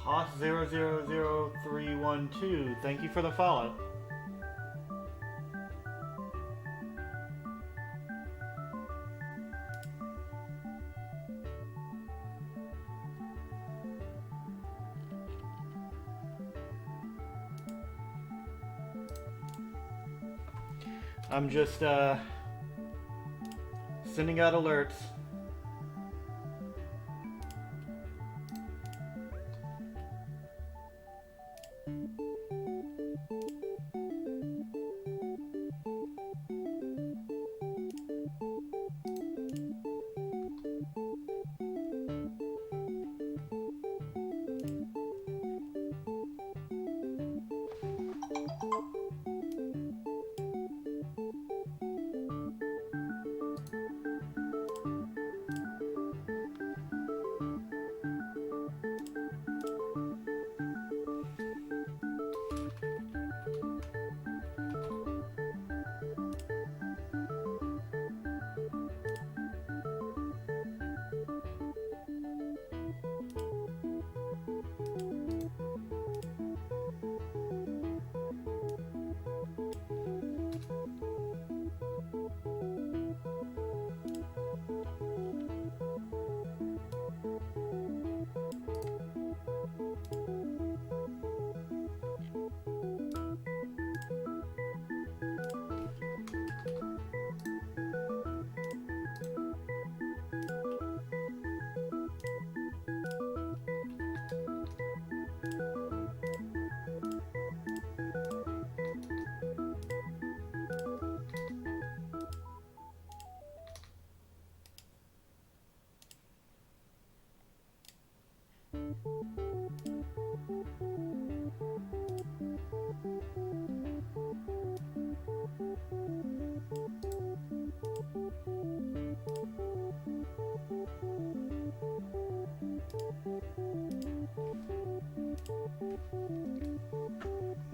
Hoth000312, thank you for the follow. I'm just sending out alerts.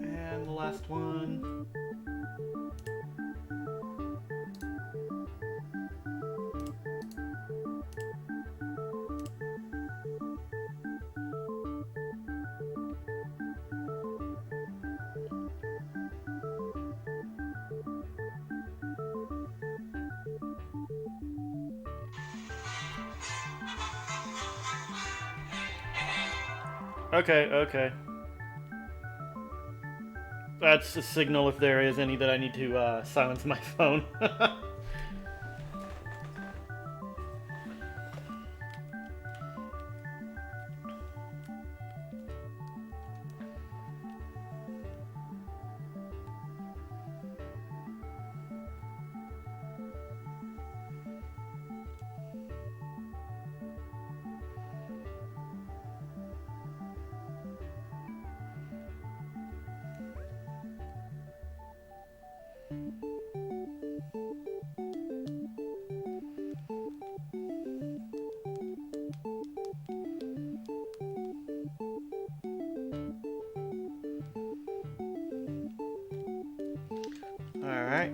And the last one. Okay. That's a signal if there is any that I need to silence my phone. Alright.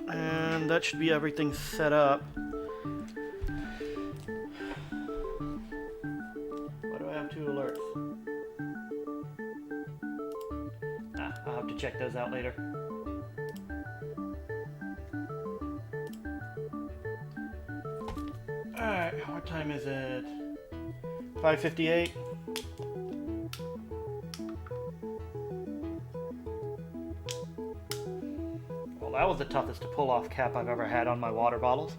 And that should be everything set up. Why do I have 2 alerts? I'll have to check those out later. Alright, what time is it? 5:58. Well, that was the toughest to pull off cap I've ever had on my water bottles.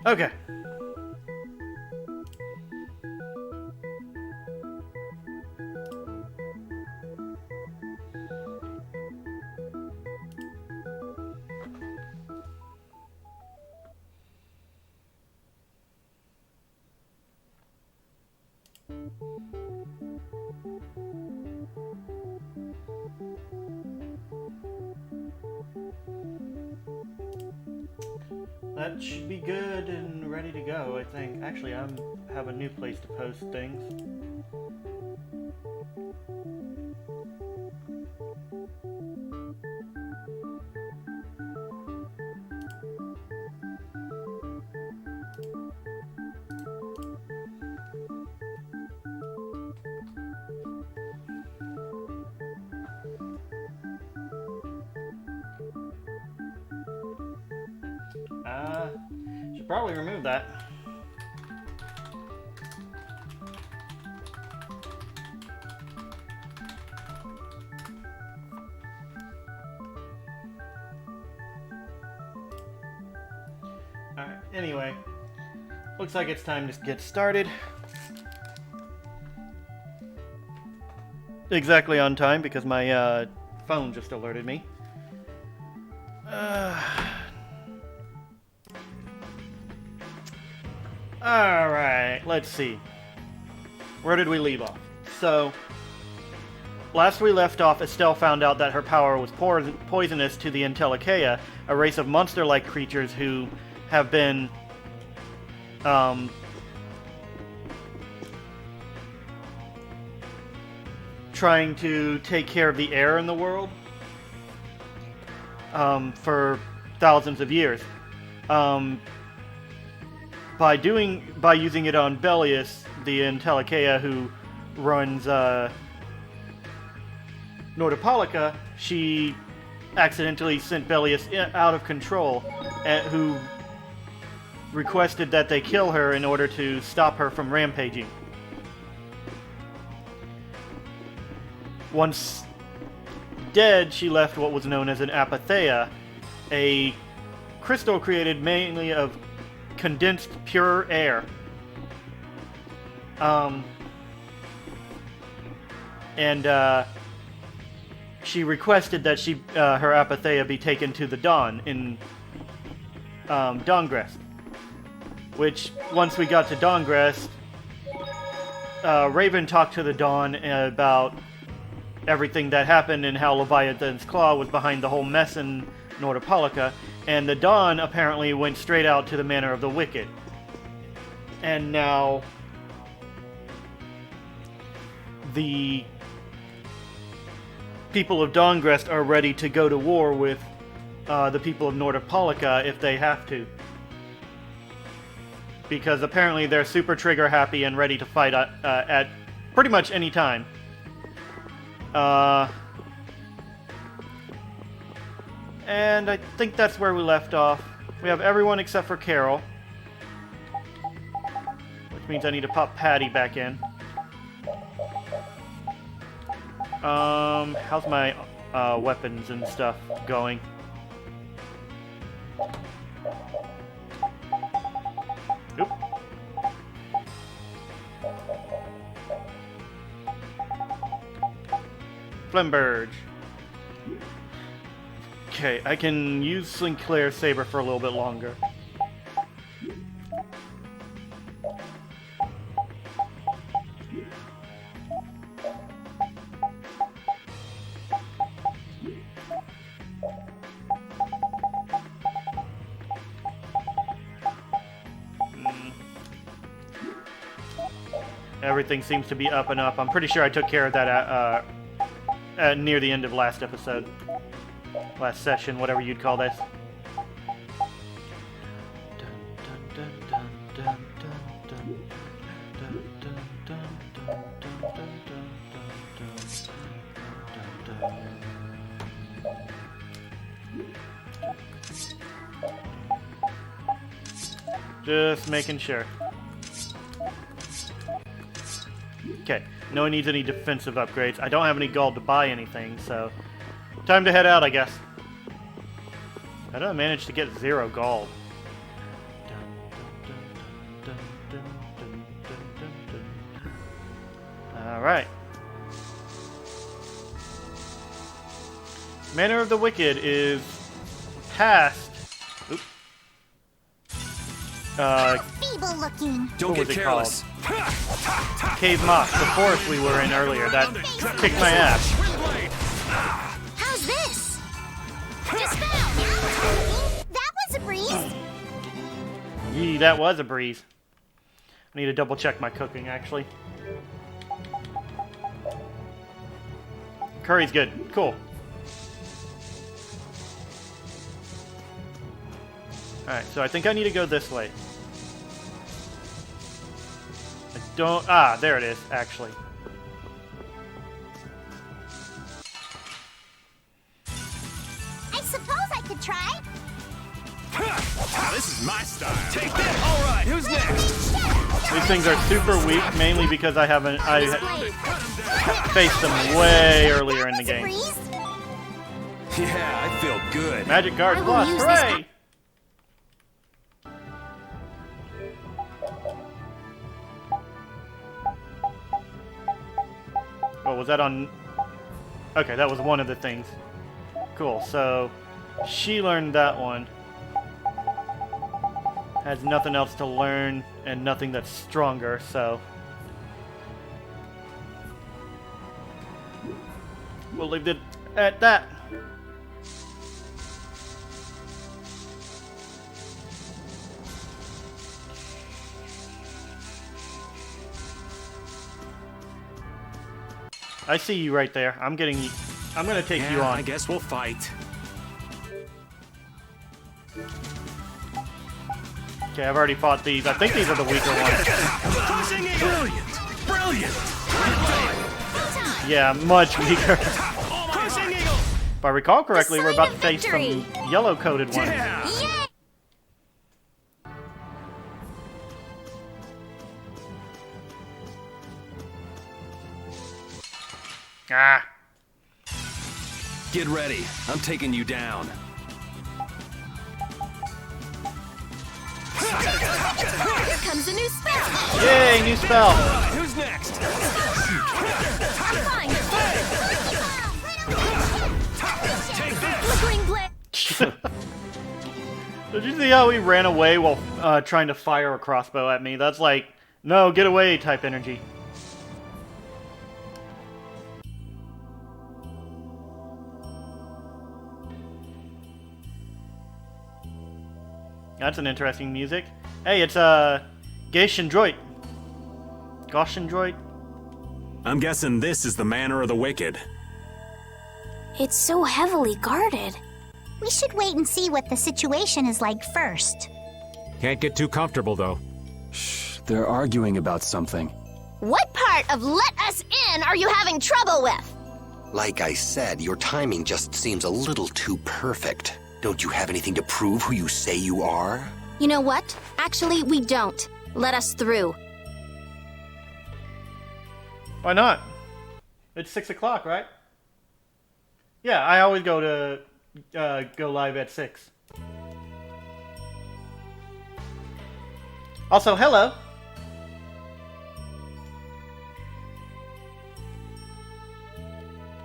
Okay. That should be good and ready to go, I think. Actually, I have a new place to post things. Should probably remove that. Alright, anyway. Looks like it's time to get started. Exactly on time because my phone just alerted me. Alright, let's see. Where did we leave off? So, last we left off, Estelle found out that her power was poisonous to the Pamgaea, a race of monster-like creatures who have been trying to take care of the air in the world for thousands of years. By using it on Belius, the Pamgaea who runs Nordopolica, she accidentally sent Belius out of control, who requested that they kill her in order to stop her from rampaging. Once dead, she left what was known as an Apatheia, a crystal created mainly of condensed pure air. She requested that her Apatheia be taken to the Dawn in Dahngrest. Which, once we got to Dahngrest, Raven talked to the Dawn about everything that happened and how Leviathan's Claw was behind the whole mess in Nordopolica, and the Dawn apparently went straight out to the Manor of the Wicked. And now the people of Dahngrest are ready to go to war with the people of Nordopolica if they have to. Because apparently they're super trigger happy and ready to fight at pretty much any time. And I think that's where we left off. We have everyone except for Carol. Which means I need to pop Patty back in. How's my weapons and stuff going? Oop. Flemberge. Okay, I can use Sinclair's saber for a little bit longer. Everything seems to be up and up. I'm pretty sure I took care of that near the end of last episode. Last session, whatever you'd call this. Just making sure. Okay, no one needs any defensive upgrades. I don't have any gold to buy anything, so time to head out, I guess. How did I manage to get 0 gold? Alright. Manor of the Wicked is past. Oops. Feeble looking. Don't get careless. Cave Moss, the forest we were in earlier. That kicked my ass. How's this? Just found. That was a breeze. Yee, that was a breeze. I need to double check my cooking, actually. Curry's good. Cool. Alright, so I think I need to go this way. I don't... Ah, there it is, actually. I suppose I could try. Now this is my style. Take that. All right, who's next? These things are super weak, mainly because I faced them way earlier in the game. Yeah, I feel good. Magic Guard Plus, hooray! Oh, was that on... Okay, that was one of the things. Cool, so... She learned that one. Has nothing else to learn, and nothing that's stronger, so... We'll leave it at that. I see you right there. I'm gonna take you on. I guess we'll fight. Okay, I've already fought these. I think these are the weaker ones. Brilliant! Brilliant! Yeah, much weaker. If I recall correctly, we're about to face some yellow-coated ones. Yeah. Ah. Get ready. I'm taking you down. Here comes a new spell. Yay, new spell. Who's next? Take this. Flickering blade. Did you see how he ran away while trying to fire a crossbow at me? That's like, no, get away type energy. That's an interesting music. Hey, it's Gaussian Droid. Gaussian Droid? I'm guessing this is the Manor of the Wicked. It's so heavily guarded. We should wait and see what the situation is like first. Can't get too comfortable, though. Shh, they're arguing about something. What part of let us in are you having trouble with? Like I said, your timing just seems a little too perfect. Don't you have anything to prove who you say you are? You know what? Actually, we don't. Let us through. Why not? It's 6 o'clock, right? Yeah, I always go to go live at 6. Also, hello.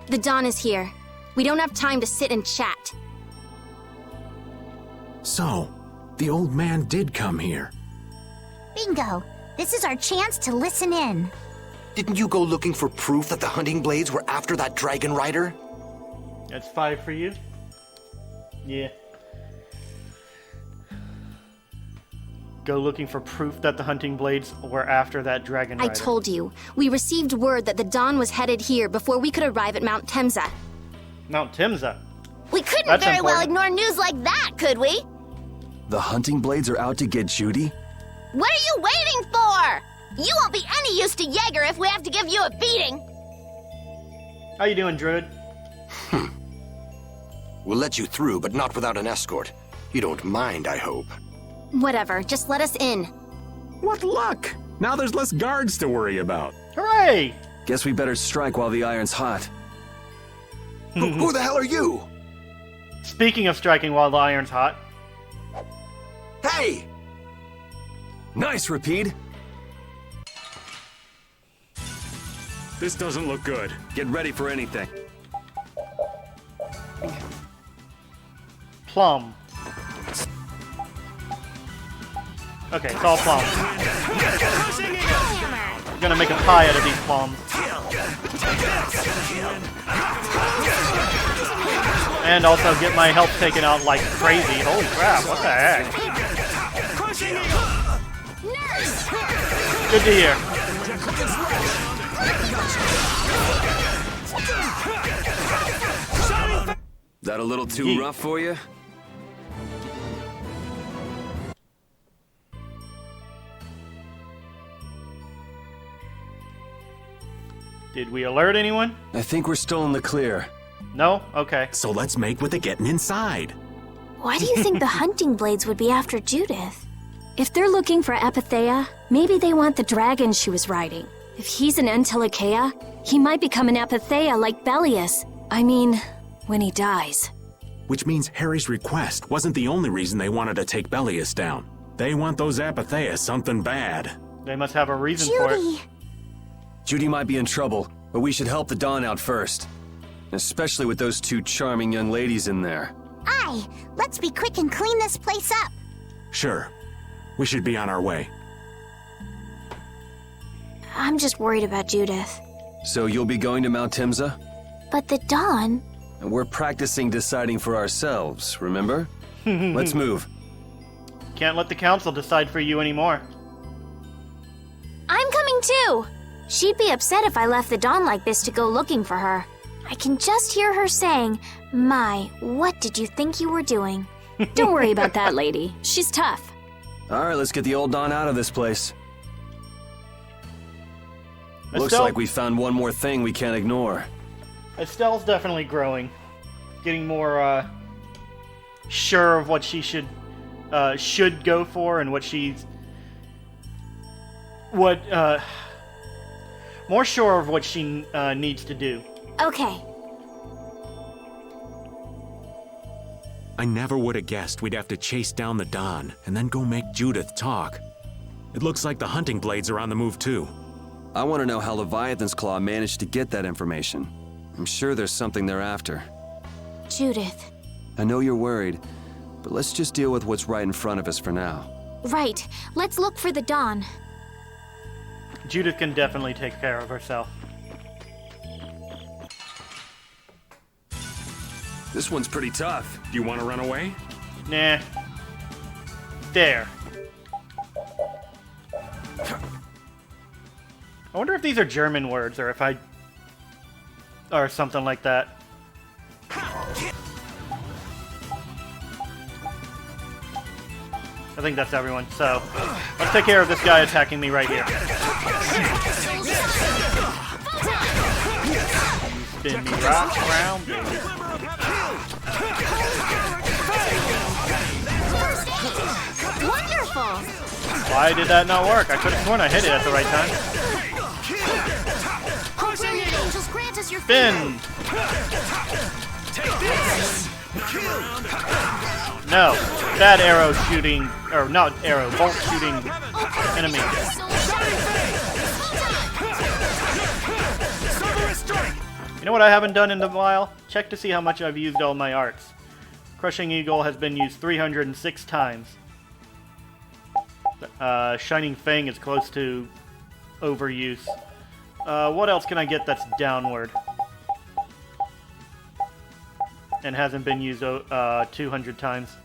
The dawn is here. We don't have time to sit and chat. So, the old man did come here. Bingo. This is our chance to listen in. Didn't you go looking for proof that the hunting blades were after that dragon rider? That's 5 for you. Yeah. go looking for proof that the hunting blades were after that dragon rider. I told you. We received word that the Dawn was headed here before we could arrive at Mount Temza. Mount Timza. We couldn't That's very well important. ignore news like that, could we? The hunting blades are out to get Judy? What are you waiting for? You won't be any use to Jaeger if we have to give you a beating. How you doing, Druid? We'll let you through, but not without an escort. You don't mind, I hope. Whatever, just let us in. What luck! Now there's less guards to worry about. Hooray! Guess we better strike while the iron's hot. Who the hell are you? Speaking of striking while the iron's hot, Hey! Nice, Rapide. This doesn't look good. Get ready for anything. plum. Okay, it's all plums. I'm gonna make a pie out of these plums. And also get my health taken out like crazy. Holy crap, what the heck? Good to hear. That a little too Yeet. rough for you? Did we alert anyone? I think we're still in the clear. No? Okay. So let's make with the getting inside. Why do you think the hunting blades would be after Judith? If they're looking for Apatheia, maybe they want the dragon she was riding. If he's an Entelekea, he might become an Apatheia like Belius. I mean, when he dies. Which means Harry's request wasn't the only reason they wanted to take Belius down. They want those Apatheia something bad. They must have a reason for it. Judy! Judy might be in trouble, but we should help the Dawn out first. Especially with those two charming young ladies in there. Aye, let's be quick and clean this place up. Sure. We should be on our way. I'm just worried about Judith. So you'll be going to Mount Timza? But the Dawn... And we're practicing deciding for ourselves, remember? Let's move. Can't let the council decide for you anymore. I'm coming too! She'd be upset if I left the Dawn like this to go looking for her. I can just hear her saying, "My, what did you think you were doing?" Don't worry about that lady. She's tough. Alright, let's get the old Dawn out of this place. Looks Estelle- like we found one more thing we can't ignore. Estelle's definitely growing. Getting more, sure of what she should go for and what she's... more sure of what she needs to do. Okay. I never would have guessed we'd have to chase down the Dawn and then go make Judith talk. It looks like the hunting blades are on the move too. I want to know how Leviathan's Claw managed to get that information. I'm sure there's something they're after. Judith. I know you're worried, but let's just deal with what's right in front of us for now. Right. Let's look for the Dawn. Judith can definitely take care of herself. This one's pretty tough. Do you want to run away? Nah. There. I wonder if these are German words or if I... or something like that. I think that's everyone, so... let's take care of this guy attacking me right here. Spin me right around, baby. Wonderful! Why did that not work? I could have sworn I hit it at the right time. Hopefully the angels grant us your Spin! No, that arrow shooting, or not arrow, bolt shooting enemy. You know what I haven't done in a while? Check to see how much I've used all my arts. Crushing Eagle has been used 306 times. Shining Fang is close to overuse. What else can I get that's downward? And hasn't been used 200 times.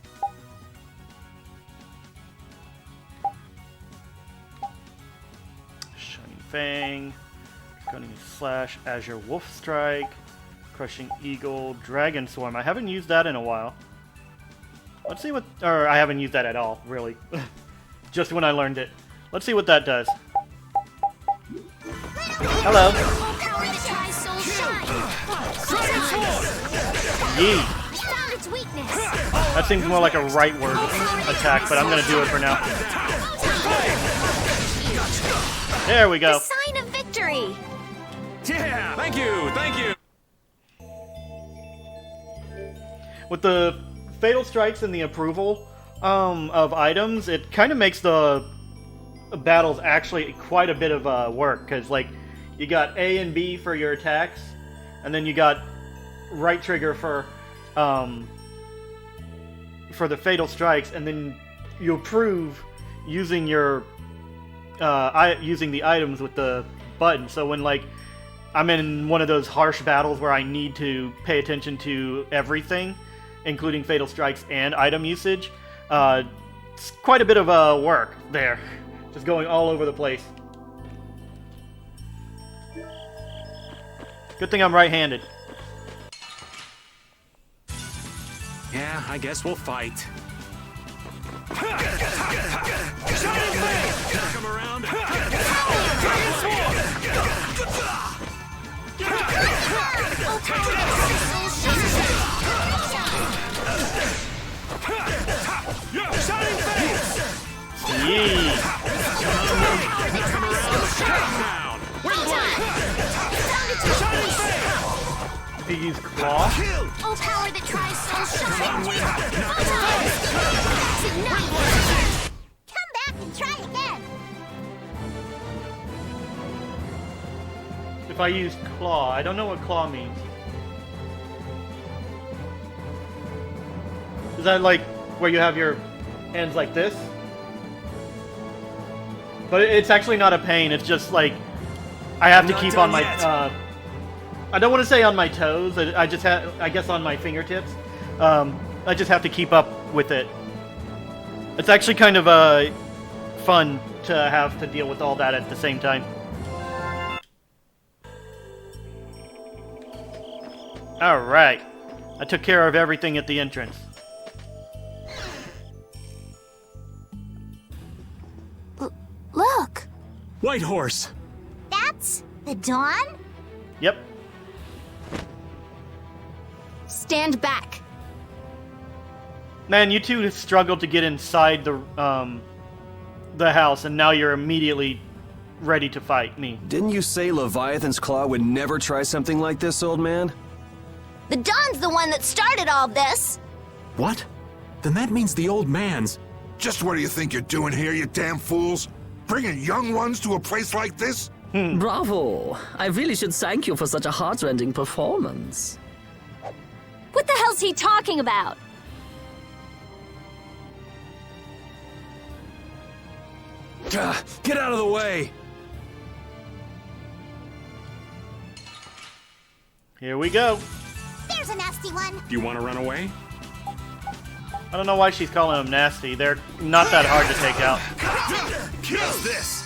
Fang, Draconian Slash, Azure Wolf Strike, Crushing Eagle, Dragon Swarm. I haven't used that in a while. Let's see what... Or, I haven't used that at all, really. Just when I learned it. Let's see what that does. Hello. Yee. That seems more like a rightward attack, but I'm gonna do it for now. There we go. The sign of victory! Yeah! Thank you! Thank you! With the Fatal Strikes and the approval of items, it kind of makes the battles actually quite a bit of work, because, like, you got A and B for your attacks, and then you got right trigger for the Fatal Strikes, and then you approve using your using the items with the button. So when, like, I'm in one of those harsh battles where I need to pay attention to everything, including Fatal Strikes and item usage, it's quite a bit of work there. Just going all over the place. Good thing I'm right-handed. Yeah, I guess we'll fight. Knock him around. Shining face! Yee! If you use Claw, Oh, power that tries so shine. Come back and try again. if I use Claw, I don't know what Claw means. Is that like where you have your hands like this? But it's actually not a pain, it's just like I have to keep on my I don't want to say on my toes, I just have, I guess on my fingertips. I just have to keep up with it. It's actually kind of fun to have to deal with all that at the same time. Alright. I took care of everything at the entrance. Look, White Horse! that's the dawn? Yep. Stand back. Man, you two struggled to get inside the house, and now you're immediately ready to fight me. Didn't you say Leviathan's Claw would never try something like this, old man? The dawn's the one that started all this. What? Then that means the old man's... Just what do you think you're doing here, you damn fools? Bringing young ones to a place like this? Bravo! I really should thank you for such a heart-rending performance. What the hell's he talking about? Get out of the way! Here we go. There's a nasty one. You want to run away? I don't know why she's calling them nasty. They're not that hard to take out. Kills this!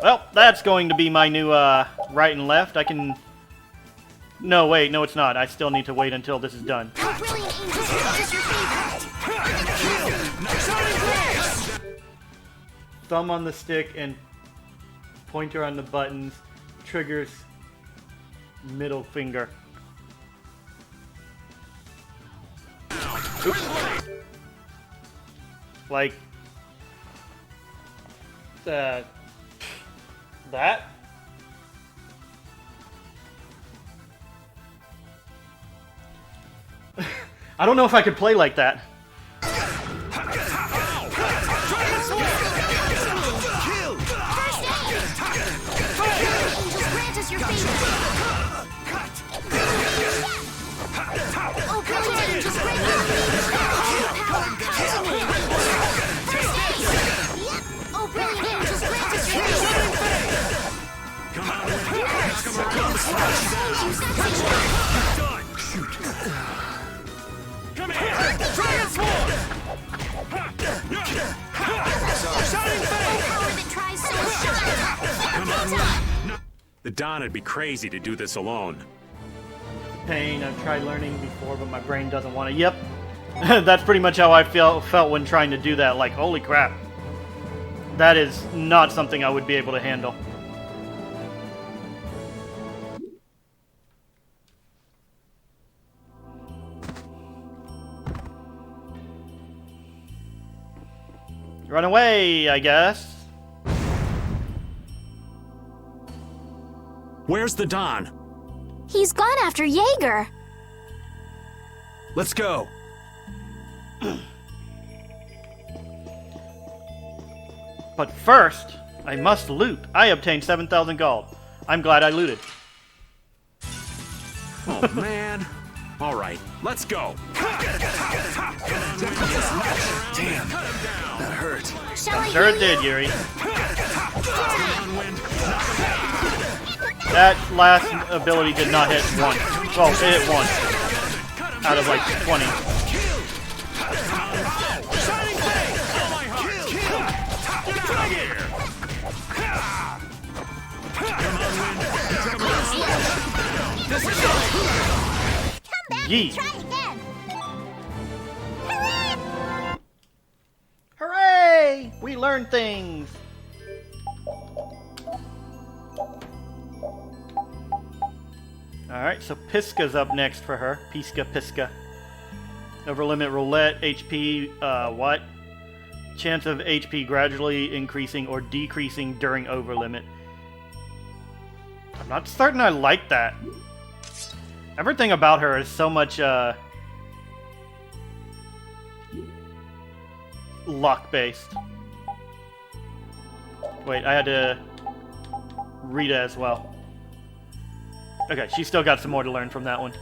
Well, that's going to be my new right and left. I can... No, wait, no it's not. I still need to wait until this is done. How brilliant angels is your favorite? Thumb on the stick and pointer on the buttons. Triggers middle finger. Oops. Like... that? I don't know if I could play like that. Come here! Dragon Swarm! Shining Face! Power that tries so shine. The Don would be crazy to do this alone. Pain, I've tried learning before, but my brain doesn't want to. Yep. That's pretty much how I felt when trying to do that. Like, holy crap. That is not something I would be able to handle. Run away, I guess. Where's the Don? He's gone after Jaeger. Let's go. But first, I must loot. I obtained 7,000 gold. I'm glad I looted. Oh, man. All right, let's go. Damn. That hurt. Shall I Sure heal it did, you? Yuri. That last ability did not hit once. Well, it hit once. Out of like 20. Yee. Try again. Hooray! We learned things! Alright, so Pisca's up next for her. Pisca. Over limit roulette, HP, what? Chance of HP gradually increasing or decreasing during over limit. I'm not certain I like that. Everything about her is so much, luck-based. Wait, I had to read it as well. Okay, she's still got some more to learn from that one.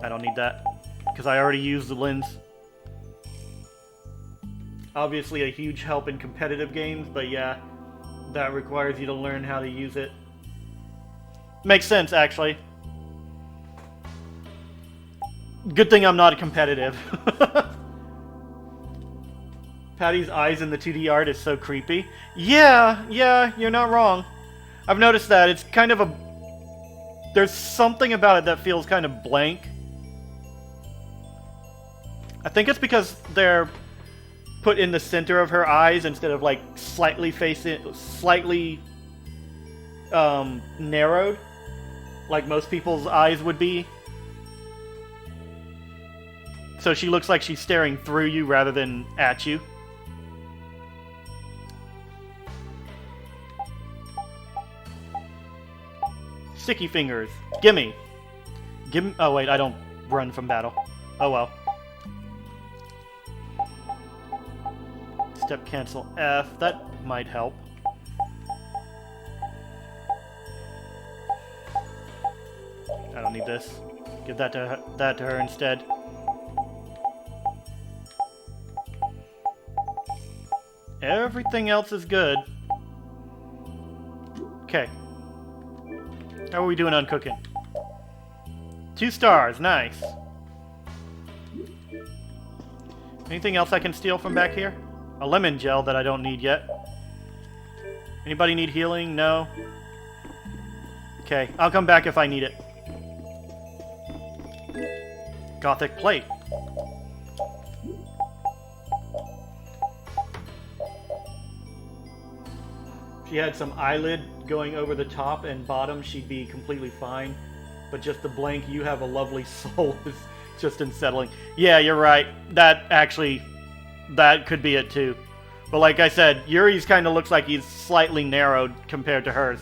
I don't need that, because I already used the lens. Obviously a huge help in competitive games, but yeah, that requires you to learn how to use it. Makes sense, actually. Good thing I'm not competitive. Patty's eyes in the 2D art is so creepy. Yeah, you're not wrong. I've noticed that. It's kind of a... There's something about it that feels kind of blank. I think it's because they're put in the center of her eyes instead of like slightly narrowed, like most people's eyes would be. So she looks like she's staring through you rather than at you. Sticky fingers. Gimme. Gimme. Oh wait, I don't run from battle. Oh well. Step cancel F. That might help. I don't need this. Give that to her instead. Everything else is good. Okay. How are we doing on cooking? 2 stars, nice. Anything else I can steal from back here? A lemon gel that I don't need yet. Anybody need healing? No? Okay, I'll come back if I need it. Gothic plate. If she had some eyelid going over the top and bottom, she'd be completely fine. But just the blank, you have a lovely soul, is just unsettling. Yeah, you're right. That could be it too. But like I said, Yuri's kind of looks like he's slightly narrowed compared to hers.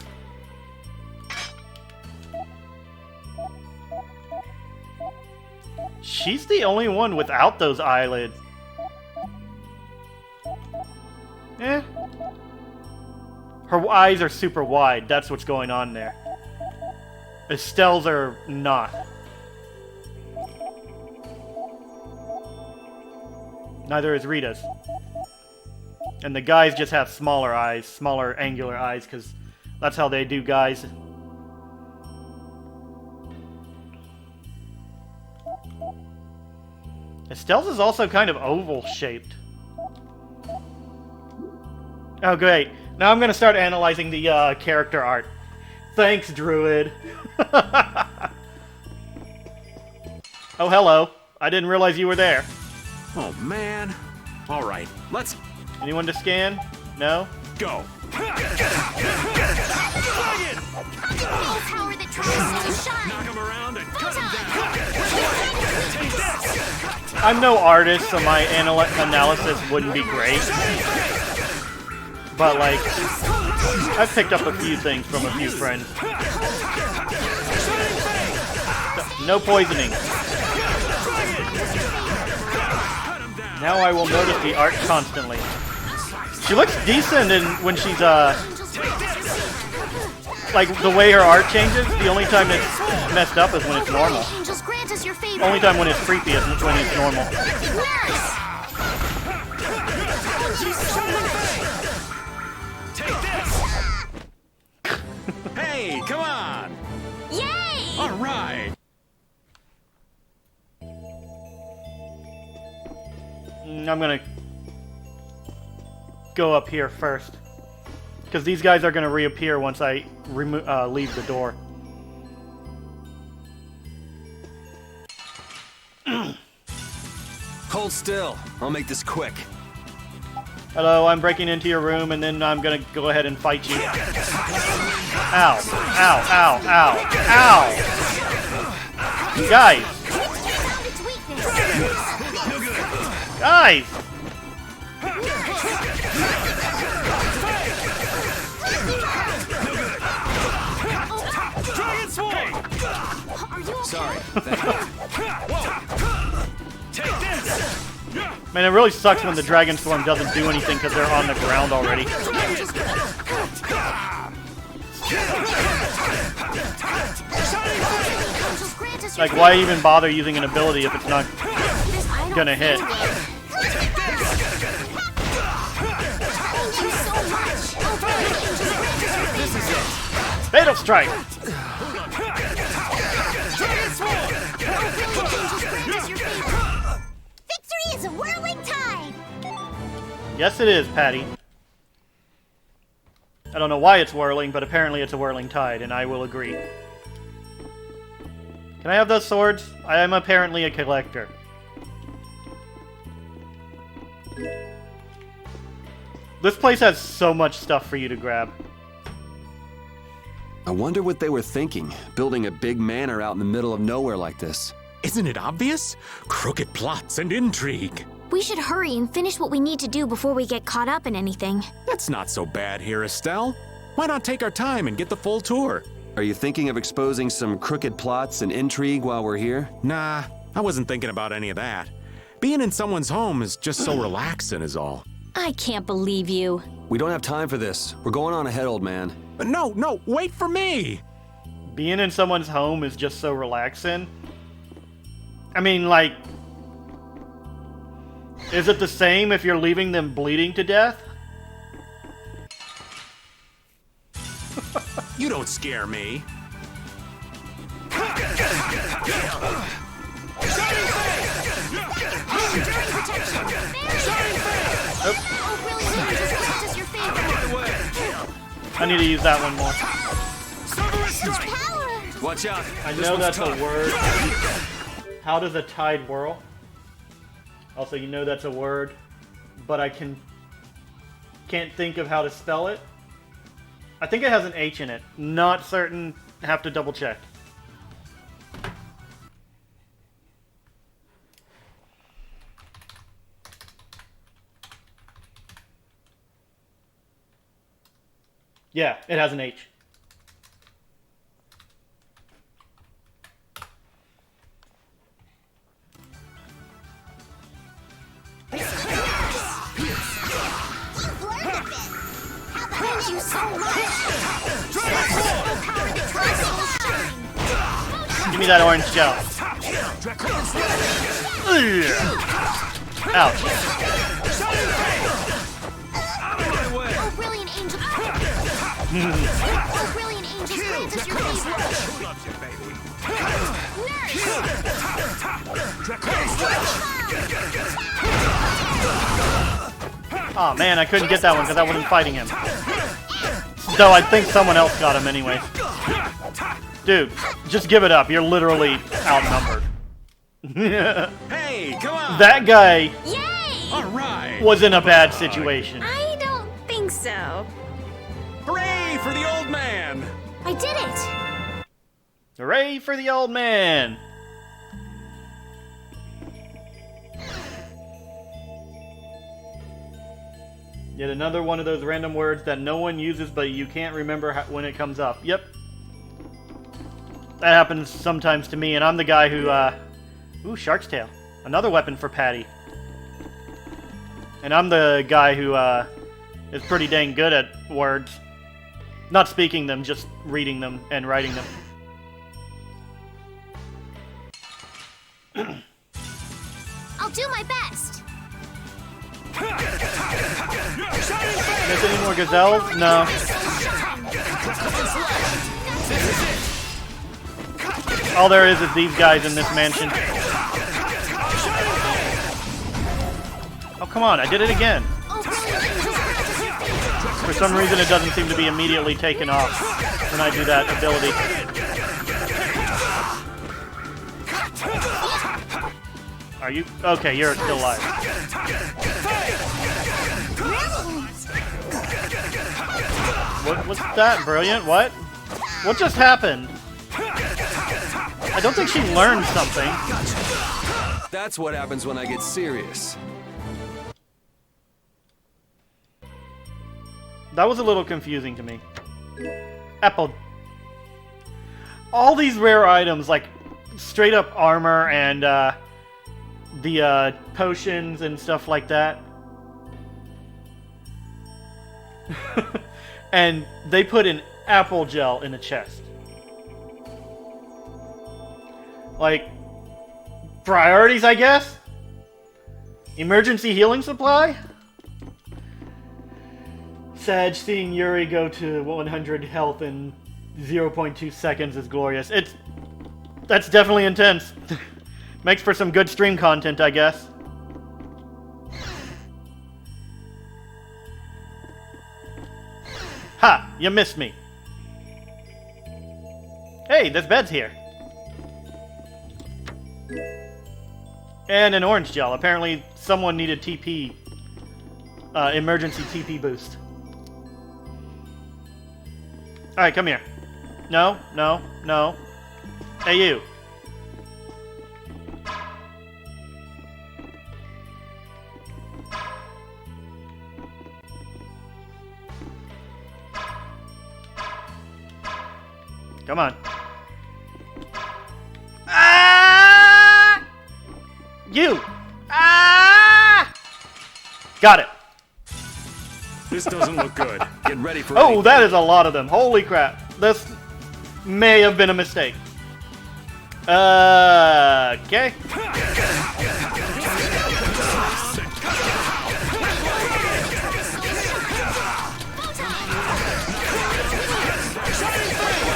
She's the only one without those eyelids. Eh. Her eyes are super wide. That's what's going on there. Estelle's are not. Neither is Rita's. And the guys just have smaller eyes, smaller angular eyes, because that's how they do guys. Estelle's is also kind of oval shaped. Oh, great. Now I'm gonna start analyzing the character art. Thanks, Druid. Oh, hello. I didn't realize you were there. Oh, man. All right, let's Anyone to scan? No? go. Power that tries to shine. Knock him around and cut him down. I'm no artist, so my analysis wouldn't be great. But, like, I've picked up a few things from a few friends. No poisoning. Now I will notice the art constantly. She looks decent when she's, like, the way her art changes. The only time it's messed up is when it's normal. Only time when it's creepy is when it's normal. Hey, come on! Yay! All right! I'm gonna go up here first. Because these guys are gonna reappear once I leave the door. Hold still. I'll make this quick. Hello, I'm breaking into your room and then I'm gonna go ahead and fight you. Ow. Ow, ow, ow, ow! Guys! Guys! Dragon Sword! Sorry. Take this! Man, it really sucks when the Dragon Storm doesn't do anything because they're on the ground already. Like, why even bother using an ability if it's not gonna hit? Fatal Strike! Victory is a whirling tide! Yes, it is, Patty. I don't know why it's whirling, but apparently it's a whirling tide, and I will agree. Can I have those swords? I am apparently a collector. This place has so much stuff for you to grab. I wonder what they were thinking, building a big manor out in the middle of nowhere like this. Isn't it obvious? Crooked plots and intrigue. We should hurry and finish what we need to do before we get caught up in anything. That's not so bad here, Estelle. Why not take our time and get the full tour? Are you thinking of exposing some crooked plots and intrigue while we're here? Nah, I wasn't thinking about any of that. Being in someone's home is just so relaxing is all. I can't believe you. We don't have time for this. We're going on ahead, old man. No, wait for me! Being in someone's home is just so relaxing. I mean, like... Is it the same if you're leaving them bleeding to death? You don't scare me. I need to use that one more. Watch out. I know that's a word. How does a tide whirl? Also, you know that's a word, but I can't think of how to spell it. I think it has an H in it. Not certain. Have to double check. Yeah, it has an H. Thank you so much! Give me that orange gel. Ouch. Oh, brilliant angel! Oh, brilliant angel, grant us your favor! Nurse! Oh man, I couldn't get that one because I wasn't fighting him. Though I think someone else got him anyway. Dude, just give it up. You're literally outnumbered. Hey, come on! That guy Yay! All right! was in a bad situation. I don't think so. Hooray for the old man! I did it! Hooray for the old man! Yet another one of those random words that no one uses, but you can't remember when it comes up. Yep. That happens sometimes to me, and I'm the guy who, Ooh, Shark's Tail. Another weapon for Patty. And I'm the guy who, is pretty dang good at words. Not speaking them, just reading them and writing them. I'll do my best. Miss any more gazelles? No. All there is these guys in this mansion. Oh, come on, I did it again. For some reason, it doesn't seem to be immediately taken off when I do that ability. Are you? Okay, you're still alive. What's that? Brilliant? What? What just happened? I don't think she learned something. That's what happens when I get serious. That was a little confusing to me. Apple. All these rare items, like straight up armor and the potions and stuff like that. And they put an apple gel in a chest. Like, priorities, I guess? Emergency healing supply? Sag, seeing Yuri go to 100 health in 0.2 seconds is glorious. That's definitely intense. Makes for some good stream content, I guess. Ha! You missed me. Hey, this bed's here. And an orange gel. Apparently, someone needed TP. Emergency TP boost. Alright, come here. No, no, no. Hey, you. Come on. Ah! You! Ah! Got it. This doesn't look good. Get ready for Oh, that is a lot of them. Holy crap. This may have been a mistake. Okay.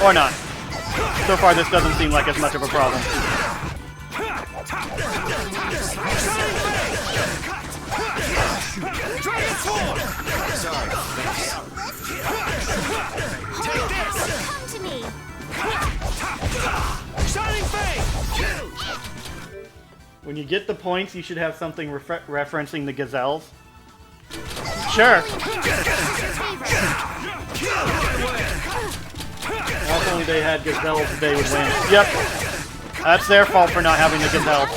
Or not. So far, this doesn't seem like as much of a problem. Come to me. When you get the points, you should have something referencing the gazelles. Sure. If only they had gazelles, they would win. Yep. That's their fault for not having the gazelles.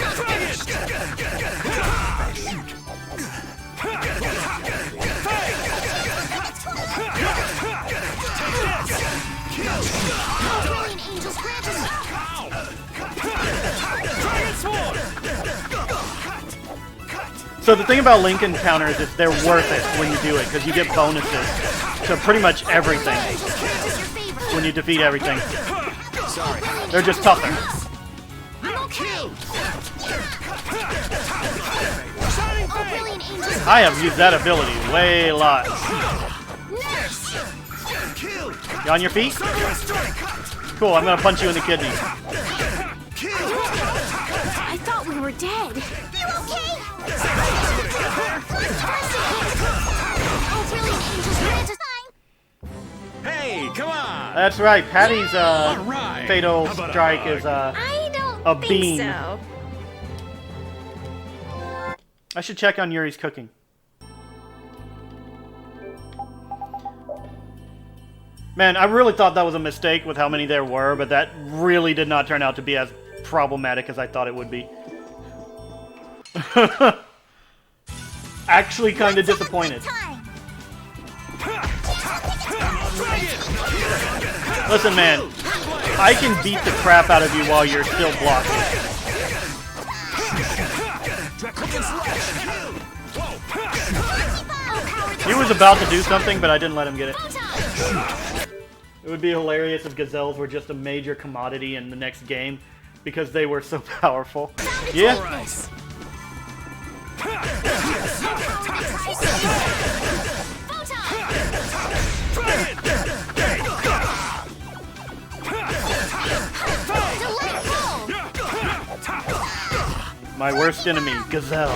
So the thing about Link encounters is they're worth it when you do it, because you get bonuses to pretty much everything when you defeat everything. They're just tougher. I have used that ability way a lot. You on your feet? Cool, I'm gonna punch you in the kidney. I thought we were dead. You okay? Hey, come on! That's right. Patty's right. fatal How about a strike hug? is I don't a think beam. so. I should check on Yuri's cooking. Man, I really thought that was a mistake with how many there were, but that really did not turn out to be as problematic as I thought it would be. Actually kind of disappointed. Listen, man, I can beat the crap out of you while you're still blocking. He was about to do something, but I didn't let him get it. It would be hilarious if gazelles were just a major commodity in the next game because they were so powerful. Yeah. My worst enemy, gazelles.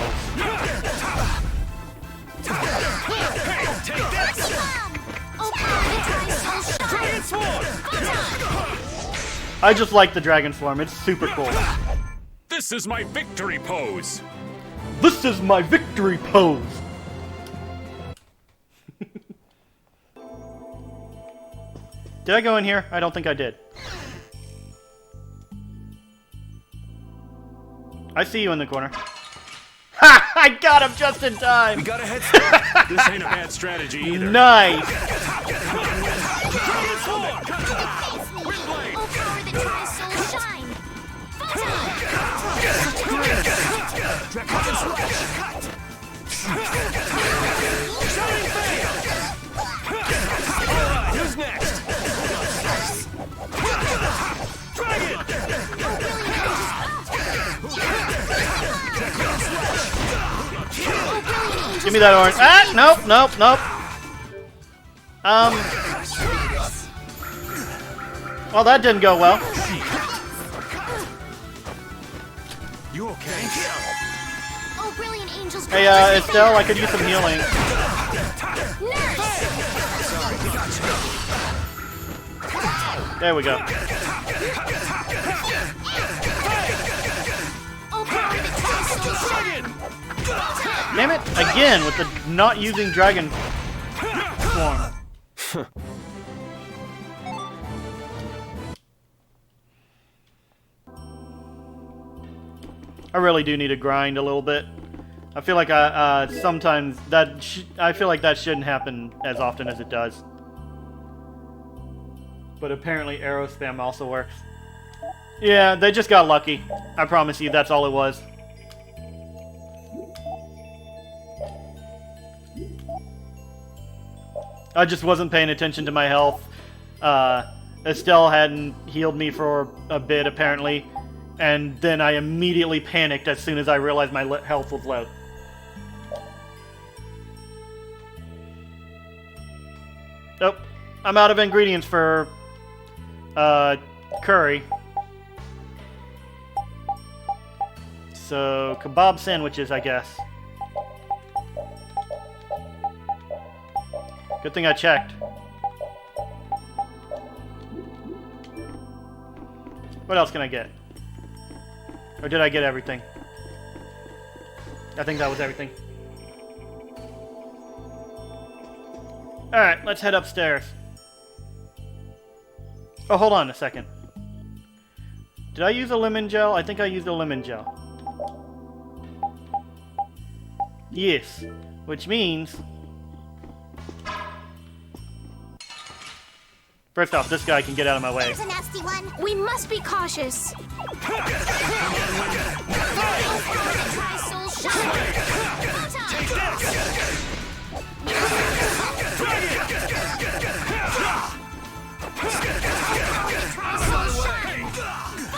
I just like the dragon swarm. It's super cool. This is my victory pose! This is my victory pose. Did I go in here? I don't think I did. I see you in the corner. Ha! I got him just in time! We got a head start. This ain't a bad strategy either. Nice! Who's next? Give me that orange. Ah! Nope, nope, nope. Well, that didn't go well. You okay? Oh, brilliant angels. Hey, Estelle, I could use some healing. There we go. Damn it! Again with the not using dragon swarm. I really do need to grind a little bit. I feel like sometimes I feel like that shouldn't happen as often as it does. But apparently arrow spam also works. Yeah, they just got lucky. I promise you, that's all it was. I just wasn't paying attention to my health. Estelle hadn't healed me for a bit, apparently. And then I immediately panicked as soon as I realized my health was low. Nope. I'm out of ingredients for curry. So, kebab sandwiches, I guess. Good thing I checked. What else can I get? Or did I get everything? I think that was everything. Alright, let's head upstairs. Oh, hold on a second. Did I use a lemon gel? I think I used a lemon gel. Yes. Which means... First off, this guy can get out of my way. Here's a nasty one. We must be cautious.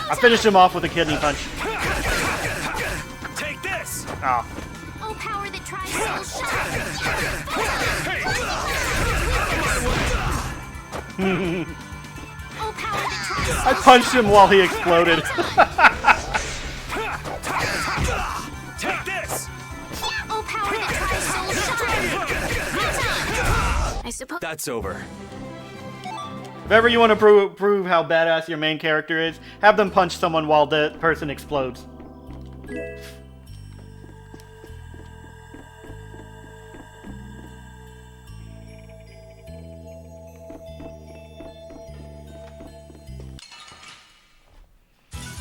I finished him off with a kidney punch. Take this! Oh. Oh, power that tries soul shine. Oh, power that tries I punched him while he exploded. Take this! Oh, power that tries soul shine. I suppose. That's over. If ever you want to prove how badass your main character is, have them punch someone while the person explodes.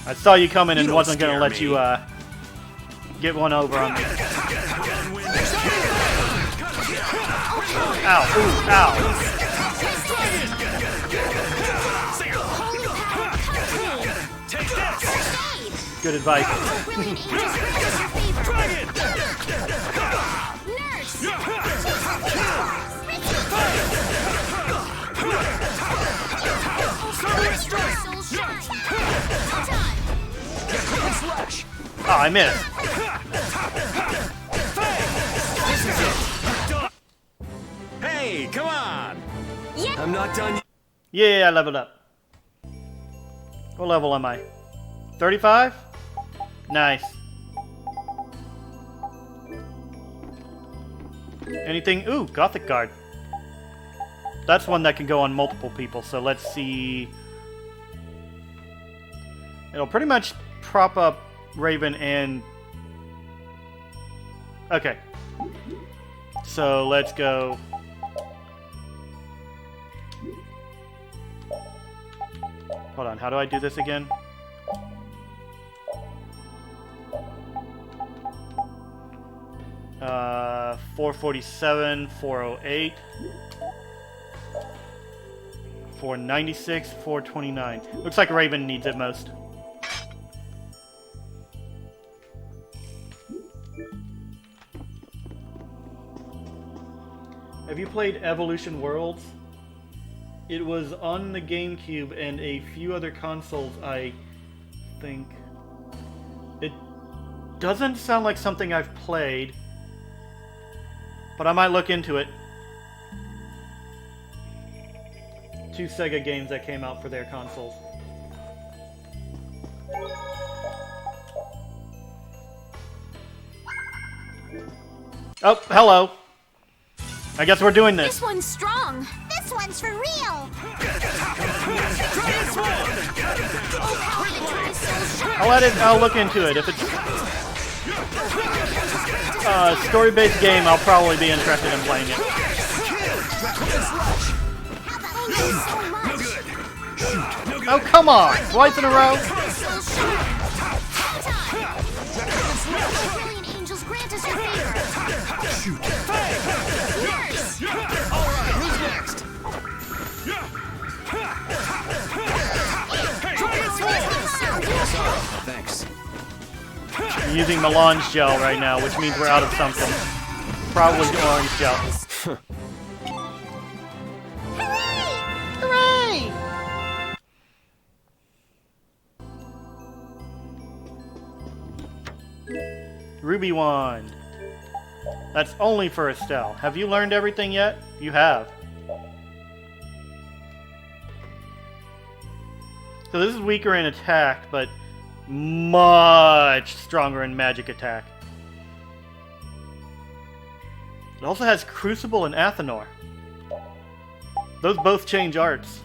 I saw you coming and wasn't going to let you get one over on me. Ow, ooh, ow. Good advice. Oh, I missed. Hey, come on! I'm not done. Yeah, I leveled up. What level am I? 35? Nice. Anything? Ooh, Gothic Guard. That's one that can go on multiple people, so let's see. It'll pretty much prop up Raven and... Okay. So let's go... Hold on, how do I do this again? Uh, 447, 408, 496, 429. Looks like Raven needs it most. Have you played Evolution Worlds? It was on the GameCube and a few other consoles, I think. It doesn't sound like something I've played, but I might look into it. 2 Sega games that came out for their consoles. Oh, hello. I guess we're doing this. This one's strong. This one's for real. I'll look into it. If it's a story-based game, I'll probably be interested in playing it. Oh, come on! Twice in a row? Thanks. I'm using melange gel right now, which means we're out of something. Probably orange gel. Hooray! Ruby wand. That's only for Estelle. Have you learned everything yet? You have. So this is weaker in attack, but much stronger in magic attack. It also has Crucible and Athenor. Those both change arts.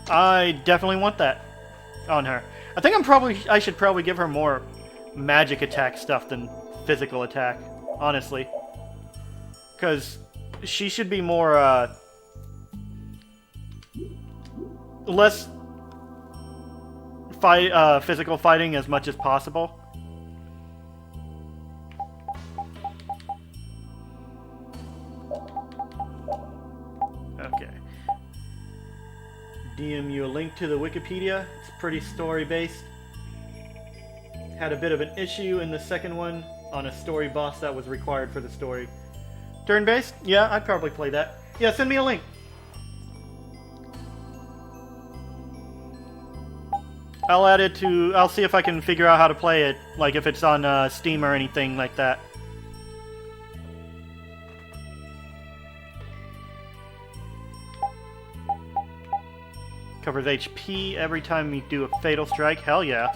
I definitely want that on her. I think I should probably give her more magic attack stuff than physical attack, honestly. Because she should be more, less physical fighting as much as possible. Okay. DM you a link to the Wikipedia. It's pretty story-based. Had a bit of an issue in the second one on a story boss that was required for the story. Turn-based? Yeah, I'd probably play that. Yeah, send me a link. I'll add it to... I'll see if I can figure out how to play it, like if it's on Steam or anything like that. Covers HP every time you do a Fatal Strike. Hell yeah.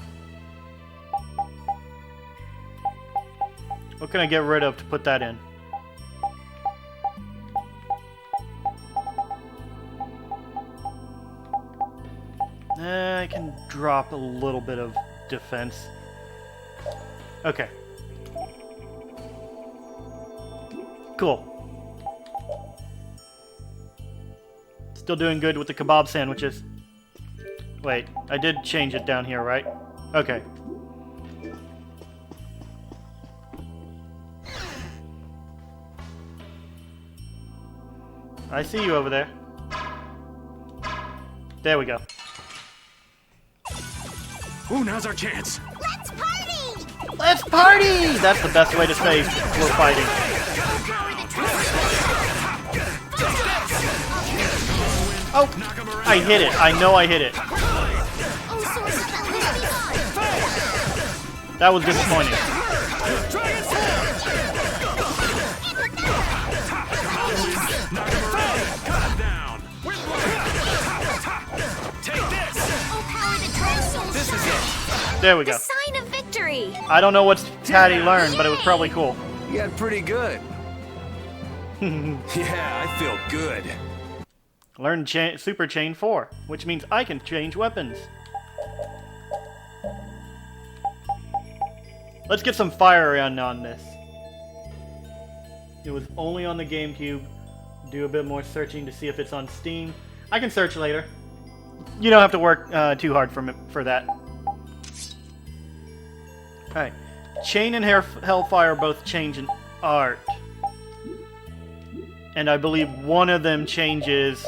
What can I get rid of to put that in? I can drop a little bit of defense. Okay. Cool. Still doing good with the kebab sandwiches. Wait, I did change it down here, right? Okay. I see you over there. There we go. Ooh, now's our chance. Let's party! Let's party! That's the best way to say we're fighting. Oh, I hit it. I know I hit it. That was disappointing. There we go. The sign of victory! I don't know what Patty learned, but it was probably cool. You got pretty good. Yeah, I feel good. Learn Super Chain 4, which means I can change weapons. Let's get some fire around on this. It was only on the GameCube. Do a bit more searching to see if it's on Steam. I can search later. You don't have to work too hard for that. Alright. Chain and Hellfire both change in art. And I believe one of them changes...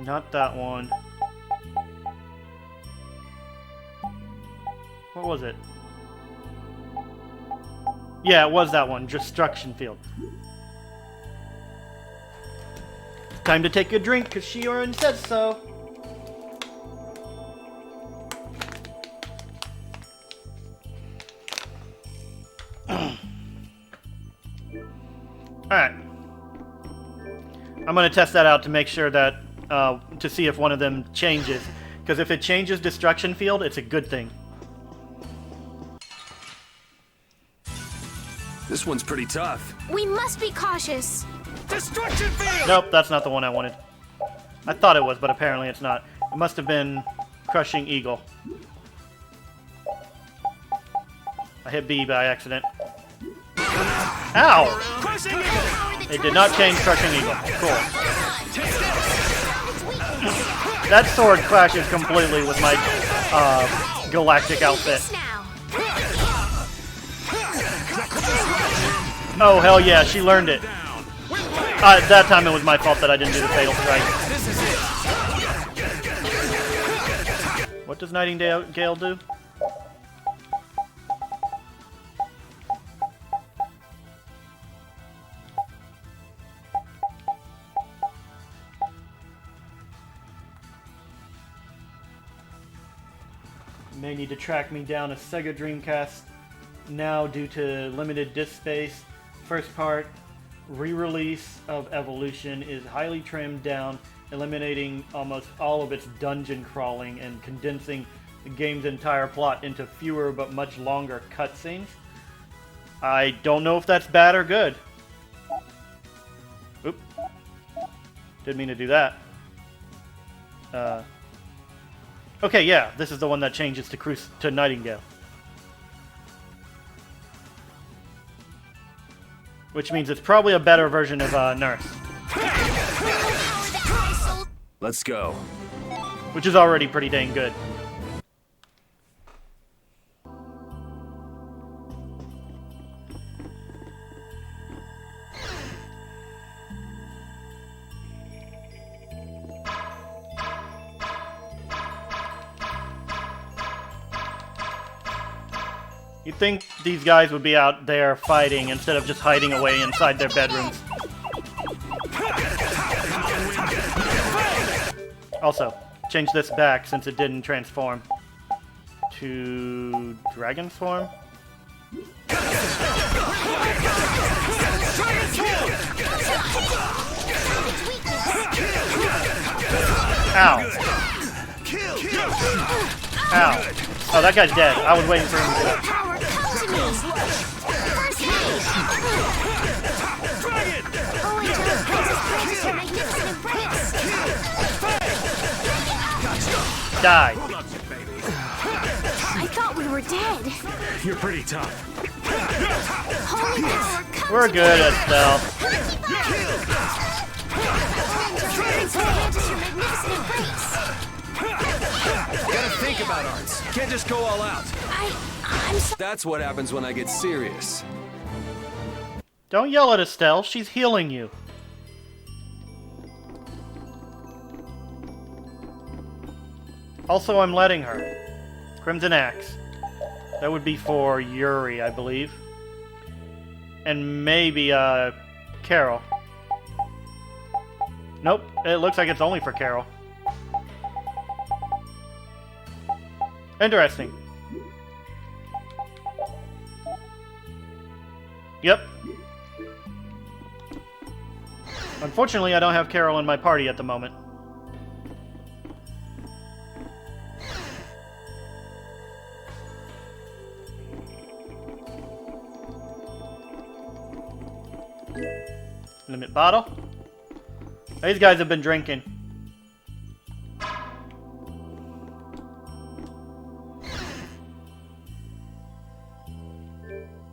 Not that one. What was it? Yeah, it was that one. Destruction Field. Time to take a drink, because Shioran says so. Alright. I'm going to test that out to make sure that, to see if one of them changes. Because if it changes Destruction Field, it's a good thing. This one's pretty tough. We must be cautious. Destruction field! Nope, that's not the one I wanted. I thought it was, but apparently it's not. It must have been Crushing Eagle. I hit B by accident. Ow! Crushing eagle! It did not change Crushing Eagle. Cool. That sword clashes completely with my galactic outfit. Oh, hell yeah, she learned it. That time it was my fault that I didn't do the Fatal Strike. What does Nightingale do? May need to track me down a Sega Dreamcast now due to limited disk space. First part, re-release of Evolution, is highly trimmed down, eliminating almost all of its dungeon crawling and condensing the game's entire plot into fewer but much longer cutscenes. I don't know if that's bad or good. Oop. Didn't mean to do that. Okay, yeah, this is the one that changes to Nightingale. Which means it's probably a better version of Nurse. Let's go. Which is already pretty dang good. You'd think these guys would be out there fighting instead of just hiding away inside their bedrooms. Also, change this back since it didn't transform to Dragon's form. Ow. Ow. Oh, that guy's dead. I was waiting for him to do that. Die. I thought we were dead. You're pretty tough. Holy power, come We're good, Estelle. Mantis, your magnificent embrace. Gotta think about arts. Can't just go all out. I'm so That's what happens when I get serious. Don't yell at Estelle. She's healing you. Also, I'm letting her. Crimson Axe. That would be for Yuri, I believe. And maybe, Carol. Nope, it looks like it's only for Carol. Interesting. Yep. Unfortunately, I don't have Carol in my party at the moment. Limit bottle. These guys have been drinking.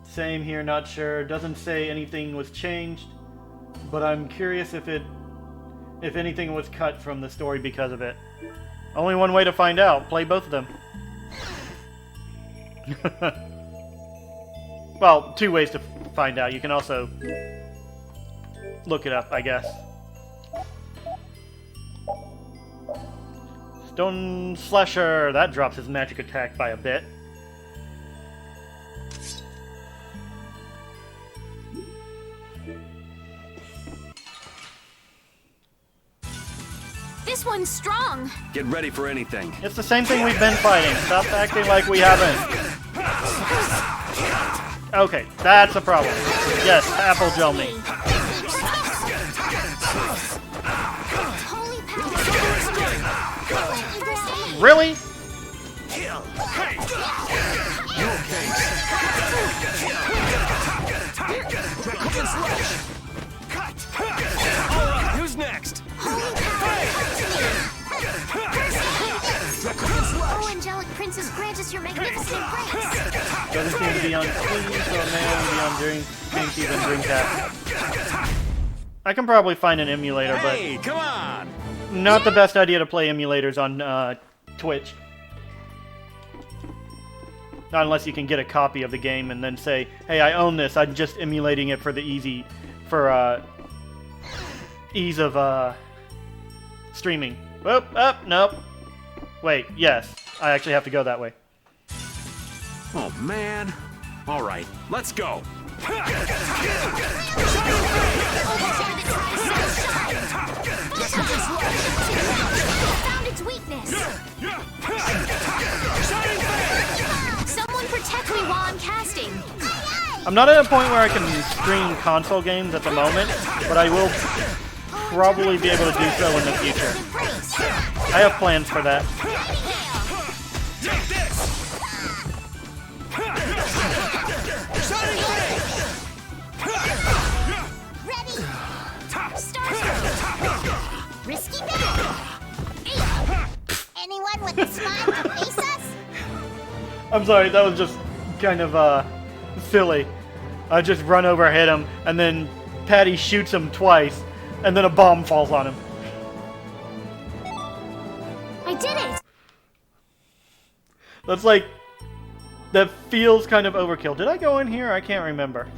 Same here, not sure. Doesn't say anything was changed, but I'm curious if anything was cut from the story because of it. Only one way to find out. Play both of them. Well, two ways to find out. You can also look it up, I guess. Stone Slasher. That drops his magic attack by a bit. This one's strong. Get ready for anything. It's the same thing we've been fighting. Stop acting like we haven't. Okay, that's a problem. Yes, apple gel me. holy power. Really? Who's next? Oh, angelic princess, grant us your magnificent embrace. Doesn't seem to be on Steam, so it may only be on GameCube and Dreamcast. I can probably find an emulator, Hey, come on! but not the best idea to play emulators on Twitch. Not unless you can get a copy of the game and then say, hey, I own this, I'm just emulating it for the ease of streaming. Whoop, up, nope. Wait, yes, I actually have to go that way. Oh, man. All right, let's go. Found its weakness. Someone protect me while I'm casting. I'm not at a point where I can stream console games at the moment, but I will probably be able to do so in the future. I have plans for that. Ready. Start. Risky bet. Anyone with a smile to face us? I'm sorry, that was just kind of silly. I just run over, hit him, and then Patty shoots him twice, and then a bomb falls on him. I did it. That's like, that feels kind of overkill. Did I go in here? I can't remember.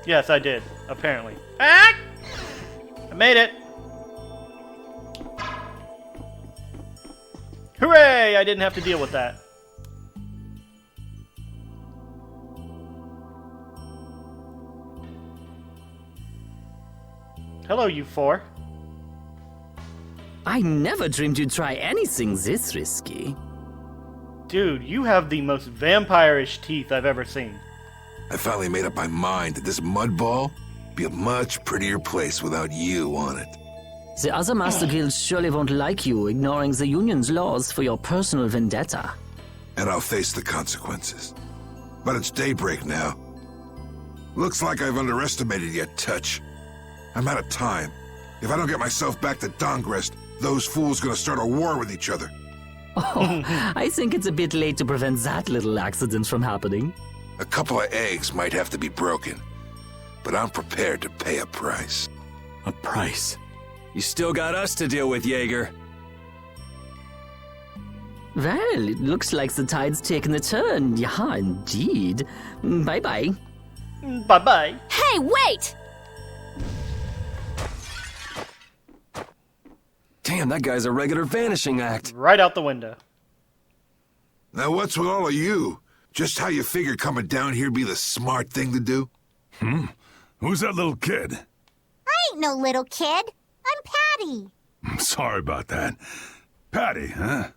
Yes, I did, apparently. Ah! I made it! Hooray! I didn't have to deal with that. Hello, you four. I never dreamed you'd try anything this risky. Dude, you have the most vampire-ish teeth I've ever seen. I finally made up my mind that this mud ball be a much prettier place without you on it. The other Master Guilds surely won't like you ignoring the Union's laws for your personal vendetta. And I'll face the consequences. but it's daybreak now. Looks like I've underestimated your touch. I'm out of time. If I don't get myself back to Dahngrest, those fools gonna start a war with each other. Oh, I think it's a bit late to prevent that little accident from happening. A couple of eggs might have to be broken, but I'm prepared to pay a price. A price? You still got us to deal with, Jaeger. Well, it looks like the tide's taken a turn. Yeah, indeed. Bye-bye. Bye-bye. Hey, wait! Damn, that guy's a regular vanishing act. Right out the window. Now what's with all of you? Just how you figure coming down here be the smart thing to do? Who's that little kid? I ain't no little kid. I'm Patty. I'm sorry about that. Patty, huh?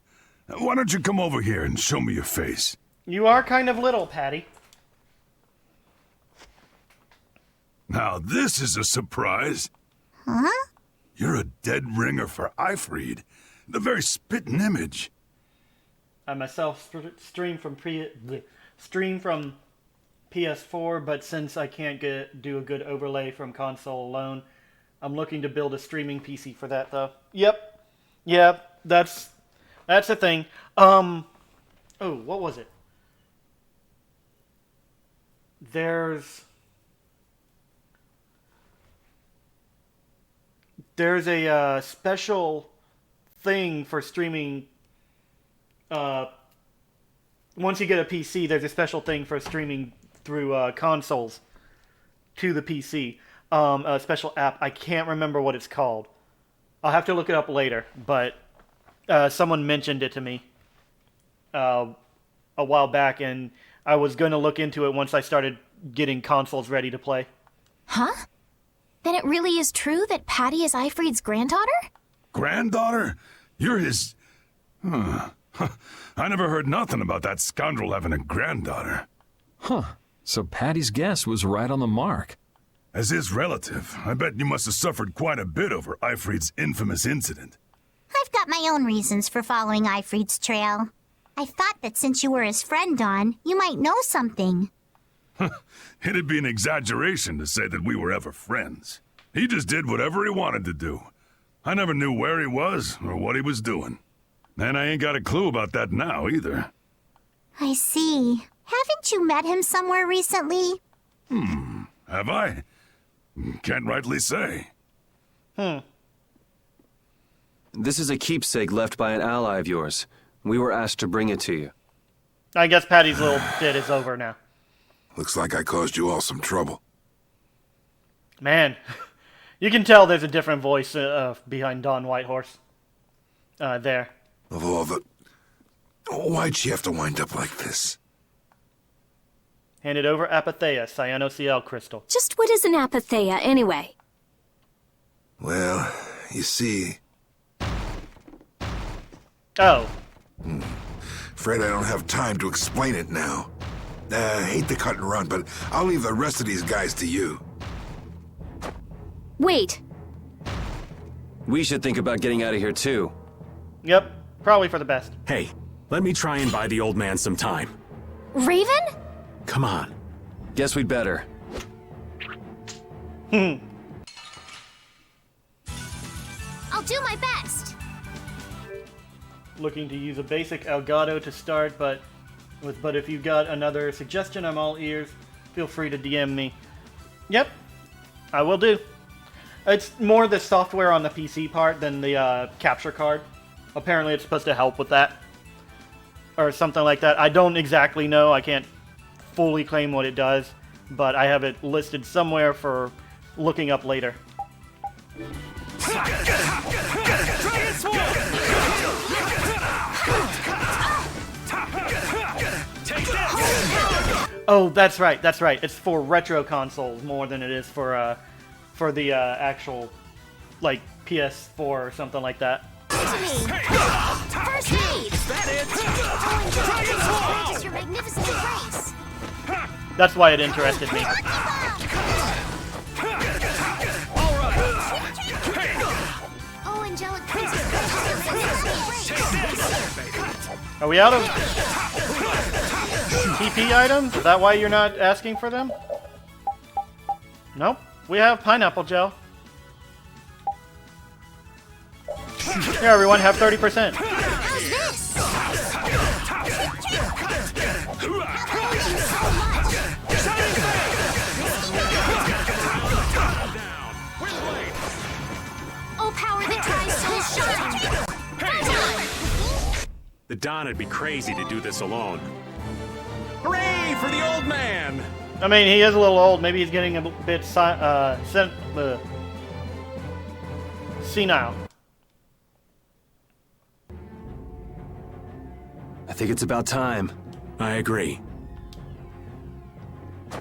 Why don't you come over here and show me your face? You are kind of little, Patty. Now this is a surprise. Huh? You're a dead ringer for Ifrid. The very spitting image. I myself stream from PS4, but since I can't do a good overlay from console alone, I'm looking to build a streaming PC for that, though. Yep. Yeah, that's the thing. Oh, what was it? There's a special thing for streaming. Once you get a PC, there's a special thing for streaming through consoles to the PC. A special app. I can't remember what it's called. I'll have to look it up later, but someone mentioned it to me a while back, and I was going to look into it once I started getting consoles ready to play. Huh? Then it really is true that Patty is Ifrid's granddaughter? Granddaughter? You're his... I never heard nothing about that scoundrel having a granddaughter. Huh. So Patty's guess was right on the mark. As his relative, I bet you must have suffered quite a bit over Ifrid's infamous incident. I've got my own reasons for following Ifrid's trail. I thought that since you were his friend, Dawn, you might know something. It'd be an exaggeration to say that we were ever friends. He just did whatever he wanted to do. I never knew where he was or what he was doing. And I ain't got a clue about that now, either. I see. Haven't you met him somewhere recently? Have I? Can't rightly say. This is a keepsake left by an ally of yours. We were asked to bring it to you. I guess Patty's little bit is over now. Looks like I caused you all some trouble. Man, you can tell there's a different voice behind Dawn Whitehorse. There. Of all the... Why'd she have to wind up like this? Handed over Apatheia, Cyano-Ciel crystal. Just what is an Apatheia, anyway? Well, you see... Oh. Afraid I don't have time to explain it now. Hate to cut and run, but I'll leave the rest of these guys to you. Wait. We should think about getting out of here, too. Yep, probably for the best. Hey, let me try and buy the old man some time. Raven? Come on. Guess we'd better. I'll do my best. Looking to use a basic Elgato to start, but if you've got another suggestion, I'm all ears. Feel free to DM me. Yep, I will do. It's more the software on the PC part than the capture card. Apparently it's supposed to help with that. Or something like that. I don't exactly know. I can't fully claim what it does. But I have it listed somewhere for looking up later. Oh, that's right. That's right. It's for retro consoles more than it is for the actual, like, PS4 or something like that. First aid! Practice your magnificent embrace. That's why it interested me. Oh, angelic princess. Are we out of... TP items? Is that why you're not asking for them? Nope. We have pineapple gel. Here, everyone, have 30%. How's this? Oh, power that tries to shine! The Don would be crazy to do this alone. Hooray for the old man! I mean, he is a little old. Maybe he's getting a bit senile. I think it's about time. I agree.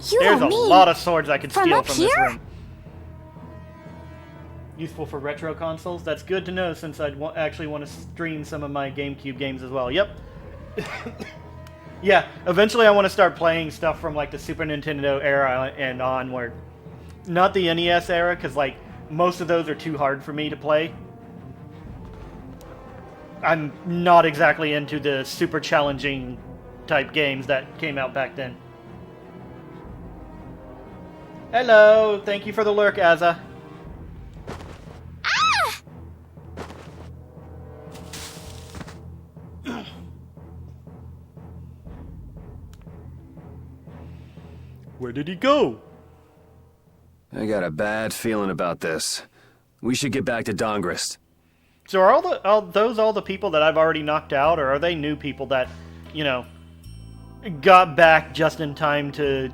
You There's a don't mean lot of swords I could from steal up from here? this room. Useful for retro consoles? That's good to know since I'd actually want to stream some of my GameCube games as well. Yep. Yeah, eventually I want to start playing stuff from like the Super Nintendo era and onward. Not the NES era, because like most of those are too hard for me to play. I'm not exactly into the super challenging type games that came out back then. Hello, thank you for the lurk, Azza. Ah! Where did he go? I got a bad feeling about this. We should get back to Dahngrest. So are all the people that I've already knocked out, or are they new people that, you know, got back just in time to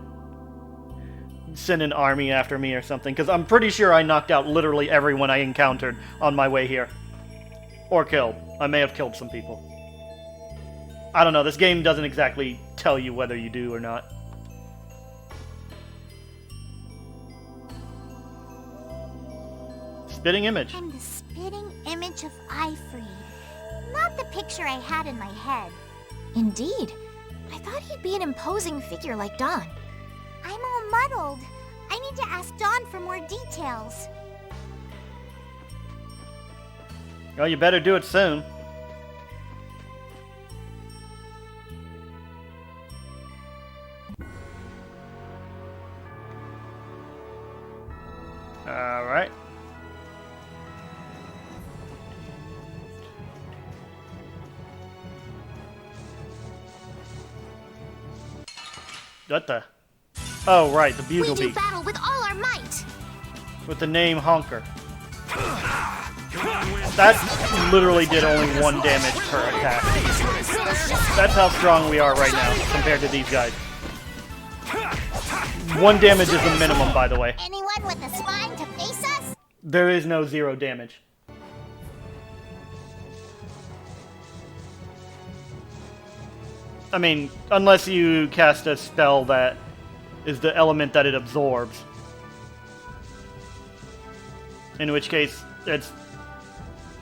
send an army after me or something? Because I'm pretty sure I knocked out literally everyone I encountered on my way here. Or killed. I may have killed some people. I don't know, this game doesn't exactly tell you whether you do or not. Spitting image. I'm the spitting image of Ifrey. Not the picture I had in my head. Indeed. I thought he'd be an imposing figure like Dawn. I'm all muddled. I need to ask Dawn for more details. Well, you better do it soon. Alright. What the? Oh, right, the bugle We do beat. battle with all our might. With the name Honker. That literally did only 1 damage per attack. That's how strong we are right now compared to these guys. 1 damage is the minimum, by the way. Anyone with a spine to face us? There is no 0 damage. I mean, unless you cast a spell that is the element that it absorbs. In which case, it's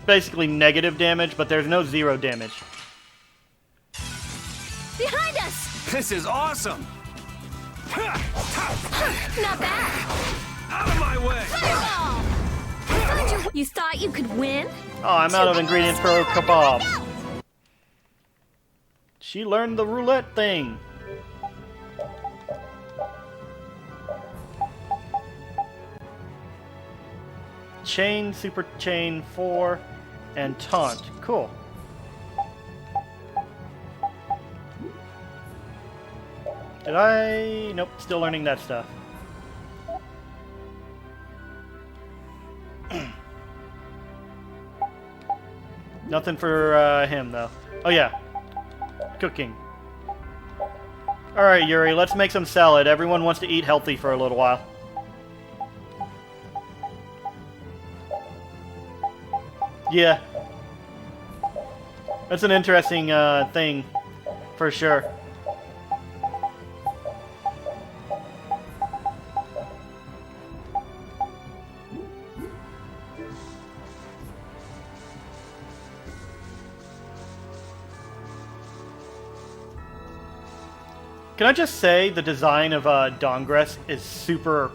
basically negative damage, but there's no 0 damage. Behind us! This is awesome! Not bad. Out of my way! Fireball! You thought you could win? Oh, I'm out of ingredients for a kebab. She learned the roulette thing. Chain, super chain, 4, and taunt. Cool. Did I? Nope, still learning that stuff. Nothing for him, though. Oh, yeah. Cooking. Alright, Yuri, let's make some salad. Everyone wants to eat healthy for a little while. Yeah. That's an interesting thing, for sure. Can I just say the design of Dahngrest is super,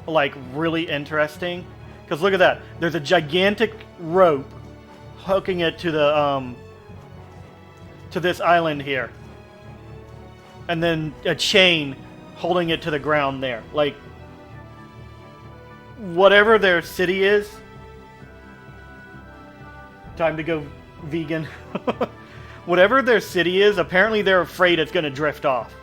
like, really interesting? Because look at that. There's a gigantic rope hooking it to the, to this island here. and then a chain holding it to the ground there. Like, whatever their city is... Time to go vegan. Whatever their city is, apparently they're afraid it's going to drift off.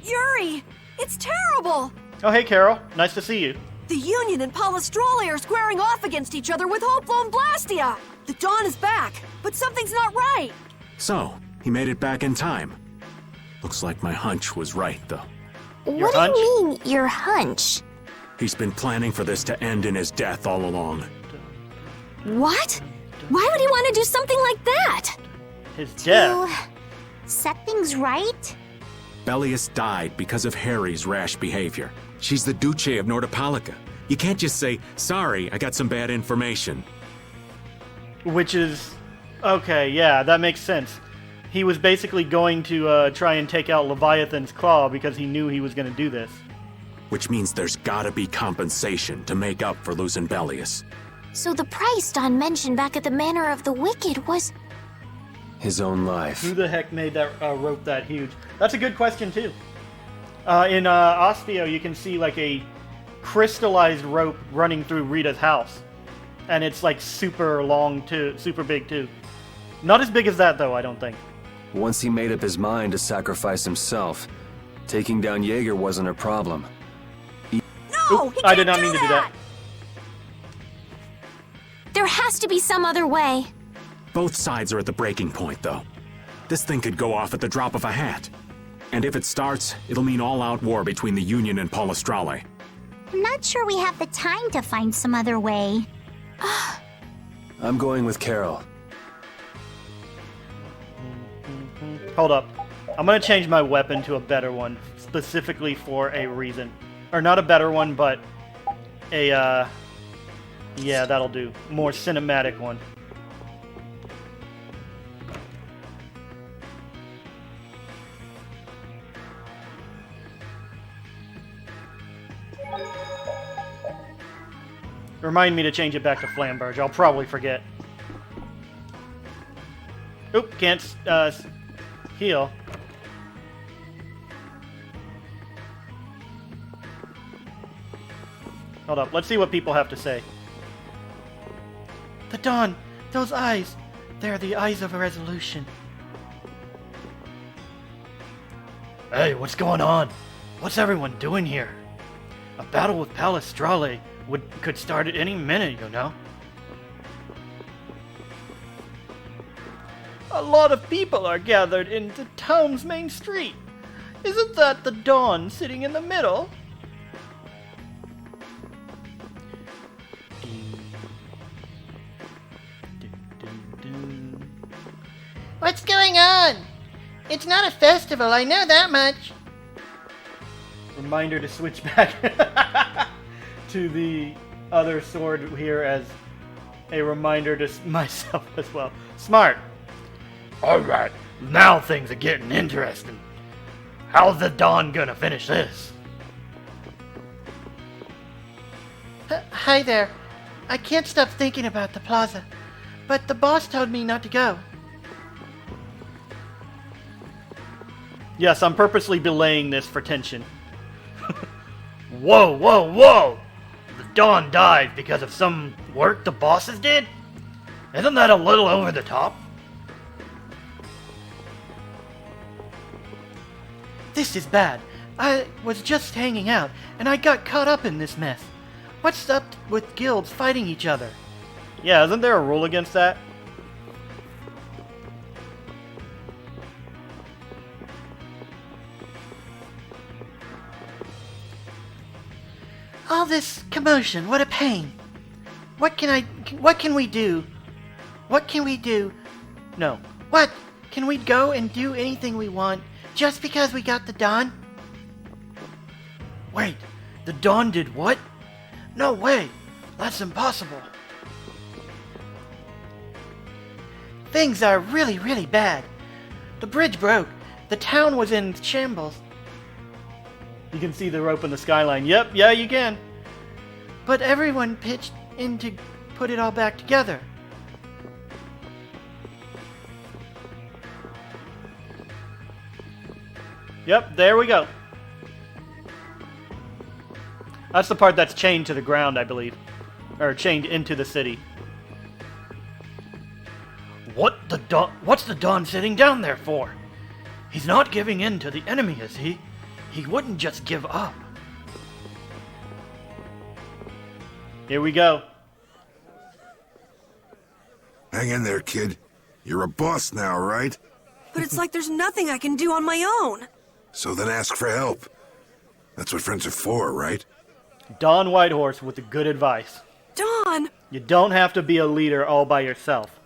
Yuri! It's terrible! Oh, hey, Carol. Nice to see you. The Union and Palastrale are squaring off against each other with Hopeful and Blastia! The Dawn is back, but something's not right! So, he made it back in time. Looks like my hunch was right, though. What do you mean, your hunch? He's been planning for this to end in his death all along. What? Why would he want to do something like that? His death? To set things right? Belius died because of Harry's rash behavior. She's the Duce of Nordapalica. You can't just say, sorry, I got some bad information. Which is... Okay, yeah, that makes sense. He was basically going to try and take out Leviathan's claw because he knew he was going to do this. Which means there's gotta be compensation to make up for losing Belius. So the price Dawn mentioned back at the Manor of the Wicked was... His own life. Who the heck made that rope that huge? That's a good question, too. In Osteo, you can see, like, a crystallized rope running through Rita's house. And it's, like, super long, too. Super big, too. Not as big as that, though, I don't think. Once he made up his mind to sacrifice himself, taking down Jaeger wasn't a problem. No! Oops, I did not mean to do that. There has to be some other way. Both sides are at the breaking point, though. This thing could go off at the drop of a hat. And if it starts, it'll mean all-out war between the Union and Palastrale. I'm not sure we have the time to find some other way. I'm going with Carol. Hold up. I'm going to change my weapon to a better one, specifically for a reason. Or not a better one, but a, yeah, that'll do. More cinematic one. Remind me to change it back to Flamberge. I'll probably forget. Oop, can't heal. Hold up, let's see what people have to say. The Dawn! Those eyes! They're the eyes of a resolution. Hey, what's going on? What's everyone doing here? A battle with Palastrale could start at any minute, you know? A lot of people are gathered in the town's main street. Isn't that the Dawn sitting in the middle? What's going on? It's not a festival, I know that much. Reminder to switch back to the other sword here as a reminder to myself as well. Smart. Alright, now things are getting interesting. How's the Dawn gonna finish this? Hi there. I can't stop thinking about the plaza, but the boss told me not to go. Yes, I'm purposely belaying this for tension. Whoa, whoa, whoa! The Dawn died because of some work the bosses did? Isn't that a little over the top? This is bad. I was just hanging out, and I got caught up in this mess. What's up with guilds fighting each other? Yeah, isn't there a rule against that? All this commotion, what a pain. What can we do? What can we do? No. What? Can we go and do anything we want just because we got the Dawn? Wait, the Dawn did what? No way! That's impossible. Things are really, really bad. The bridge broke. The town was in shambles. You can see the rope in the skyline. Yep, yeah, you can. But everyone pitched in to put it all back together. Yep, there we go. That's the part that's chained to the ground, I believe. Or chained into the city. What's the Dawn sitting down there for? He's not giving in to the enemy, is he? He wouldn't just give up. Here we go. Hang in there, kid. You're a boss now, right? But it's like there's nothing I can do on my own. So then ask for help. That's what friends are for, right? Dawn Whitehorse with the good advice. Dawn! You don't have to be a leader all by yourself.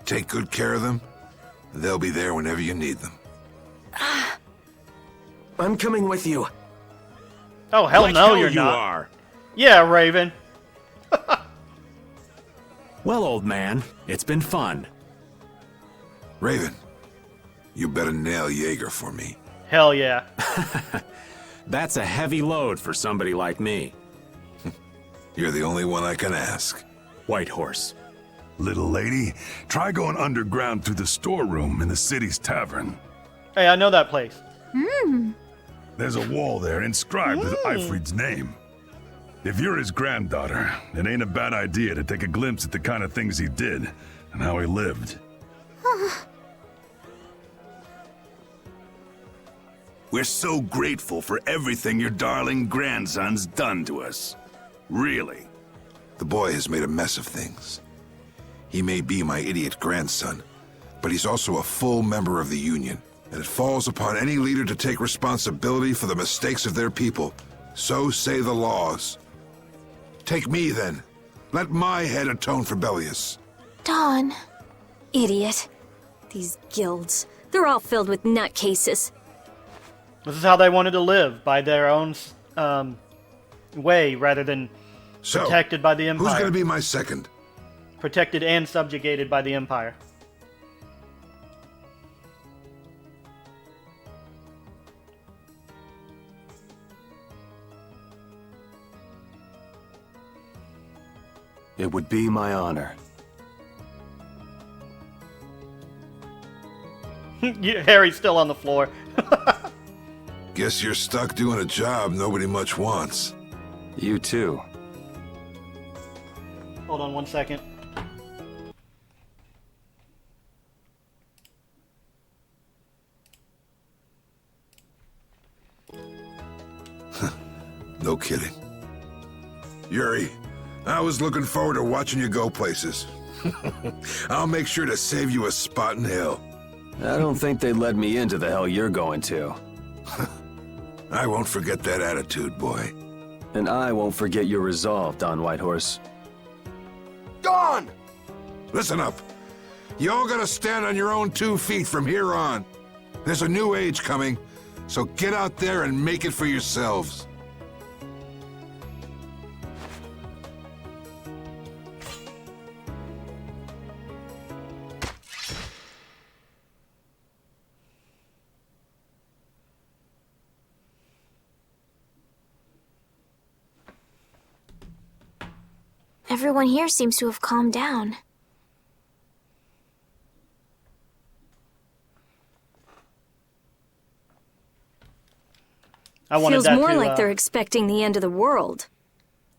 Take good care of them. They'll be there whenever you need them. I'm coming with you. Oh, hell Like no, hell you're you not. are. Yeah, Raven. Well, old man, it's been fun. Raven, you better nail Jaeger for me. Hell yeah. That's a heavy load for somebody like me. You're the only one I can ask. Whitehorse. Little lady, try going underground through the storeroom in the city's tavern. Hey, I know that place. There's a wall there inscribed with Ifrid's name. If you're his granddaughter, it ain't a bad idea to take a glimpse at the kind of things he did and how he lived. We're so grateful for everything your darling grandson's done to us. Really. The boy has made a mess of things. He may be my idiot grandson, but he's also a full member of the Union, and it falls upon any leader to take responsibility for the mistakes of their people. So say the laws. Take me, then. Let my head atone for Bellius. Dawn. Idiot. These guilds, they're all filled with nutcases. This is how they wanted to live, by their own way, rather than protected by the Empire. Who's going to be my second? Protected and subjugated by the Empire. It would be my honor. Harry's still on the floor. Guess you're stuck doing a job nobody much wants. You too. Hold on 1 second. No kidding. Yuri, I was looking forward to watching you go places. I'll make sure to save you a spot in hell. I don't think they'd let me into the hell you're going to. I won't forget that attitude, boy. And I won't forget your resolve, Don Whitehorse. Dawn! Listen up. You all gotta stand on your own 2 feet from here on. There's a new age coming, so get out there and make it for yourselves. Everyone here seems to have calmed down. I wanted Feels that more to, like they're expecting the end of the world.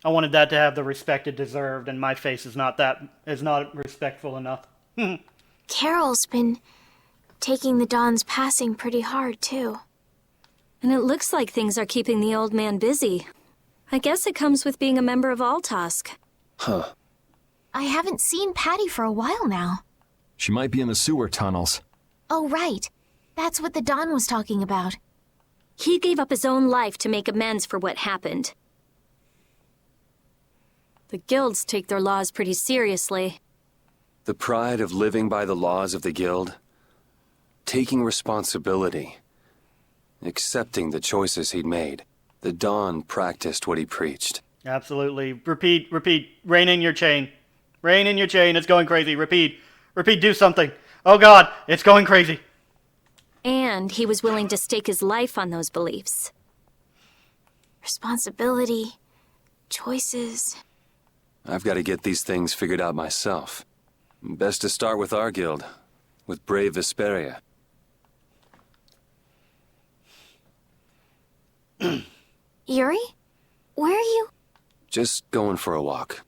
I wanted that to have the respect it deserved, and my face is not respectful enough. Carol's been taking the Dawn's passing pretty hard, too. And it looks like things are keeping the old man busy. I guess it comes with being a member of Altosk. Huh. I haven't seen Patty for a while now. She might be in the sewer tunnels. Oh, right. That's what the Dawn was talking about. He gave up his own life to make amends for what happened. The guilds take their laws pretty seriously. The pride of living by the laws of the guild. Taking responsibility. Accepting the choices he'd made. The Dawn practiced what he preached. Absolutely. Repeat. Rein in your chain. Rein in your chain. It's going crazy. Repeat. Do something. Oh God, it's going crazy. And he was willing to stake his life on those beliefs. Responsibility. Choices. I've got to get these things figured out myself. Best to start with our guild. With Brave Vesperia. Yuri? Where are you? Just going for a walk.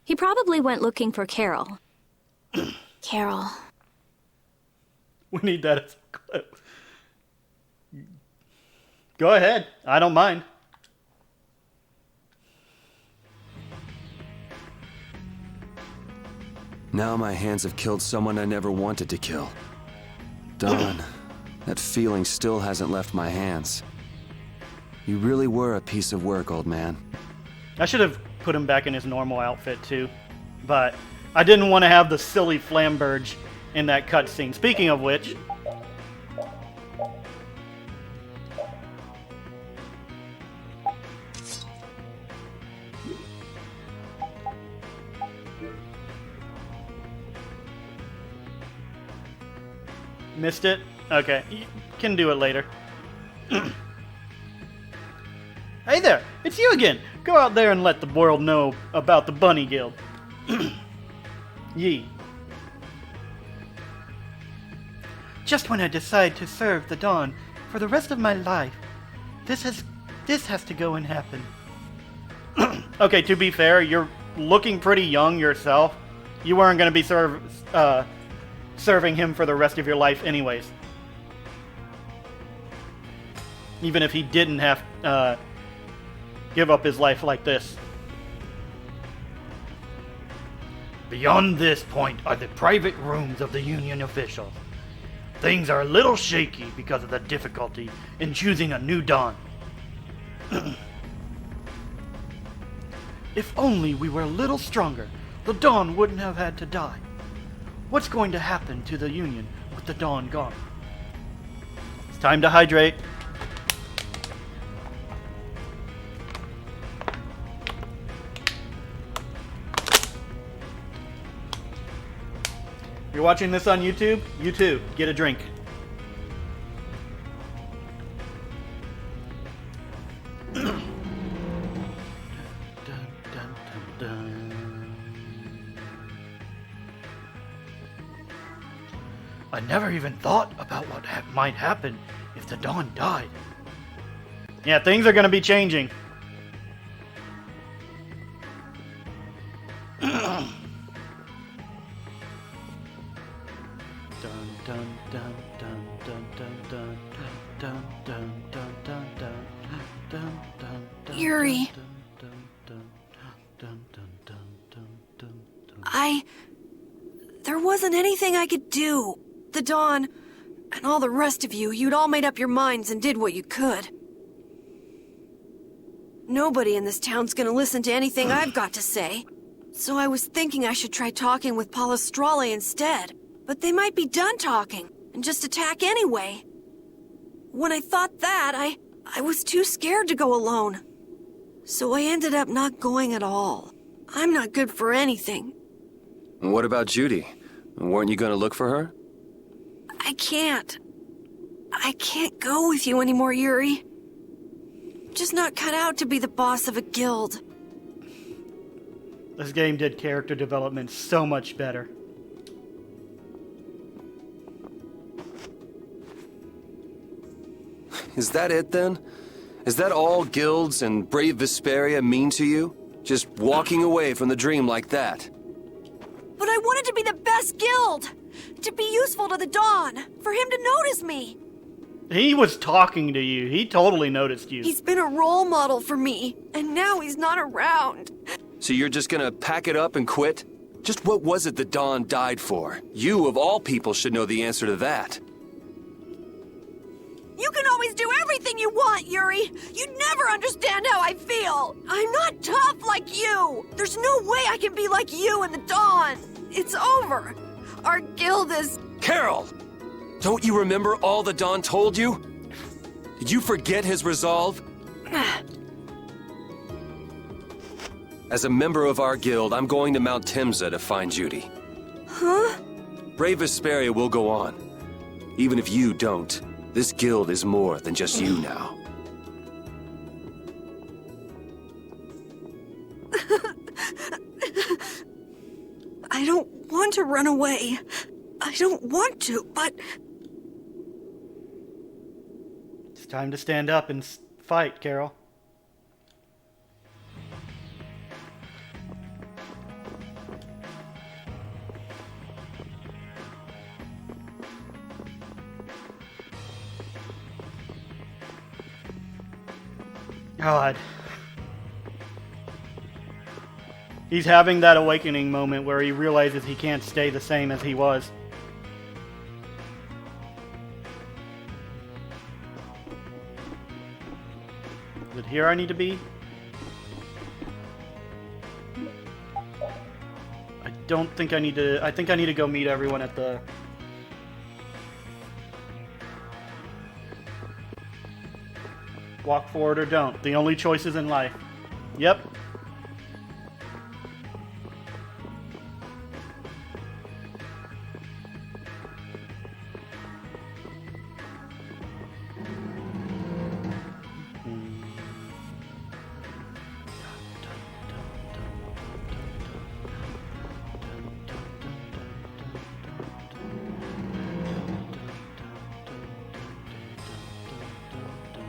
He probably went looking for Carol. Carol. We need that as a clip. Go ahead. I don't mind. Now my hands have killed someone I never wanted to kill. Dawn, that feeling still hasn't left my hands. You really were a piece of work, old man. I should have put him back in his normal outfit too, but I didn't want to have the silly flamberge in that cutscene. Speaking of which, missed it? Okay, you can do it later. Hey there, it's you again. Go out there and let the world know about the Bunny Guild. Yee. Just when I decide to serve the Dawn for the rest of my life, this has to go and happen. Okay, to be fair, you're looking pretty young yourself. You weren't going to be serving him for the rest of your life anyways. Even if he didn't have give up his life like this. Beyond this point are the private rooms of the Union officials. Things are a little shaky because of the difficulty in choosing a new Dawn. If only we were a little stronger, the Dawn wouldn't have had to die. What's going to happen to the Union with the Dawn gone? It's time to hydrate. You're watching this on YouTube? You too. Get a drink. I never even thought about what might happen if the Dawn died. Yeah, things are going to be changing. Yuri. There wasn't anything I could do. The Dawn, and all the rest of you'd all made up your minds and did what you could. Nobody in this town's gonna listen to anything I've got to say. So I was thinking I should try talking with Palastrale instead. But they might be done talking, and just attack anyway. When I thought that, I was too scared to go alone. So I ended up not going at all. I'm not good for anything. What about Judy? Weren't you going to look for her? I can't go with you anymore, Yuri. I'm just not cut out to be the boss of a guild. This game did character development so much better. Is that it then? Is that all guilds and Brave Vesperia mean to you? Just walking away from the dream like that? But I wanted to be the best guild! To be useful to the Dawn! For him to notice me! He was talking to you. He totally noticed you. He's been a role model for me, and now he's not around. So you're just gonna pack it up and quit? Just what was it the Dawn died for? You, of all people, should know the answer to that. You can always do everything you want, Yuri! You'd never understand how I feel! I'm not tough like you! There's no way I can be like you and the Dawn! It's over! Our guild is... Carol! Don't you remember all the Dawn told you? Did you forget his resolve? As a member of our guild, I'm going to Mount Timza to find Judy. Huh? Brave Vesperia will go on. Even if you don't, this guild is more than just you now. I don't want to run away. I don't want to, but... Time to stand up and fight, Carol. God. He's having that awakening moment where he realizes he can't stay the same as he was. Is it here I need to be? I don't think I need to... I think I need to go meet everyone at the... Walk forward or don't. The only choices in life. Yep.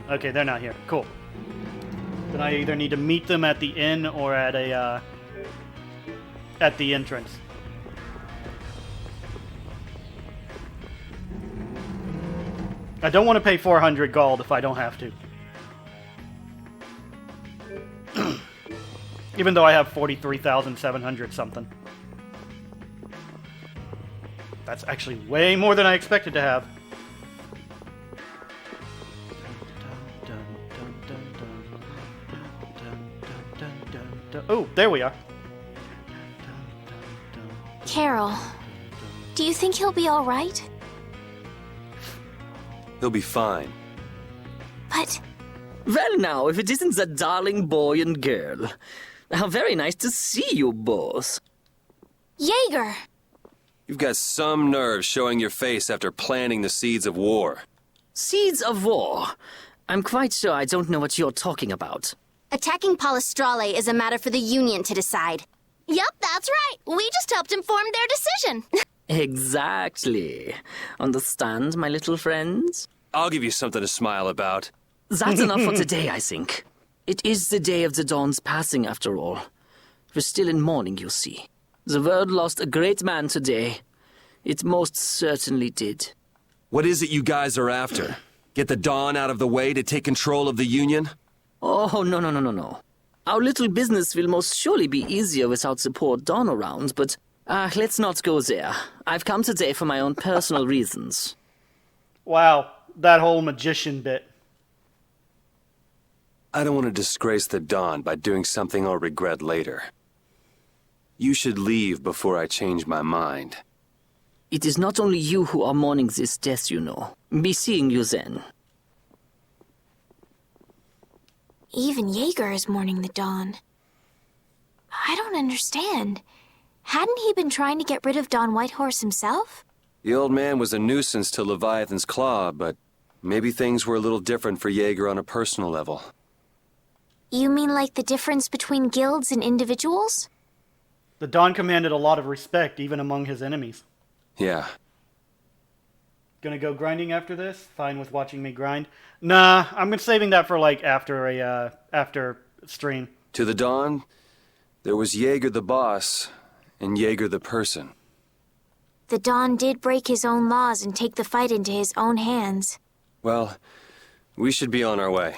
Okay, they're not here. Cool. Then I either need to meet them at the inn or at a at the entrance. I don't want to pay 400 gold if I don't have to. Even though I have 43,700 something. That's actually way more than I expected to have. Oh, there we are. Carol, do you think he'll be all right? He'll be fine. But... Well now, if it isn't that darling boy and girl. How very nice to see you both. Jaeger! You've got some nerve showing your face after planting the seeds of war. Seeds of war? I'm quite sure I don't know what you're talking about. Attacking Palestrale is a matter for the Union to decide. Yep, that's right. We just helped inform their decision. Exactly. Understand, my little friends? I'll give you something to smile about. That's enough for today, I think. It is the day of the Dawn's passing, after all. We're still in mourning, you see. The world lost a great man today. It most certainly did. What is it you guys are after? Get the Dawn out of the way to take control of the Union? Oh, no. Our little business will most surely be easier without the poor Dawn around, but let's not go there. I've come today for my own personal reasons. Wow, that whole magician bit. I don't want to disgrace the Dawn by doing something I'll regret later. You should leave before I change my mind. It is not only you who are mourning this death, you know. Be seeing you then. Even Jaeger is mourning the Dawn. I don't understand. Hadn't he been trying to get rid of Dawn Whitehorse himself? The old man was a nuisance to Leviathan's Claw, but maybe things were a little different for Jaeger on a personal level. You mean like the difference between guilds and individuals? The Dawn commanded a lot of respect, even among his enemies. Yeah. Gonna go grinding after this? Fine with watching me grind? Nah, I'm saving that for like after stream. To the Dawn, there was Jaeger the boss, and Jaeger the person. The Dawn did break his own laws and take the fight into his own hands. Well, we should be on our way.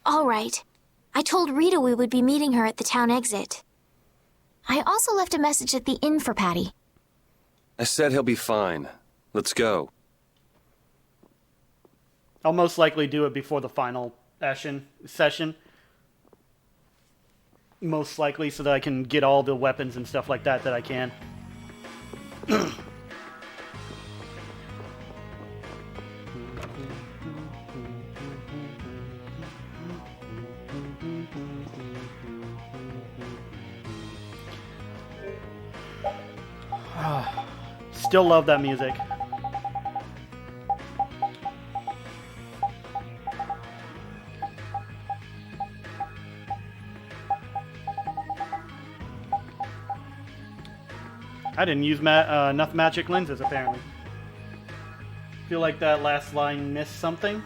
All right. I told Rita we would be meeting her at the town exit. I also left a message at the inn for Patty. I said he'll be fine. Let's go. I'll most likely do it before the final session. Most likely so that I can get all the weapons and stuff like that I can. Still love that music. I didn't use enough magic lenses, apparently. Feel like that last line missed something.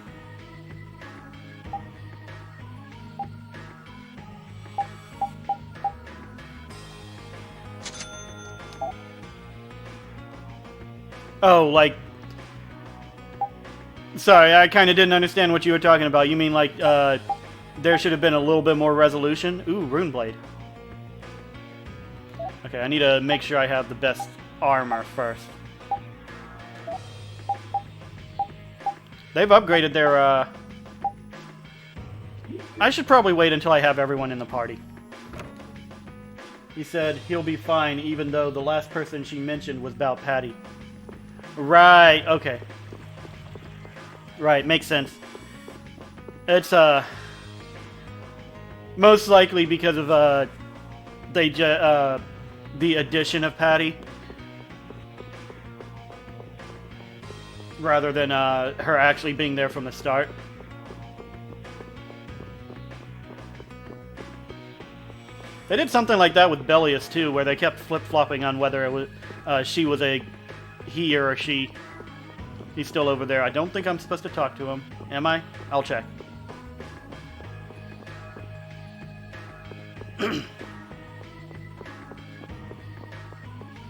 Oh, like... Sorry, I kind of didn't understand what you were talking about. You mean like, there should have been a little bit more resolution? Ooh, Runeblade. Okay, I need to make sure I have the best armor first. They've upgraded their, I should probably wait until I have everyone in the party. He said he'll be fine, even though the last person she mentioned was about Patty. Right, okay. Right, makes sense. It's, most likely because of, the addition of Patty. Rather than, her actually being there from the start. They did something like that with Bellius, too, where they kept flip-flopping on whether it was, she was a he or a she. He's still over there. I don't think I'm supposed to talk to him. Am I? I'll check.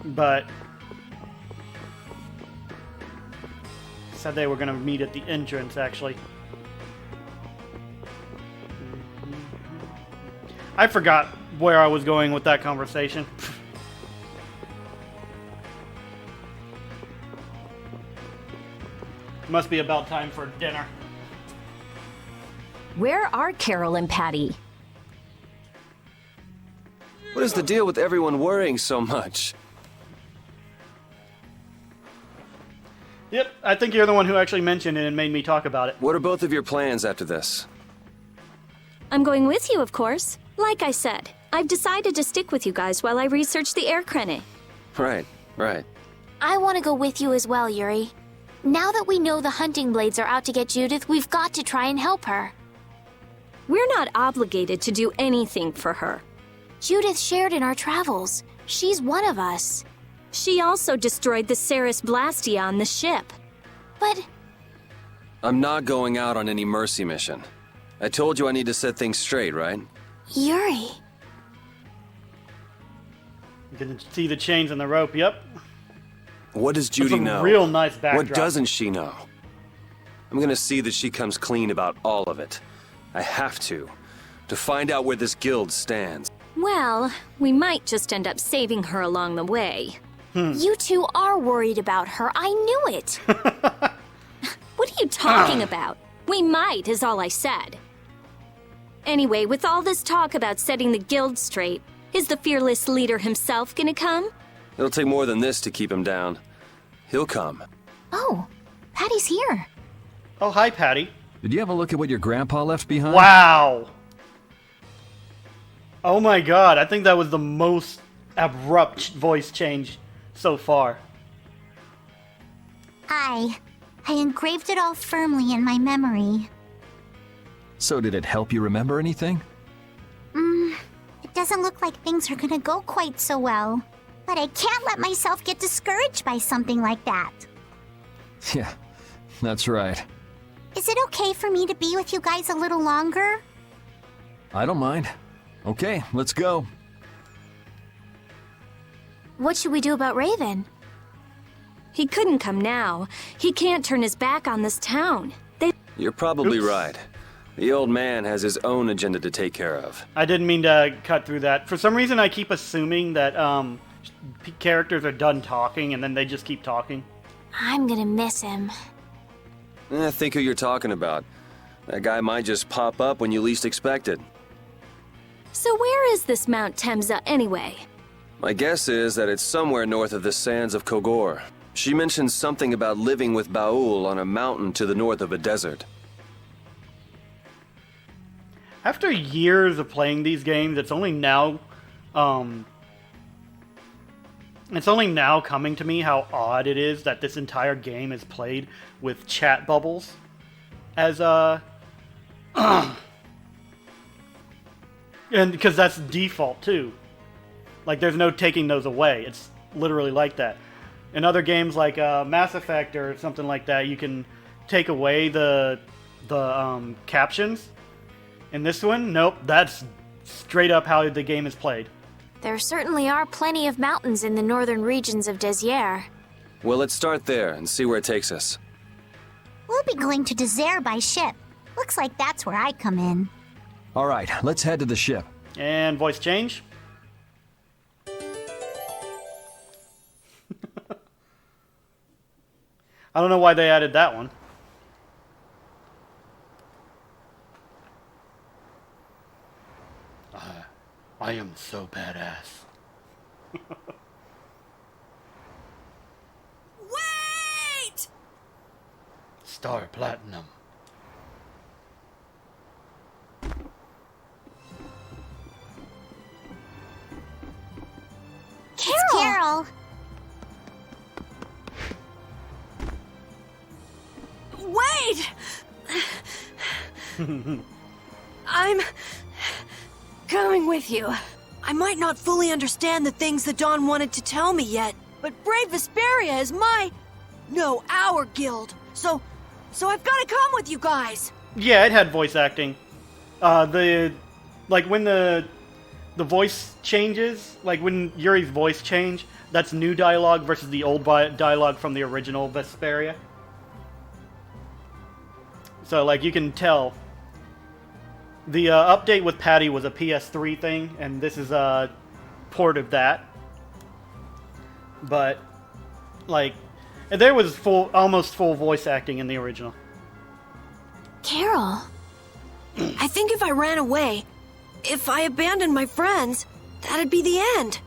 But... said they were going to meet at the entrance, actually. I forgot where I was going with that conversation. Must be about time for dinner. Where are Carol and Patty? What is the deal with everyone worrying so much? Yep, I think you're the one who actually mentioned it and made me talk about it. What are both of your plans after this? I'm going with you, of course. Like I said, I've decided to stick with you guys while I research the air crene. Right, right. I want to go with you as well, Yuri. Now that we know the hunting blades are out to get Judith, we've got to try and help her. We're not obligated to do anything for her. Judith shared in our travels. She's one of us. She also destroyed the Hermes Blastia on the ship. But... I'm not going out on any mercy mission. I told you I need to set things straight, right? Yuri. You can see the chains and the rope, yep. What does Judy know? Real nice backdrop. What doesn't she know? I'm gonna see that she comes clean about all of it. I have to find out where this guild stands. Well, we might just end up saving her along the way. You two are worried about her. I knew it. What are you talking about? We might, is all I said. Anyway, with all this talk about setting the guild straight, is the fearless leader himself gonna come? It'll take more than this to keep him down. He'll come. Oh, Patty's here. Oh, hi, Patty. Did you have a look at what your grandpa left behind? Wow! Oh my god, I think that was the most abrupt voice change so far. I engraved it all firmly in my memory. So did it help you remember anything? It doesn't look like things are gonna go quite so well. But I can't let myself get discouraged by something like that. Yeah, that's right. Is it okay for me to be with you guys a little longer? I don't mind. Okay, let's go. What should we do about Raven? He couldn't come now. He can't turn his back on this town. You're probably right. The old man has his own agenda to take care of. I didn't mean to cut through that. For some reason, I keep assuming that characters are done talking and then they just keep talking. I'm gonna miss him. Think who you're talking about. That guy might just pop up when you least expect it. So where is this Mount Temza anyway? My guess is that it's somewhere north of the sands of Kogor. She mentioned something about living with Baul on a mountain to the north of a desert. After years of playing these games, it's only now coming to me how odd it is that this entire game is played with chat bubbles as and because that's default too. Like there's no taking those away. It's literally like that. In other games like Mass Effect or something like that, you can take away the captions. In this one, nope, that's straight up how the game is played. There certainly are plenty of mountains in the northern regions of Desier. Well, let's start there and see where it takes us. We'll be going to Desert by ship. Looks like that's where I come in. All right, let's head to the ship. And voice change. I don't know why they added that one. I am so badass. Wait! Star Platinum. Carol! Wait! I'm coming with you. I might not fully understand the things that Dawn wanted to tell me yet, but Brave Vesperia is our guild. So I've got to come with you guys. Yeah, it had voice acting. When the voice changes, like when Yuri's voice changed, that's new dialogue versus the old dialogue from the original Vesperia. So, like, you can tell. The update with Patty was a PS3 thing, and this is a port of that. But, like, there was almost full voice acting in the original. Carol, I think if I ran away, if I abandoned my friends, that'd be the end.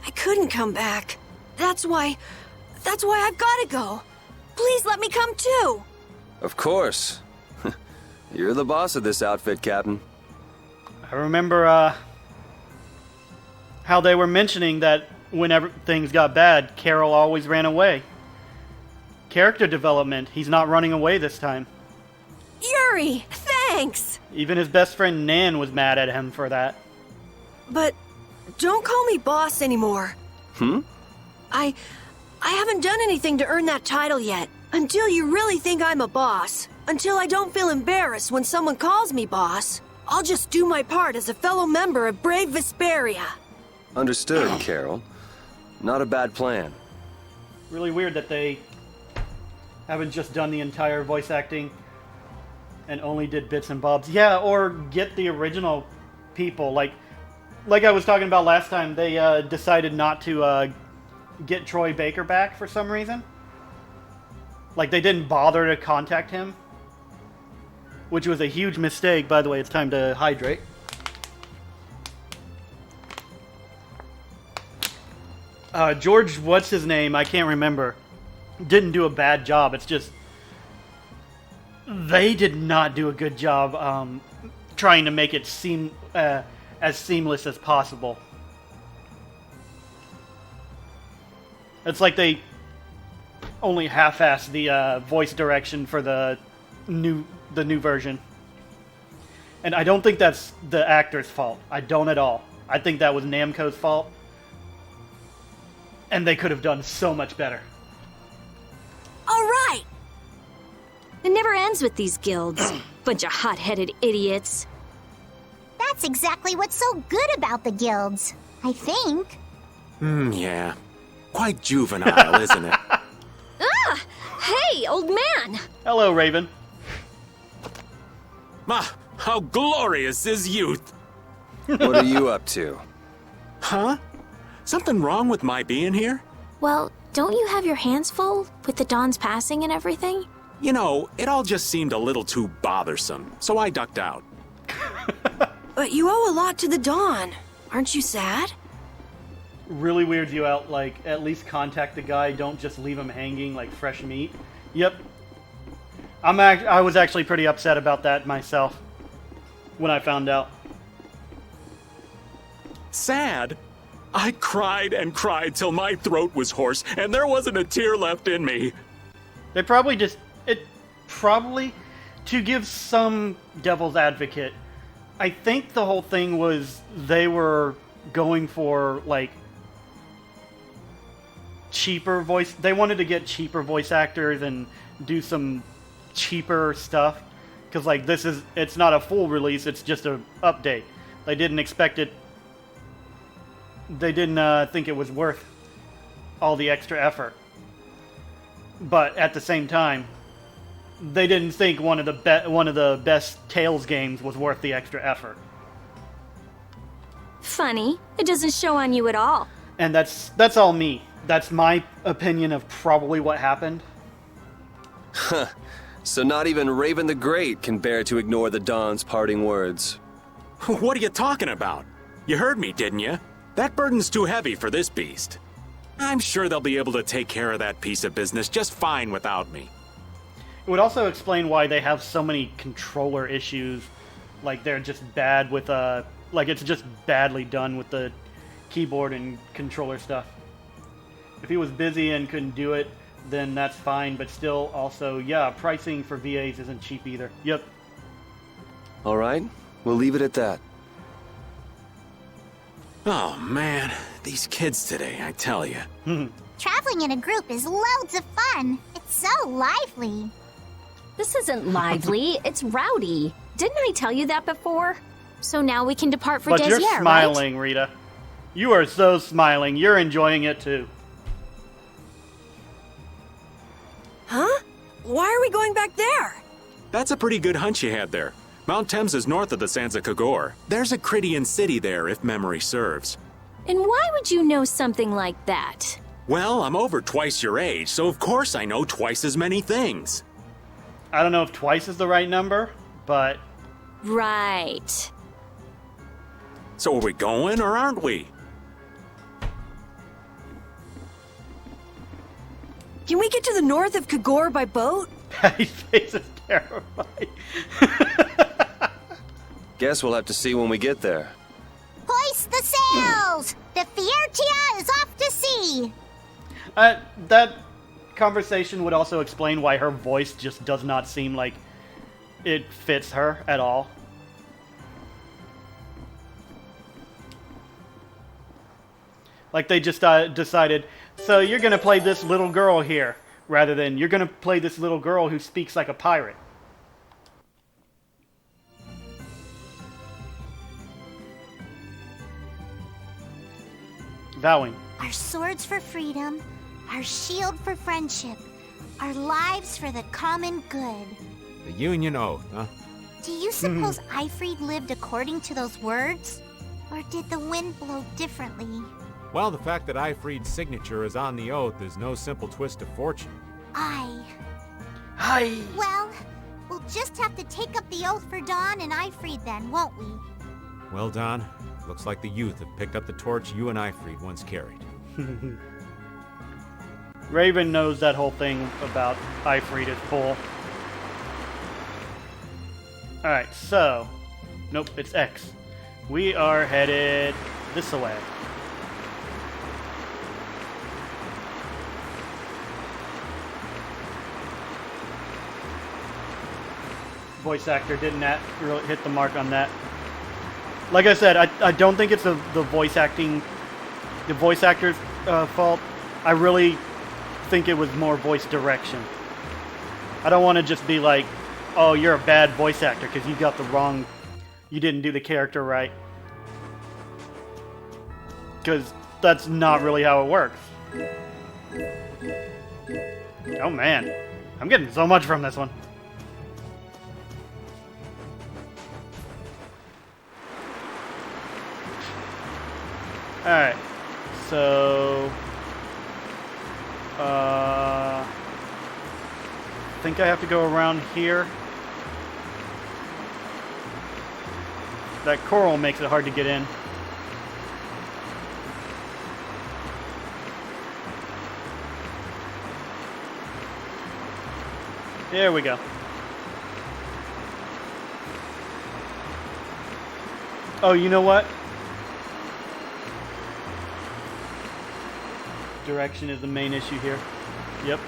I couldn't come back. That's why I've got to go. Please let me come too. Of course. You're the boss of this outfit, Captain. I remember how they were mentioning that whenever things got bad, Carol always ran away. Character development. He's not running away this time. Yuri, thanks! Even his best friend Nan was mad at him for that. But don't call me boss anymore. I haven't done anything to earn that title yet. Until you really think I'm a boss. Until I don't feel embarrassed when someone calls me boss. I'll just do my part as a fellow member of Brave Vesperia. Understood, Carol. Not a bad plan. Really weird that they haven't just done the entire voice acting and only did bits and bobs. Yeah, or get the original people. Like I was talking about last time, they decided not to get Troy Baker back for some reason. Like, they didn't bother to contact him. Which was a huge mistake. By the way, it's time to hydrate. George, what's his name? I can't remember. Didn't do a bad job. It's just they did not do a good job trying to make it seem as seamless as possible. It's like they only half-assed the voice direction for the new version. And I don't think that's the actor's fault. I don't at all. I think that was Namco's fault. And they could have done so much better. All right! It never ends with these guilds. Bunch of hot-headed idiots. That's exactly what's so good about the guilds, I think. Yeah. Quite juvenile, isn't it? Ah! Hey, old man! Hello, Raven. How glorious is youth! What are you up to? Huh? Something wrong with my being here? Well, don't you have your hands full with the Dawn's passing and everything? You know, it all just seemed a little too bothersome, so I ducked out. But you owe a lot to the Dawn. Aren't you sad? Really weirds you out, like, at least contact the guy, don't just leave him hanging like fresh meat. Yep. I was actually pretty upset about that myself when I found out. Sad? I cried and cried till my throat was hoarse, and there wasn't a tear left in me. They probably, to give some devil's advocate, I think the whole thing was they were going for, like, they wanted to get cheaper voice actors and do some cheaper stuff. Because, like, it's not a full release, it's just an update. They didn't expect it. They didn't think it was worth all the extra effort. But at the same time, they didn't think one of the best Tales games was worth the extra effort. Funny. It doesn't show on you at all. And that's all me. That's my opinion of probably what happened. Huh. So not even Raven the Great can bear to ignore the Dawn's parting words. What are you talking about? You heard me, didn't you? That burden's too heavy for this beast. I'm sure they'll be able to take care of that piece of business just fine without me. It would also explain why they have so many controller issues. Like, they're just bad with, like, it's just badly done with the keyboard and controller stuff. If he was busy and couldn't do it, then that's fine, but still, also, yeah, pricing for VAs isn't cheap either. Yep. All right, we'll leave it at that. Oh, man. These kids today, I tell you. Traveling in a group is loads of fun. It's so lively. This isn't lively, it's rowdy. Didn't I tell you that before? So now we can depart for But Desier, you're smiling, right? Rita. You are so smiling. You're enjoying it, too. Huh? Why are we going back there? That's a pretty good hunch you had there. Mount Thames is north of the Sands of Kagor. There's a Critian city there, if memory serves. And why would you know something like that? Well, I'm over twice your age, so of course I know twice as many things. I don't know if twice is the right number, but... Right. So are we going, or aren't we? Can we get to the north of Kagor by boat? Patty's face is terrified. Guess we'll have to see when we get there. Hoist the sails! The Fiertia is off to sea! That conversation would also explain why her voice just does not seem like it fits her at all. Like they just decided, so you're gonna play this little girl here, rather than you're gonna play this little girl who speaks like a pirate. Vowing. Our swords for freedom, our shield for friendship, our lives for the common good. The Union Oath, huh? Do you suppose Eifried lived according to those words? Or did the wind blow differently? Well, the fact that Eifried's signature is on the oath is no simple twist of fortune. Well, we'll just have to take up the oath for Dawn and Eifried then, won't we? Well, Don, looks like the youth have picked up the torch you and Eifried once carried. Raven knows that whole thing about Eifried is full. Alright, so... Nope, it's X. We are headed this way. Voice actor didn't really hit the mark on that. Like I said, I don't think it's the voice actor's fault. I really think it was more voice direction. I don't want to just be like, oh, you're a bad voice actor because you didn't do the character right. Because that's not really how it works. Oh man, I'm getting so much from this one. Alright, so... I think I have to go around here. That coral makes it hard to get in. There we go. Oh, you know what? Direction is the main issue here. Yep.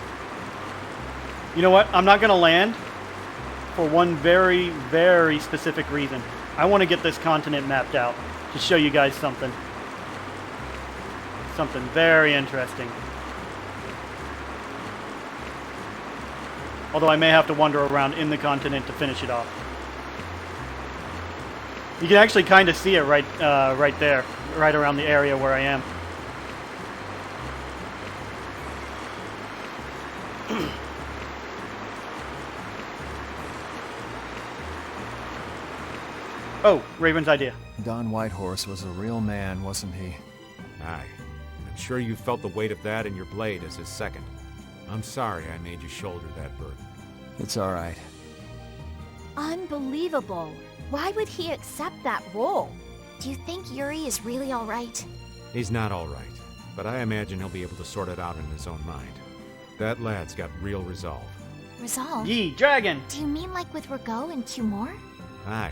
You know what? I'm not going to land for one very, very specific reason. I want to get this continent mapped out to show you guys something. Something very interesting. Although I may have to wander around in the continent to finish it off. You can actually kind of see it right there, right around the area where I am. Oh, Raven's idea. Don Whitehorse was a real man, wasn't he? Aye. I'm sure you felt the weight of that in your blade as his second. I'm sorry I made you shoulder that burden. It's all right. Unbelievable. Why would he accept that role? Do you think Yuri is really alright? He's not all right, but I imagine he'll be able to sort it out in his own mind. That lad's got real resolve. Resolve? Ye dragon! Do you mean like with Rigaud and Cumore? Aye.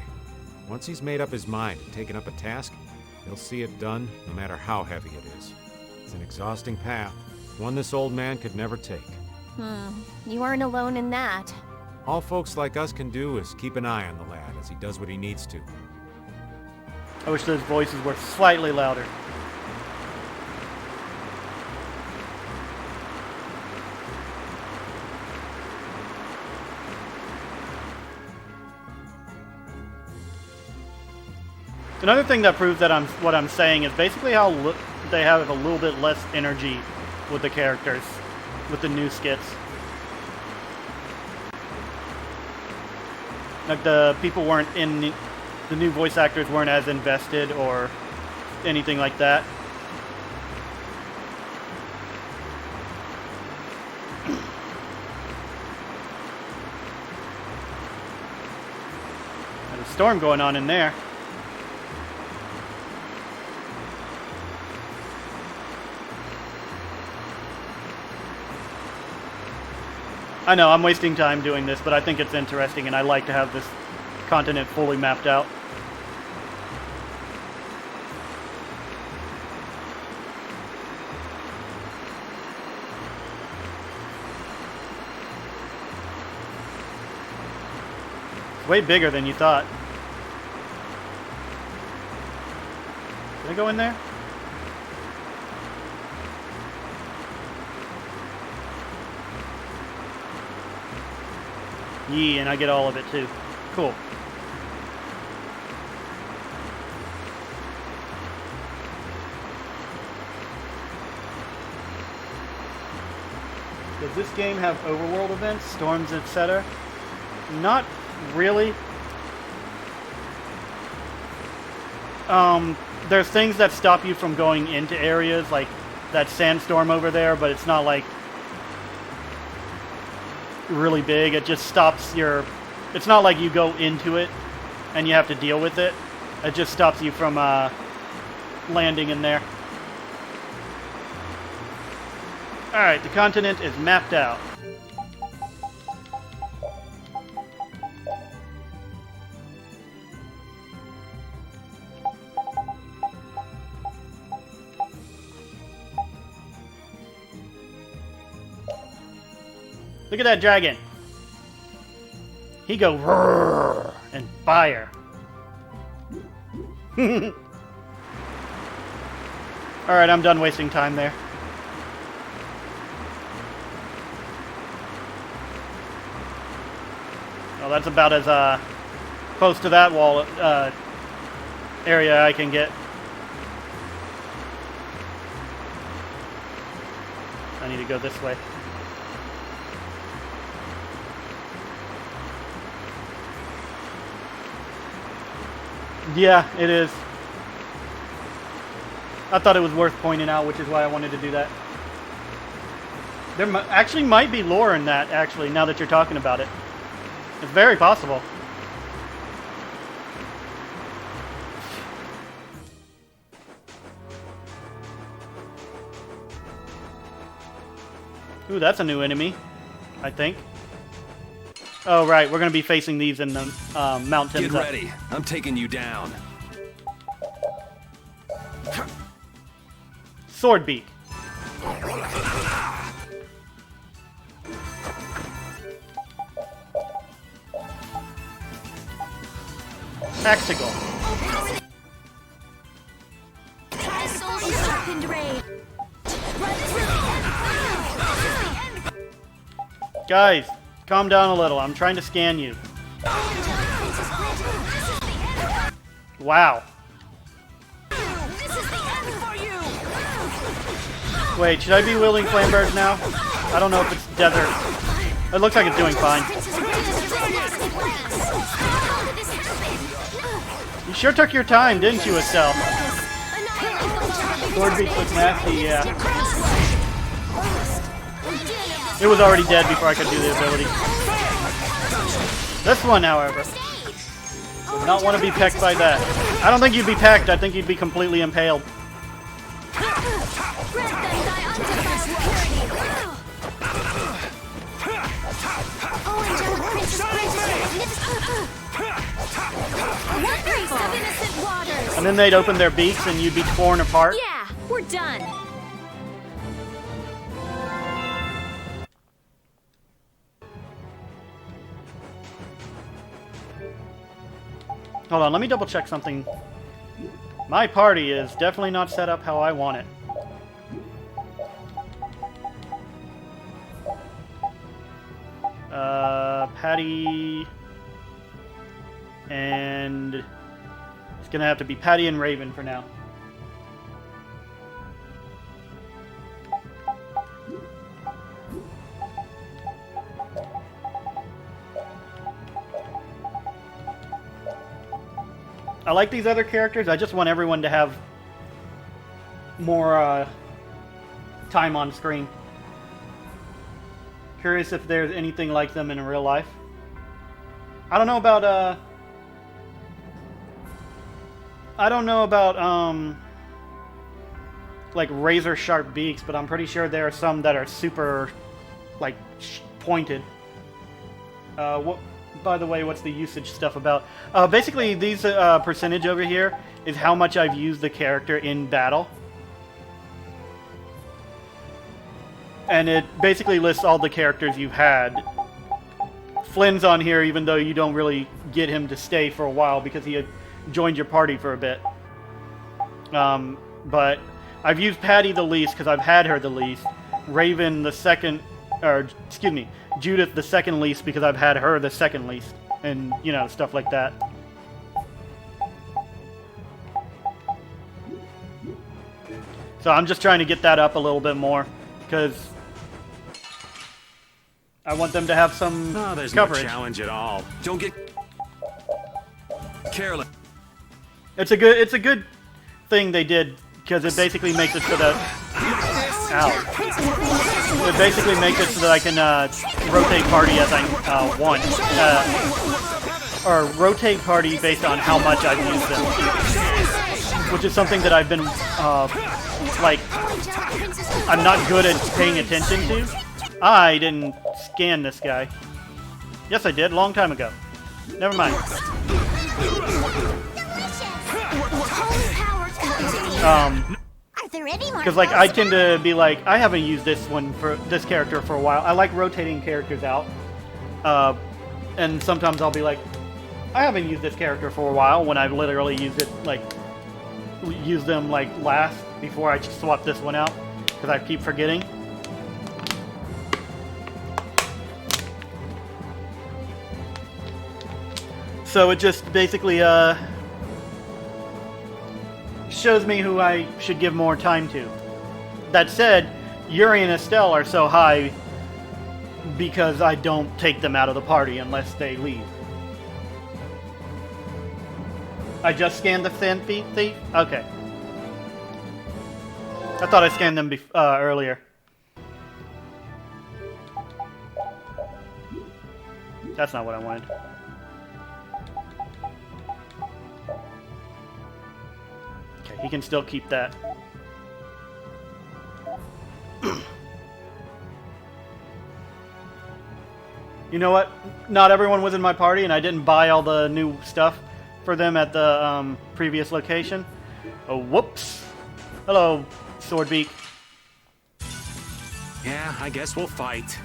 Once he's made up his mind and taken up a task, he'll see it done no matter how heavy it is. It's an exhausting path, one this old man could never take. You aren't alone in that. All folks like us can do is keep an eye on the lad as he does what he needs to. I wish those voices were slightly louder. Another thing that proves that what I'm saying is basically how they have a little bit less energy with the characters, with the new skits. Like the people weren't in the new voice actors weren't as invested or anything like that. There's a storm going on in there. I know, I'm wasting time doing this, but I think it's interesting, and I like to have this continent fully mapped out. It's way bigger than you thought. Can I go in there? Yeah, and I get all of it too. Cool. Does this game have overworld events, storms, etc.? Not really. There's things that stop you from going into areas, like that sandstorm over there, but it's not like really big. It just stops your... It's not like you go into it and you have to deal with it. It just stops you from landing in there. Alright, the continent is mapped out. Look at that dragon. He go roar and fire. Alright, I'm done wasting time there. Well, that's about as close to that wall area I can get. I need to go this way. Yeah, it is. I thought it was worth pointing out, which is why I wanted to do that. There actually might be lore in that, actually, now that you're talking about it. It's very possible. Ooh, that's a new enemy, I think. Oh, right, we're going to be facing these in the mountains. Get ready. I'm taking you down. Sword beak. Hexagon. Guys, calm down a little. I'm trying to scan you. Wow. Wait, should I be wielding flamebirds now? I don't know if it's desert. It looks like it's doing fine. You sure took your time, didn't you, Estelle? Sword beats was nasty, yeah. It was already dead before I could do the ability. This one, however, would not want to be pecked by that. I don't think you'd be pecked. I think you'd be completely impaled. And then they'd open their beaks and you'd be torn apart. Yeah, we're done. Hold on, let me double check something. My party is definitely not set up how I want it. Patty... And... It's gonna have to be Patty and Raven for now. I like these other characters. I just want everyone to have more time on screen. Curious if there's anything like them in real life. I don't know about like razor sharp beaks, but I'm pretty sure there are some that are super like pointed. What? By the way, what's the usage stuff about? Basically, these percentage over here is how much I've used the character in battle. And it basically lists all the characters you've had. Flynn's on here, even though you don't really get him to stay for a while because he had joined your party for a bit. But I've used Patty the least because I've had her the least. Raven the second, or excuse me, Judith the second least because I've had her the second least. And, you know, stuff like that. So I'm just trying to get that up a little bit more because I want them to have some there's coverage. No challenge at all. Don't get careless. It's a good thing they did because it basically makes it so that it basically makes it so that I can rotate party as I want, or rotate party based on how much I've used them, which is something that I've been like I'm not good at paying attention to. I didn't scan this guy. Yes, I did, long time ago. Never mind. Because like I tend to be like I haven't used this character for a while. I like rotating characters out, and sometimes I'll be like, I haven't used this character for a while when I've literally used them like last before I swap this one out because I keep forgetting. So it just basically shows me who I should give more time to. That said, Yuri and Estelle are so high because I don't take them out of the party unless they leave. I just scanned the Thin Thief? Okay. I thought I scanned them earlier. That's not what I wanted. He can still keep that. You know what? Not everyone was in my party, and I didn't buy all the new stuff for them at the previous location. Oh, whoops. Hello, Swordbeak. Yeah, I guess we'll fight.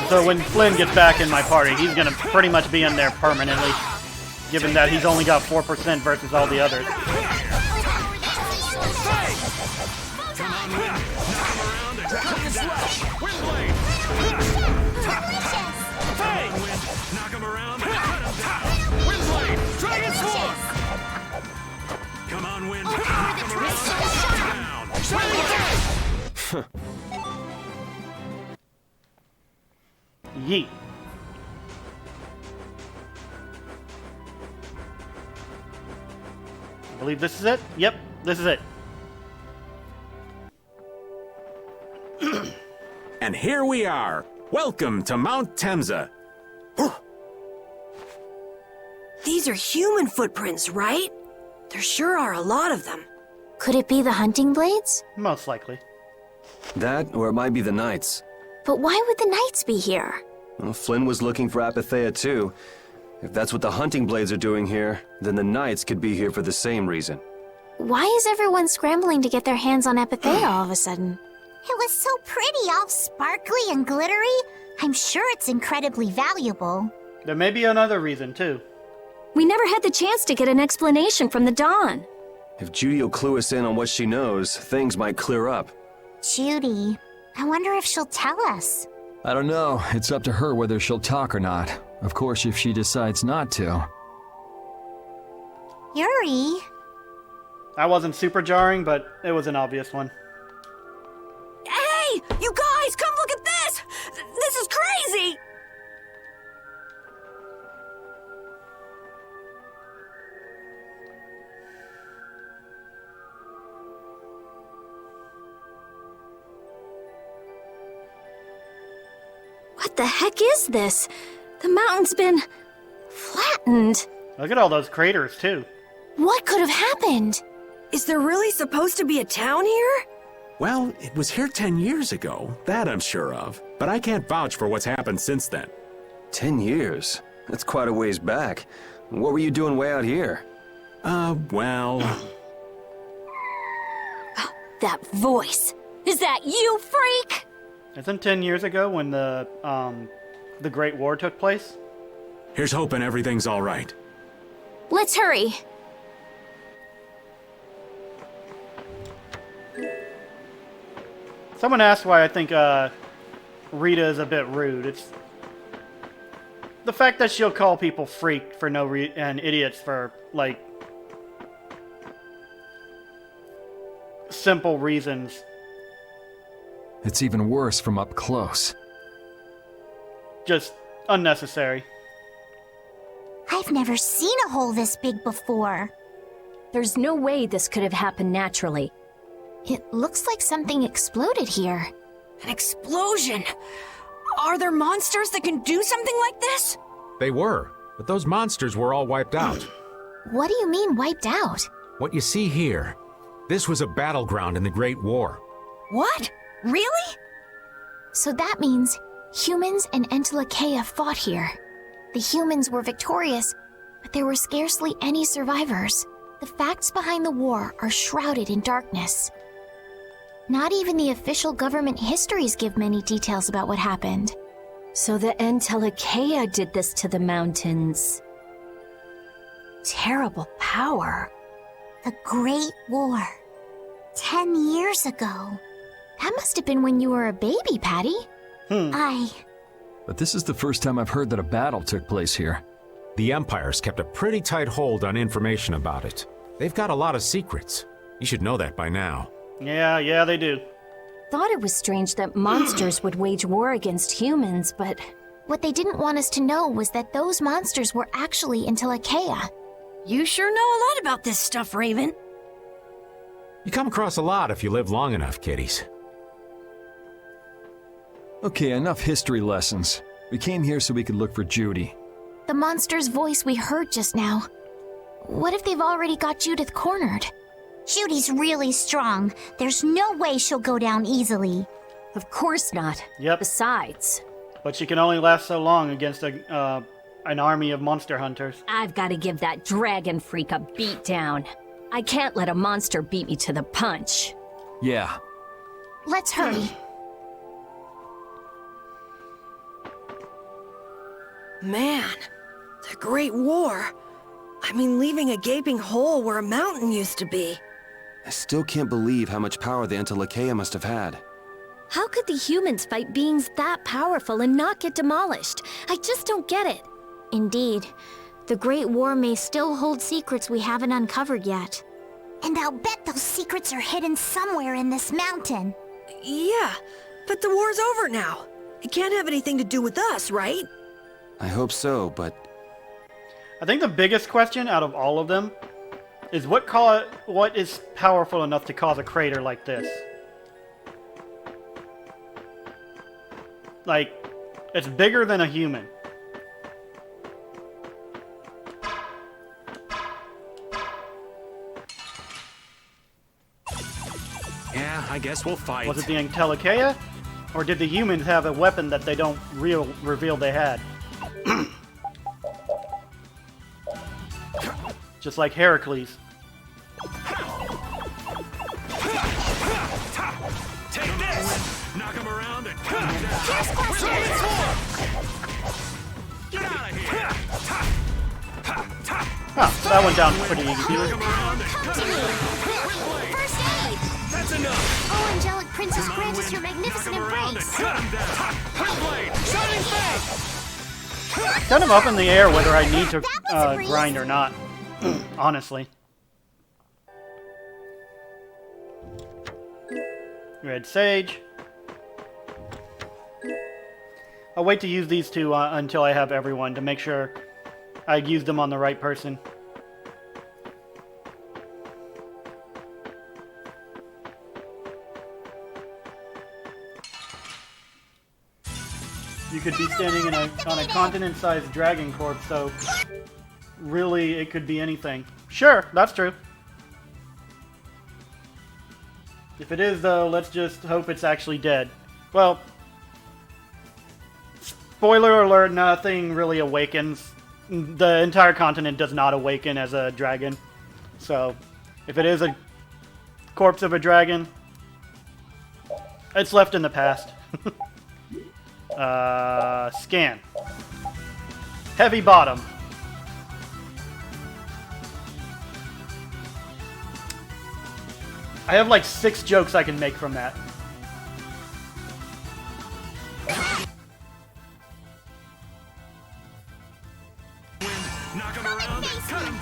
So when Flynn gets back in my party, he's going to pretty much be in there permanently, given that he's only got 4% versus all the others. Knock him around and cut him down. Windblade, Dragon Swarm. Come on, Wind. Knock him around. Yeet. I believe this is it. Yep, this is it. And here we are. Welcome to Mount Temza. These are human footprints, right? There sure are a lot of them. Could it be the hunting blades? Most likely. That, or it might be the Knights. But why would the knights be here? Well, Flynn was looking for Apatheia too. If that's what the hunting blades are doing here, then the Knights could be here for the same reason. Why is everyone scrambling to get their hands on Apatheia all of a sudden? It was so pretty, all sparkly and glittery. I'm sure it's incredibly valuable. There may be another reason, too. We never had the chance to get an explanation from the Dawn. If Judy will clue us in on what she knows, things might clear up. Judy. I wonder if she'll tell us. I don't know. It's up to her whether she'll talk or not. Of course, if she decides not to. Yuri. That wasn't super jarring, but it was an obvious one. Hey! You guys, come look at this! This is crazy! What the heck is this? The mountain's been flattened. Look at all those craters, too. What could have happened? Is there really supposed to be a town here? Well, it was here 10 years ago. That I'm sure of. But I can't vouch for what's happened since then. 10 years? That's quite a ways back. What were you doing way out here? Well... That voice. Is that you, freak? Isn't 10 years ago when the Great War took place? Here's hoping everything's all right. Let's hurry. Someone asked why I think Rita is a bit rude. It's the fact that she'll call people freak for no reason and idiots for like simple reasons. It's even worse from up close. Just unnecessary. I've never seen a hole this big before. There's no way this could have happened naturally. It looks like something exploded here. An explosion! Are there monsters that can do something like this? They were, but those monsters were all wiped out. What do you mean, wiped out? What you see here, this was a battleground in the Great War. What? Really? So that means humans and Entelekea fought here. The humans were victorious, but there were scarcely any survivors. The facts behind the war are shrouded in darkness. Not even the official government histories give many details about what happened. So the Entelekea did this to the mountains. Terrible power. The Great War. 10 years ago. That must have been when you were a baby, Patty. But this is the first time I've heard that a battle took place here. The Empire's kept a pretty tight hold on information about it. They've got a lot of secrets. You should know that by now. Yeah, they do. Thought it was strange that monsters would wage war against humans, but... What they didn't want us to know was that those monsters were actually Entelekea. You sure know a lot about this stuff, Raven. You come across a lot if you live long enough, kiddies. Okay, enough history lessons. We came here so we could look for Judy. The monster's voice we heard just now. What if they've already got Judith cornered? Judy's really strong. There's no way she'll go down easily. Of course not. Yep. Besides... But she can only last so long against an army of monster hunters. I've got to give that dragon freak a beatdown. I can't let a monster beat me to the punch. Yeah. Let's hurry. Man, the Great War. I mean, leaving a gaping hole where a mountain used to be. I still can't believe how much power the Entelekea must have had. How could the humans fight beings that powerful and not get demolished? I just don't get it. Indeed. The Great War may still hold secrets we haven't uncovered yet. And I'll bet those secrets are hidden somewhere in this mountain. Yeah, but the war's over now. It can't have anything to do with us, right? I hope so, but I think the biggest question out of all of them is what is powerful enough to cause a crater like this? Like, it's bigger than a human. Yeah, I guess we'll fight. Was it the Entelikeia? Or did the humans have a weapon that they don't reveal they had? Just like Heracles. Take this! Knock him around and cut him down. Get out of here! Huh, that went down pretty easy. First aid! That's enough! Oh, angelic princess, grant us your magnificent embrace! Kind of up in the air whether I need to grind or not, honestly. Red Sage. I'll wait to use these two until I have everyone to make sure I use them on the right person. You could be standing on a continent-sized dragon corpse, so really it could be anything. Sure, that's true. If it is, though, let's just hope it's actually dead. Well, spoiler alert, nothing really awakens. The entire continent does not awaken as a dragon. So, if it is a corpse of a dragon, it's left in the past. Scan. Heavy bottom. I have like 6 jokes I can make from that.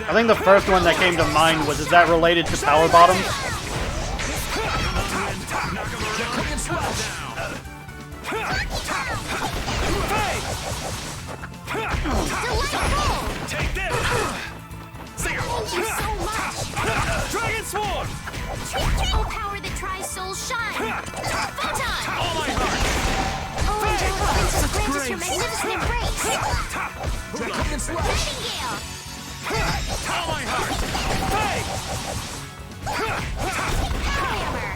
I think the first one that came to mind was, is that related to power bottoms? Take this! Thank you so much! Dragon Swarm! Oh, power that tries souls shine! Photon! All my heart! Oh, angelic princess, grant us your magnificent embrace! Dragon Slash! Nightingale! All my heart! Hammer!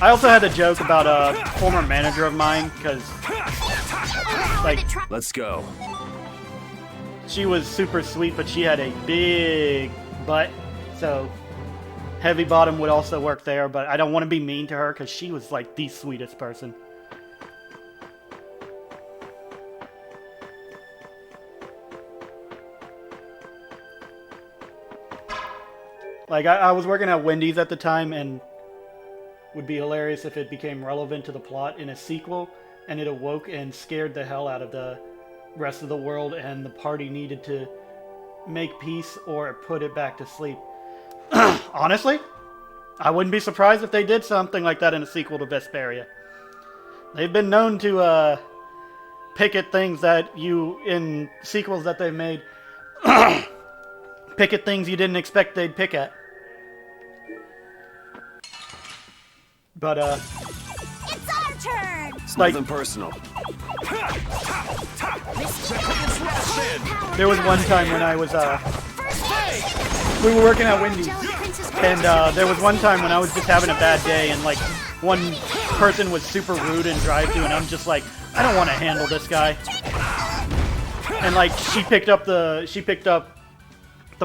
I also had a joke about a former manager of mine, because, like, let's go. She was super sweet, but she had a big butt, so heavy bottom would also work there, but I don't want to be mean to her, because she was, like, the sweetest person. Like, I was working at Wendy's at the time, and would be hilarious if it became relevant to the plot in a sequel, and it awoke and scared the hell out of the rest of the world, and the party needed to make peace or put it back to sleep. Honestly, I wouldn't be surprised if they did something like that in a sequel to Vesperia. They've been known to pick at things that in sequels that they've made, pick at things you didn't expect they'd pick at. But, it's our turn! It's nothing personal. There was one time when I was, we were working at Wendy's, and there was one time when I was just having a bad day, and, like, one person was super rude in drive-thru, and I'm just like, I don't want to handle this guy. And, like, she picked up the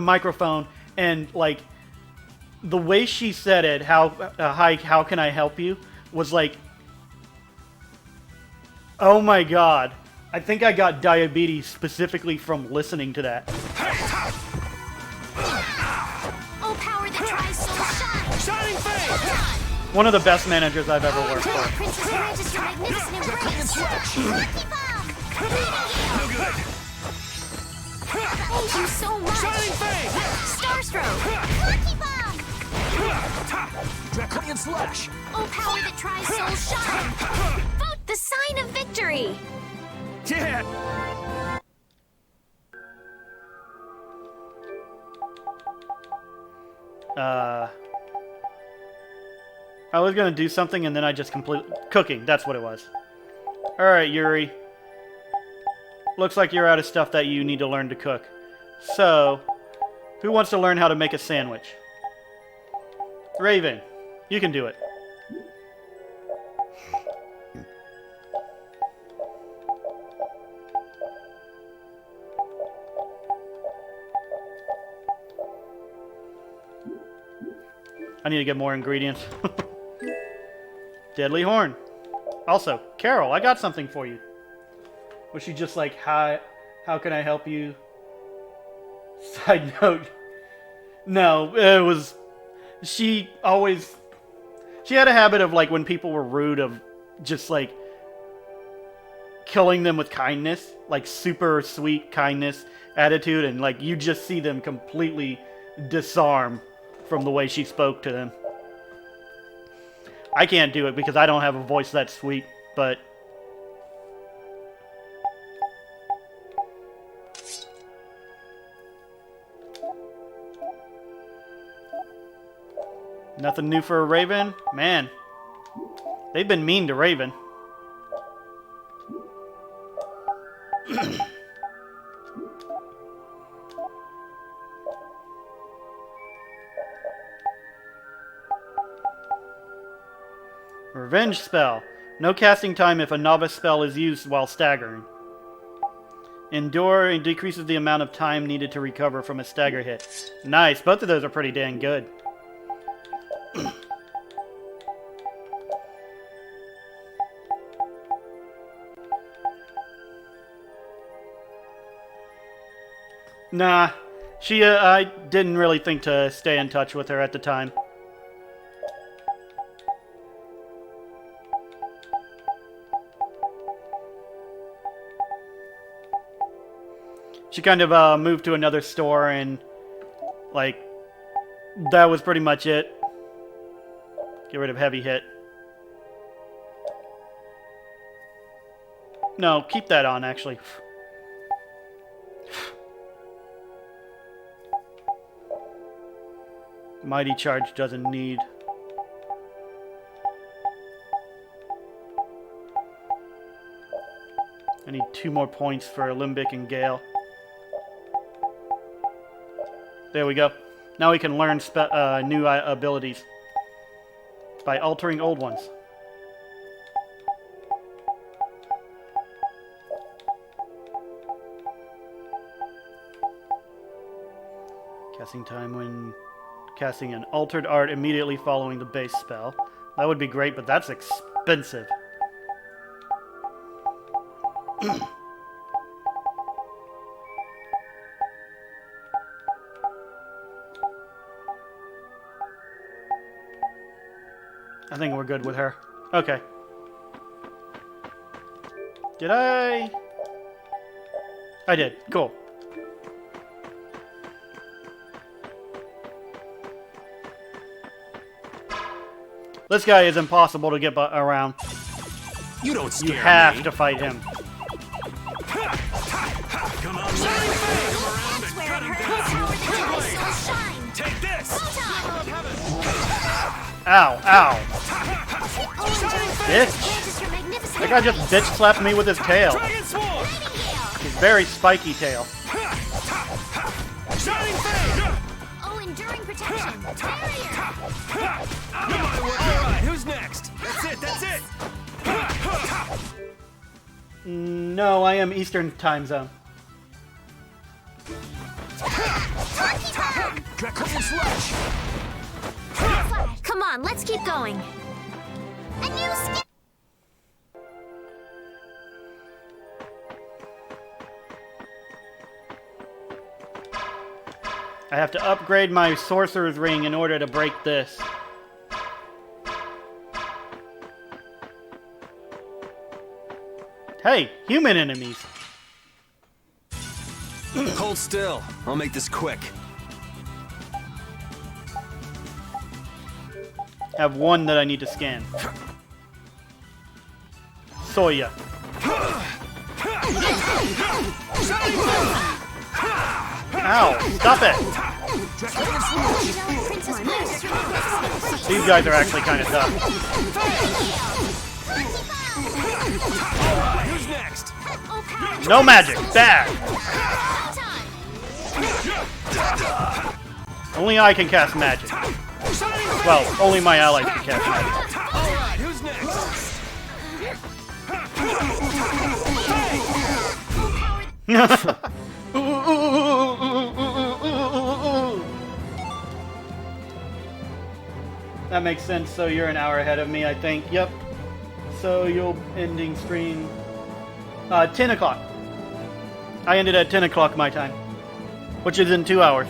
microphone, and, like, the way she said it, hi, how can I help you, was like, oh my god, I think I got diabetes specifically from listening to that. Oh, power that tries souls shine! Shining Fang! One of the best managers I've ever worked Angelic for. princess, grant us your magnificent embrace! Thank you so much! Shining Fang! Starstroke! Lucky Bomb! Draconian slash! Oh, power that tries soul shine! Vote the sign of victory! Yeah! I was gonna do something and then I just cooking, that's what it was. Alright, Yuri. Looks like you're out of stuff that you need to learn to cook. So, who wants to learn how to make a sandwich? Raven, you can do it. I need to get more ingredients. Deadly Horn. Also, Carol, I got something for you. Was she just like, how can I help you? Side note. No, it was... She had a habit of, like, when people were rude, of just, like, killing them with kindness. Like, super sweet kindness attitude. And, like, you just see them completely disarm from the way she spoke to them. I can't do it because I don't have a voice that sweet, but... Nothing new for a Raven? Man, they've been mean to Raven. Revenge spell. No casting time if a novice spell is used while staggering. Endure and decreases the amount of time needed to recover from a stagger hit. Nice. Both of those are pretty dang good. Nah. I didn't really think to stay in touch with her at the time. She kind of moved to another store and, like, that was pretty much it. Get rid of heavy hit. No, keep that on, actually. Mighty Charge doesn't need. I need 2 more points for Limbic and Gale. There we go. Now we can learn new abilities by altering old ones. Casting time when casting an altered art immediately following the base spell. That would be great, but that's expensive. I think we're good with her. Okay. Did I? I did. Cool. This guy is impossible to get around. You don't scare me. You have to fight him. Come on, come around and cut him down. Take this. Ow, ow. Bitch. That guy just bitch slapped me with his tail. His very spiky tail. Oh, enduring protection. Barrier. Alright, who's next? That's it, that's it. No, I am Eastern time zone. Draconian slash. Come on, let's keep going. A new skill. I have to upgrade my sorcerer's ring in order to break this. Hey, human enemies. Hold still. I'll make this quick. have one that I need to scan. Soya. Ow! Stop it! These guys are actually kind of tough. Who's next? No magic! Bad! Only I can cast magic. Well, only my allies can cast magic. Alright, who's next? That makes sense, so you're an hour ahead of me, I think. Yep. So you'll ending stream 10 o'clock. I ended at 10 o'clock my time, which is in 2 hours.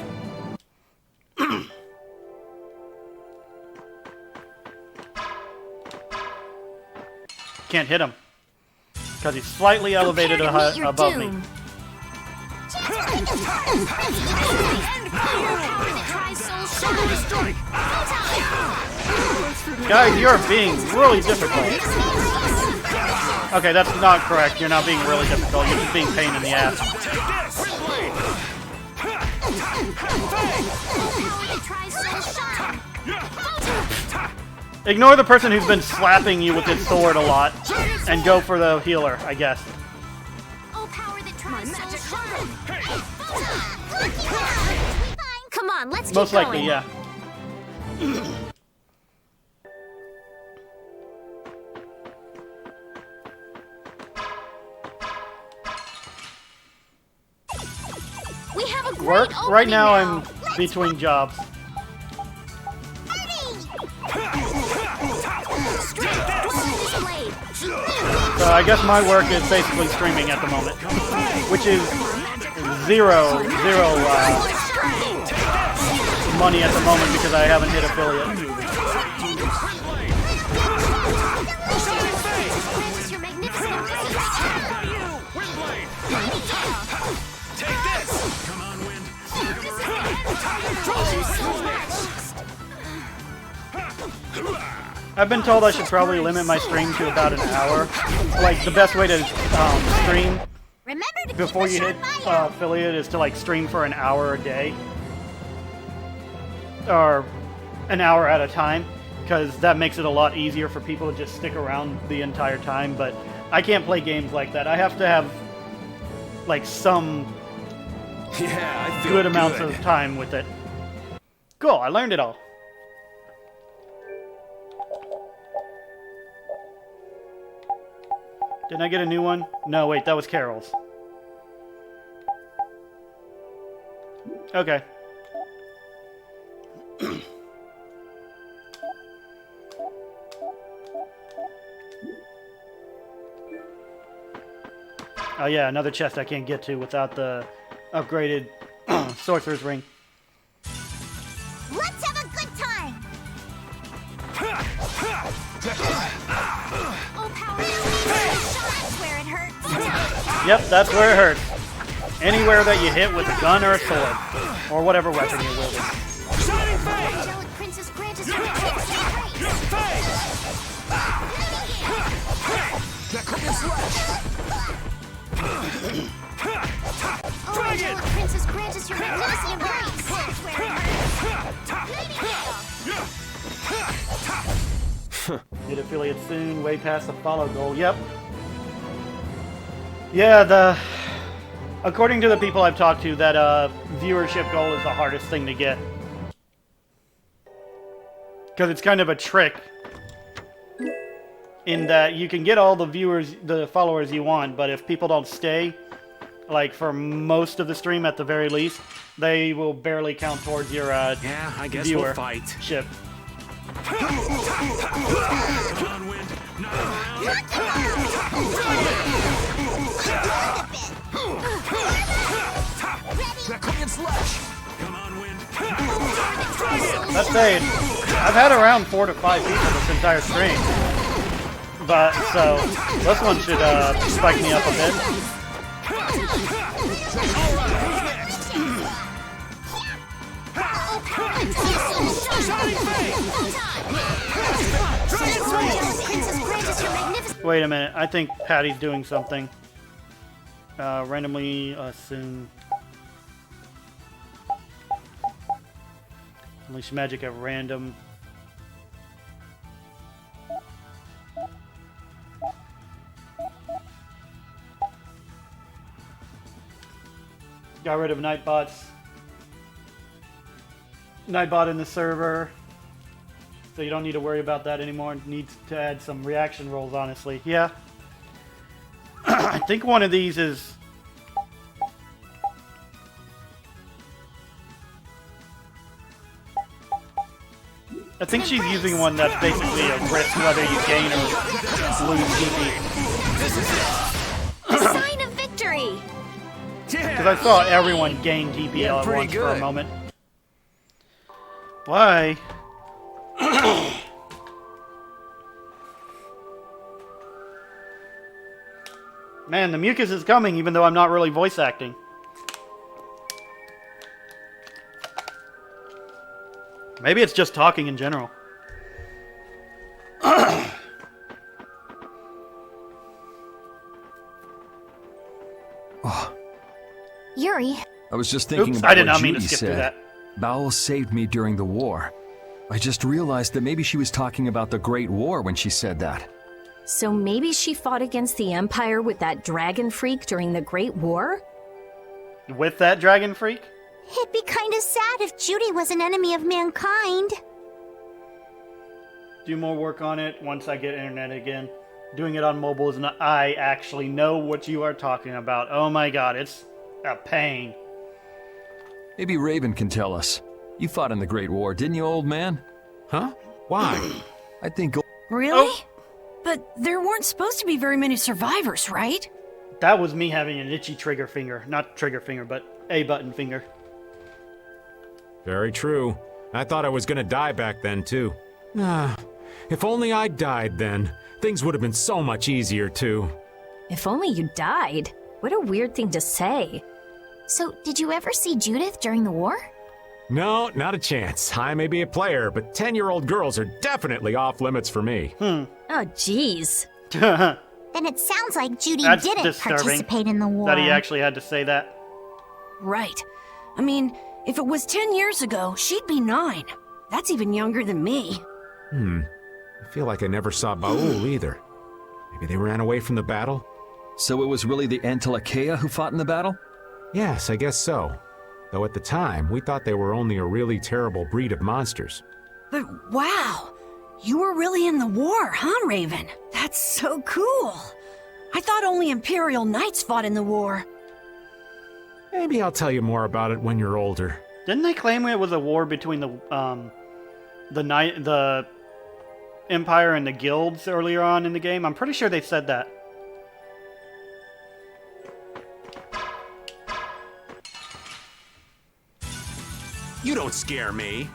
Can't hit him because he's slightly elevated above me. Guys, you're being really difficult. Okay, that's not correct. You're not being really difficult. You're just being pain in the ass. Ignore the person who's been slapping you with his sword a lot and go for the healer, I guess. Come on, let's Most keep likely, going. yeah. We have a great Work? opening Right now now. I'm between jobs. So I guess my work is basically streaming at the moment, which is zero money at the moment because I haven't hit affiliate. I've been told I should probably limit my stream to about an hour. Like, the best way to stream before you hit affiliate is to, like, stream for an hour a day. Or an hour at a time. Because that makes it a lot easier for people to just stick around the entire time. But I can't play games like that. I have to have, like, some good amounts of time with it. Cool, I learned it all. Didn't I get a new one? No, wait, that was Carol's. Okay. Oh yeah, another chest I can't get to without the upgraded sorcerer's ring. Let's have a good time! Yep, that's where it hurts. Anywhere that you hit with a gun or a sword, or whatever weapon you're wielding. Angelic Princess, grant us your magnificent embrace. Get affiliate soon, way past the follow goal. Yep. Yeah, according to the people I've talked to, that viewership goal is the hardest thing to get. Because it's kind of a trick. In that you can get all the followers you want, but if people don't stay, like for most of the stream at the very least, they will barely count towards your yeah, I guess we'll fight. Ship. Let's say I've had around 4 to 5 people this entire stream, but so this one should spike me up a bit. Wait a minute, I think Patty's doing something. Randomly assume. Unleash magic at random. Got rid of Nightbots. Nightbot in the server. So you don't need to worry about that anymore. Needs to add some reaction rolls, honestly. Yeah. I think one of these is... I think she's using one that's basically a risk whether you gain or lose DP. The sign of victory! Because I saw everyone gain TPL at once for a moment. Why? Man, the mucus is coming even though I'm not really voice acting. Maybe it's just talking in general. Oh. Yuri. I was just thinking Oops, about I did what not mean to Judy skip through said. that. Bowel saved me during the war. I just realized that maybe she was talking about the Great War when she said that. So maybe she fought against the Empire with that dragon freak during the Great War? With that dragon freak? It'd be kind of sad if Judy was an enemy of mankind. Do more work on it once I get internet again. Doing it on mobile is not... I actually know what you are talking about. Oh my god, it's a pain. Maybe Raven can tell us. You fought in the Great War, didn't you, old man? Huh? Why? I think... Really? Oh. But there weren't supposed to be very many survivors, right? That was me having an itchy trigger finger. Not trigger finger, but A button finger. Very true. I thought I was gonna die back then, too. If only I died then. Things would have been so much easier, too. If only you died. What a weird thing to say. So, did you ever see Judith during the war? No, not a chance. I may be a player, but 10-year-old girls are definitely off limits for me. Oh, jeez. Then it sounds like Judy That's didn't disturbing participate in the war. That he actually had to say that. Right. I mean, if it was 10 years ago, she'd be 9. That's even younger than me. I feel like I never saw Baul either. Maybe they ran away from the battle? So it was really the Antilochaea who fought in the battle? Yes, I guess so. Though at the time, we thought they were only a really terrible breed of monsters. But wow! You were really in the war, huh, Raven? That's so cool! I thought only Imperial Knights fought in the war. Maybe I'll tell you more about it when you're older. Didn't they claim it was a war between the Empire and the guilds earlier on in the game? I'm pretty sure they said that. You don't scare me.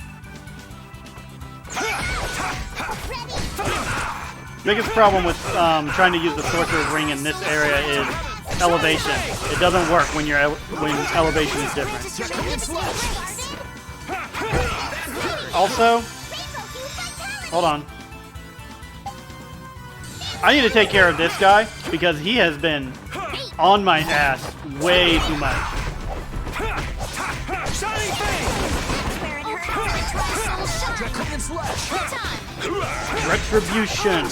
Biggest problem with trying to use the Sorcerer's Ring in this area is elevation. It doesn't work when elevation is different. Also, hold on. I need to take care of this guy because he has been on my ass way too much. Retribution.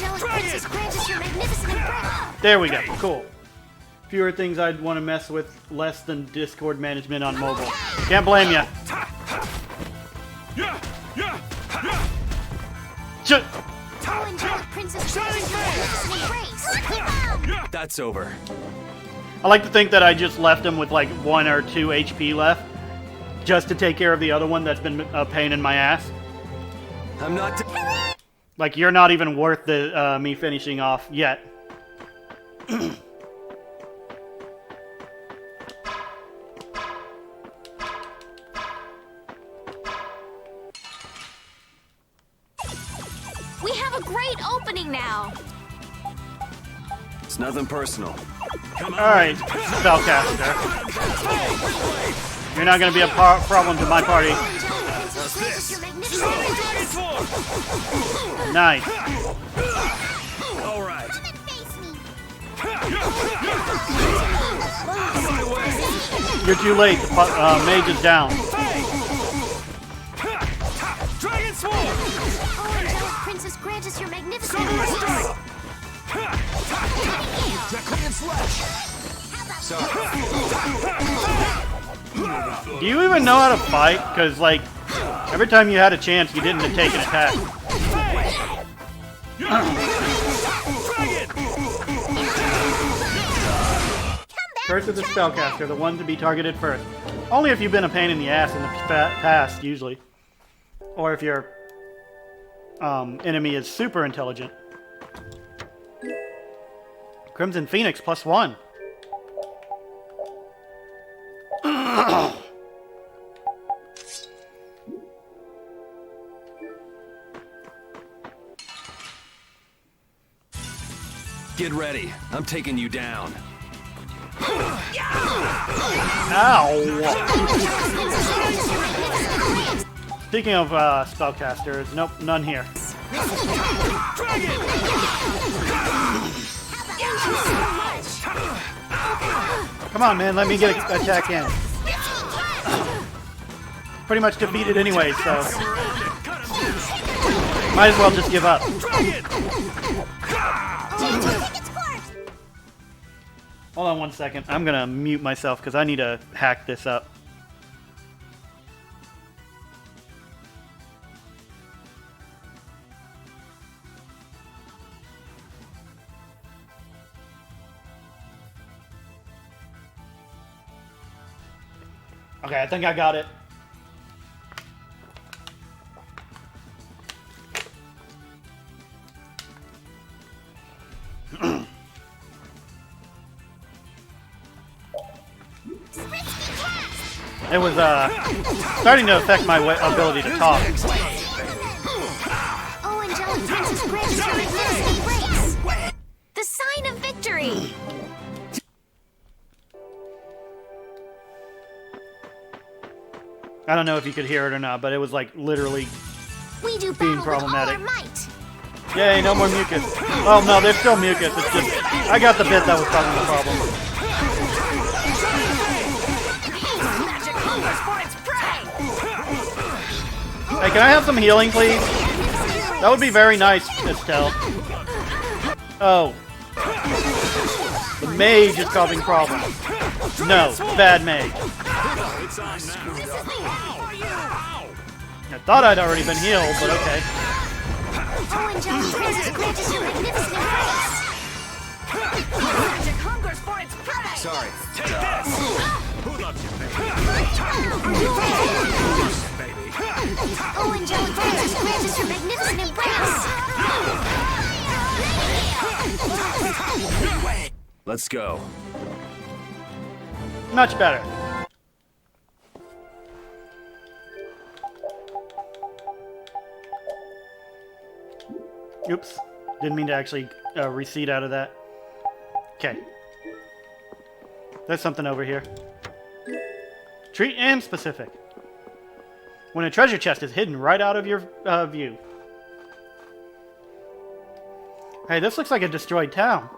There we go. Cool. Fewer things I'd want to mess with, less than Discord management on mobile. Can't blame ya. That's over. I like to think that I just left him with like 1 or 2 HP left, just to take care of the other one that's been a pain in my ass. I'm not. Like, you're not even worth the me finishing off yet. We have a great opening now. It's nothing personal. Alright, Spellcaster. You're not going to be a problem to my party. this? Nice. All right. You're too late. The mage is down. Dragon Swarm! Oh, angelic princess, grant us your magnificent embrace. Draconian Slash! Do you even know how to fight? Because, like, every time you had a chance, you didn't take an attack. First is the Spellcaster, the one to be targeted first. Only if you've been a pain in the ass in the past, usually. Or if your enemy is super intelligent. Crimson Phoenix +1. Get ready. I'm taking you down. Ow! Speaking of spellcasters, nope, none here. Come on, man, let me get an attack in. Pretty much defeated anyway, so might as well just give up. Hold on 1 second. I'm gonna mute myself because I need to hack this up. Okay, I think I got it. It was starting to affect my ability to talk. Oh, angelic princess, grant us your magnificent embrace. The sign of victory. I don't know if you could hear it or not, but it was like literally We do being battle with all our problematic. might. Yay, no more mucus. Oh no, there's still mucus. It's just I got the bit that was causing the problem. Magic hungers for its prey! Hey, can I have some healing, please? That would be very nice, Estelle. Oh. The mage is causing problems. No, bad mage. I thought I'd already been healed, but okay. Oh, angelic princess, grant us your magnificent embrace. Magic hungers for its prey! Sorry. Take this! Who loves you, baby? Oh, angelic princess, grant us your magnificent embrace. Let's go. Much better. Oops. Didn't mean to actually recede out of that. Okay. There's something over here. Treat and specific. When a treasure chest is hidden right out of your view. Hey, this looks like a destroyed town.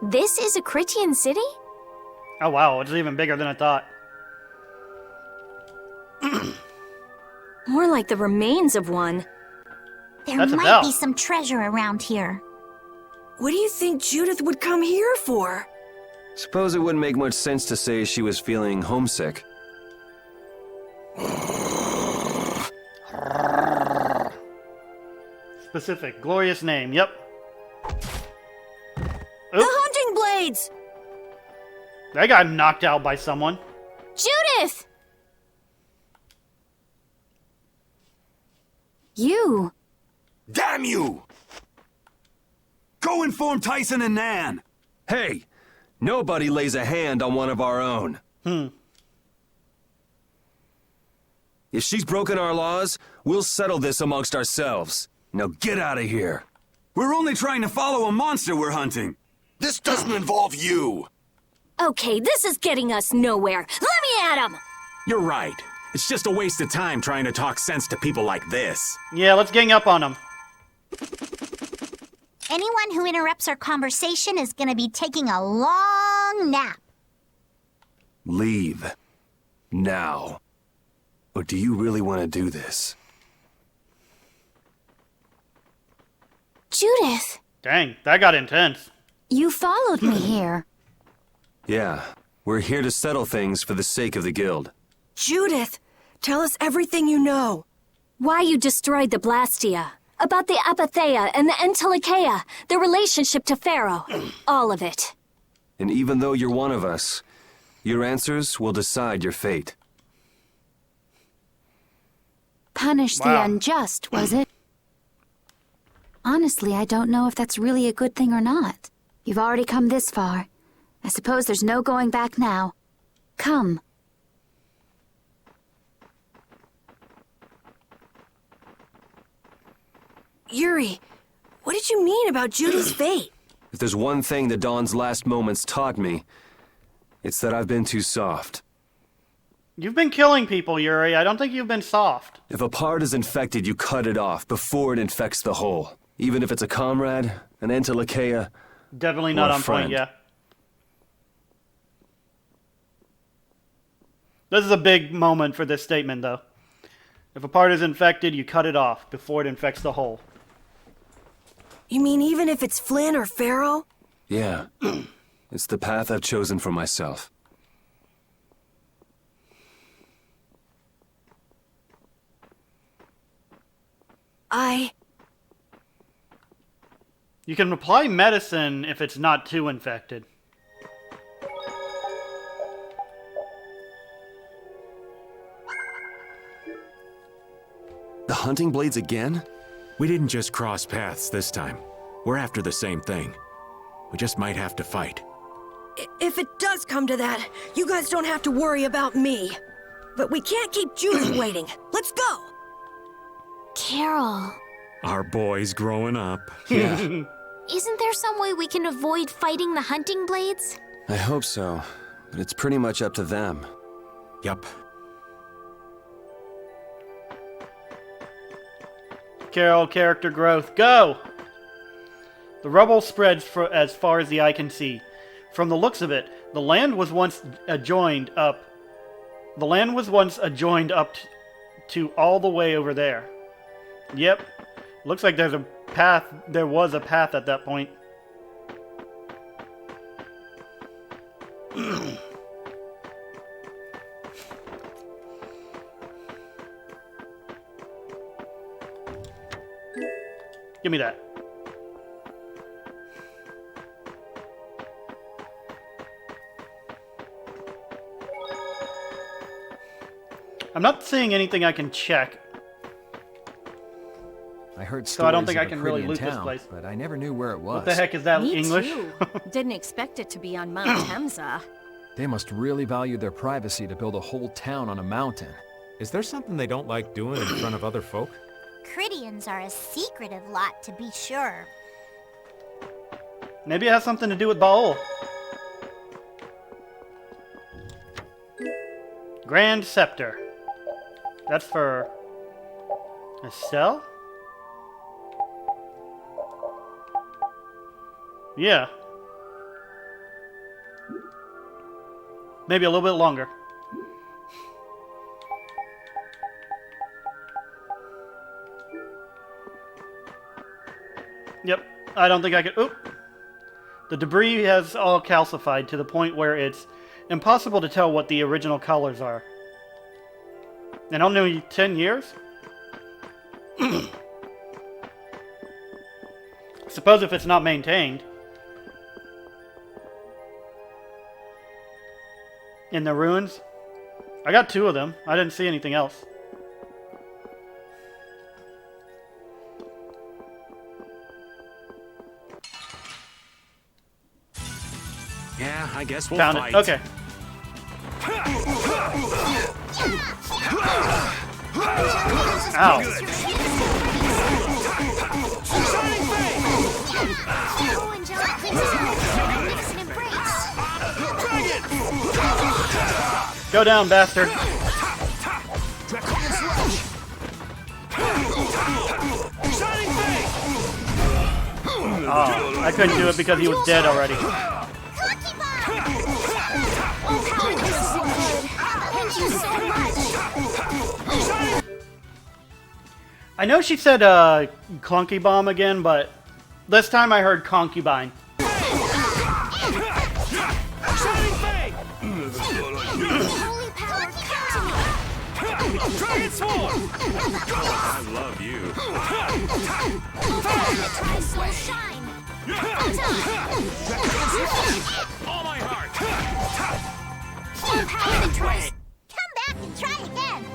This is a Critian city? Oh wow, it's even bigger than I thought. More like the remains of one. There That's a might bell. be some treasure around here. What do you think Judith would come here for? Suppose it wouldn't make much sense to say she was feeling homesick. Specific, glorious name, yep. The hunting blades! That got knocked out by someone. Judith! You. Damn you! Go inform Tyson and Nan! Hey! Nobody lays a hand on one of our own. If she's broken our laws, we'll settle this amongst ourselves. Now get out of here. We're only trying to follow a monster we're hunting. This doesn't involve you! Okay, this is getting us nowhere. Let me at him! You're right. It's just a waste of time trying to talk sense to people like this. Yeah, let's gang up on him. Anyone who interrupts our conversation is gonna be taking a long nap. Leave. Now. Or do you really want to do this? Judith, Dang, that got intense. you followed me here. Yeah, we're here to settle things for the sake of the guild. Judith, tell us everything you know. Why you destroyed the Blastia. About the Apatheia and the Entelikeia. Their relationship to Pharaoh. All of it. And even though you're one of us, your answers will decide your fate. Punish the unjust, was it? Honestly, I don't know if that's really a good thing or not. You've already come this far. I suppose there's no going back now. Come. Yuri, what did you mean about Judith's fate? If there's one thing the Dawn's last moments taught me, it's that I've been too soft. You've been killing people, Yuri. I don't think you've been soft. If a part is infected, you cut it off before it infects the whole. Even if it's a comrade, an Entelikeia, Definitely not or a on friend. point, yeah. This is a big moment for this statement, though. If a part is infected, you cut it off before it infects the whole. You mean even if it's Flynn or Pharaoh? Yeah. It's the path I've chosen for myself. You can apply medicine if it's not too infected. The hunting blades again? We didn't just cross paths this time. We're after the same thing. We just might have to fight. If it does come to that, you guys don't have to worry about me. But we can't keep Judith waiting. Let's go! Carol. Our boy's growing up. Yeah. Isn't there some way we can avoid fighting the hunting blades? I hope so, but it's pretty much up to them. Yup. Carol, character growth, go! The rubble spreads for as far as the eye can see. From the looks of it, the land was once adjoined up. The land was once adjoined up to all the way over there. Yep, looks like there's a path. There was a path at that point. Give me that. I'm not seeing anything I can check. I heard So I don't think stories I of a can really Krydian loot this town, place. but I never knew where it was. What the heck is that, Me English? too. Didn't expect it to be on Mount Temza. They must really value their privacy to build a whole town on a mountain. Is there something they don't like doing in front of other folk? Krydians are a secretive lot, to be sure. Maybe it has something to do with Baal. Grand Scepter. That's for Estelle? Yeah. Maybe a little bit longer. Yep. I don't think I could... Oop. The debris has all calcified to the point where it's impossible to tell what the original colors are. And only 10 years? Suppose if it's not maintained. In the ruins? I got 2 of them. I didn't see anything else. Yeah, I guess we'll Found fight. it. Okay. Ow. Go down, bastard. Oh, I couldn't do it because he was dead already. I know she said clunky bomb again, but this time I heard concubine. Dragon Sword! I love you. All my heart! Come back and try again!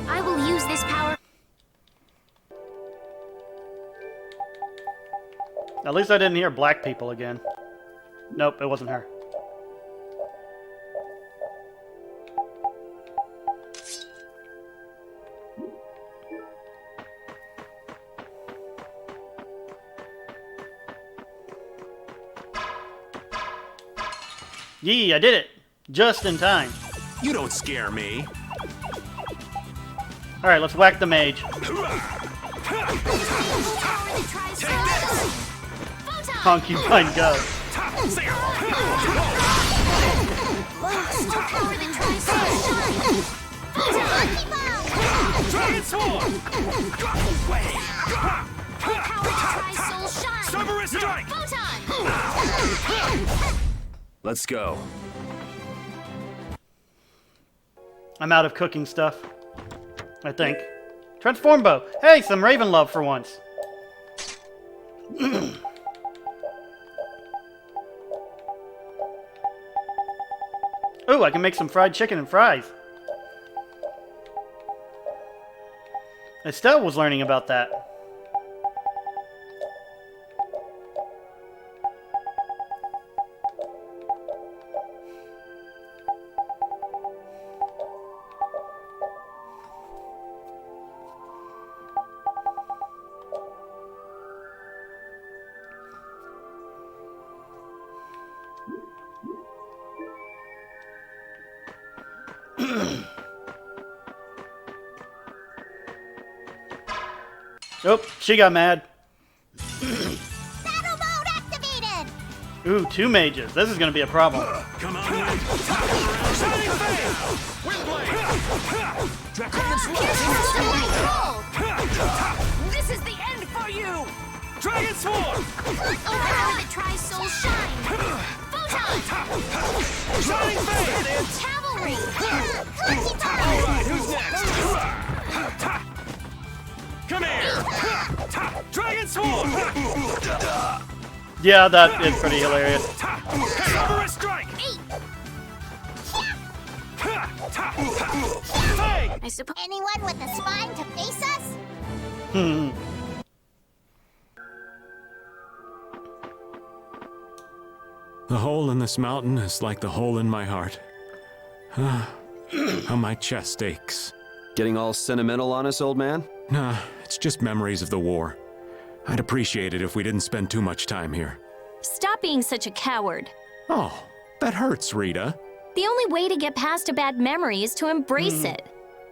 I will use this power. At least I didn't hear black people again. Nope, it wasn't her. Yee, I did it! Just in time. You don't scare me. Alright, let's whack the mage. Concubine go. Dragon Sword! Cerberus Strike! Let's go. I'm out of cooking stuff. I think. Transform bow. Hey, some Raven love for once. Ooh, I can make some fried chicken and fries. Estelle was learning about that. Oh, she got mad. Battle mode activated! Ooh, 2 mages. This is gonna be a problem. Come on, Wind! This is the end for you! Dragon Sword! Overpower the Tri-Soul Shine! Photon! Shining Fate! Cavalry! Alright, who's next? Come here! Dragon Sword! Yeah, that is pretty hilarious. Cerberus Strike! I suppose anyone with a spine to face us? The hole in this mountain is like the hole in my heart. How my chest aches. Getting all sentimental on us, old man? Nah, it's just memories of the war. I'd appreciate it if we didn't spend too much time here. Stop being such a coward. Oh, that hurts, Rita. The only way to get past a bad memory is to embrace it.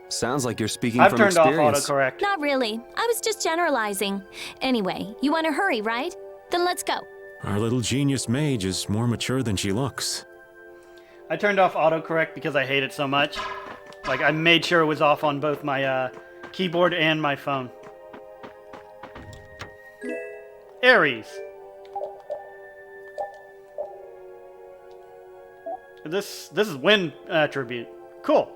Sounds like you're speaking I've from turned experience. off autocorrect. Not really. I was just generalizing. Anyway, you want to hurry, right? Then let's go. Our little genius mage is more mature than she looks. I turned off autocorrect because I hate it so much. Like, I made sure it was off on both my keyboard and my phone. Ares. This is wind attribute. Cool.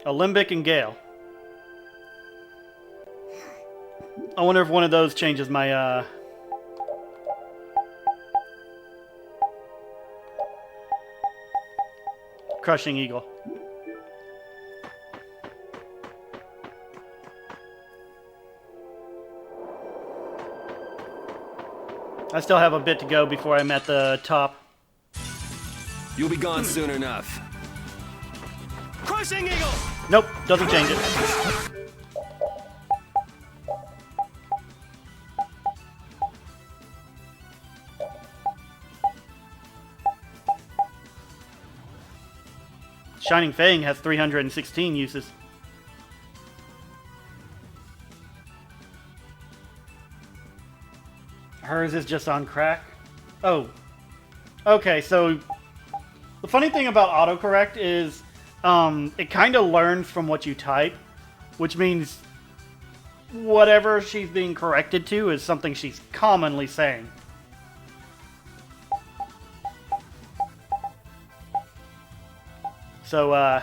Alembic and Gale. I wonder if one of those changes my Crushing Eagle. I still have a bit to go before I'm at the top. You'll be gone soon enough. Crushing Eagle! Nope, doesn't change it. Shining Fang has 316 uses. Hers is just on crack. Oh. Okay, so the funny thing about autocorrect is it kind of learns from what you type, which means whatever she's being corrected to is something she's commonly saying. So,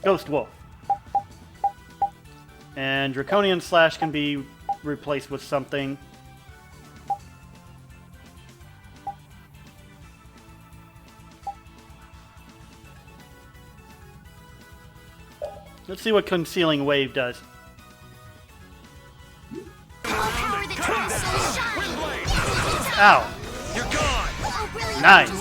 Ghost Wolf. And Draconian Slash can be replaced with something. Let's see what Concealing Wave does. Ow. You're gone. Nice.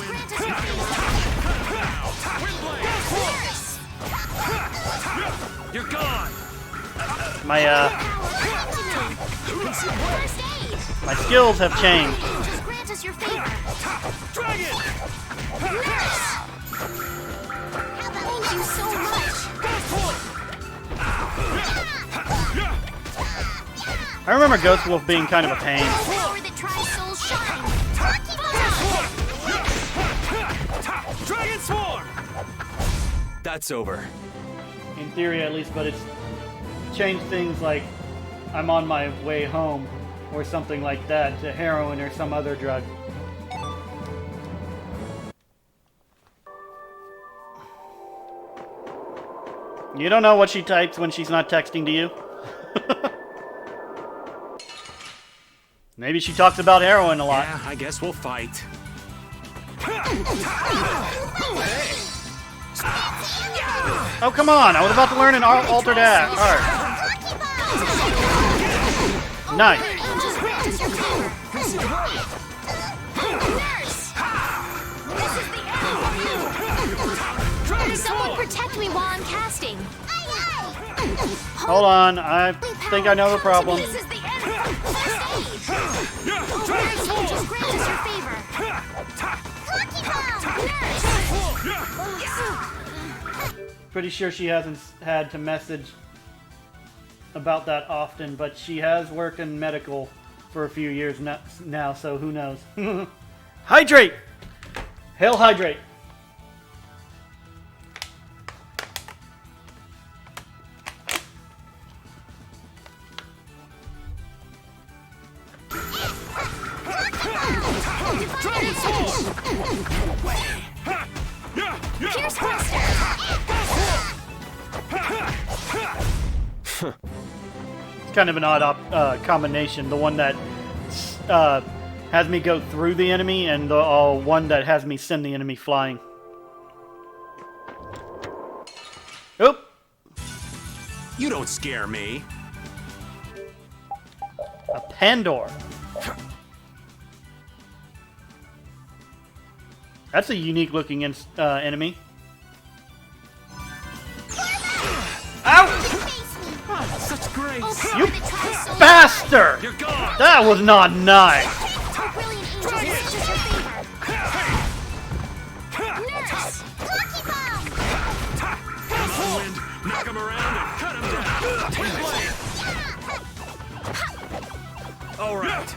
You're gone. My skills have changed. Dragon. Thank you so much. I remember Ghost Wolf being kind of a pain. Dragon Swarm. That's over. In theory, at least, but it's changed things like I'm on my way home or something like that to heroin or some other drug. You don't know what she types when she's not texting to you? Maybe she talks about heroin a lot. Yeah, I guess we'll fight. Oh, come on! I was about to learn an altered art. Nice. Someone protect me while I'm casting. Hold on, I think I know the problem. This is the end. Just grant us your favor. Pretty sure she hasn't had to message about that often, but she has worked in medical for a few years now, so who knows. Hydrate! Hail Hydrate! It's kind of an odd combination. The one that has me go through the enemy, and the one that has me send the enemy flying. Oop! You don't scare me. A Pandor. That's a unique looking enemy. Ow! Such grace. You bastard! You're gone. That was not nice. Wind, knock him around and cut him down. All right.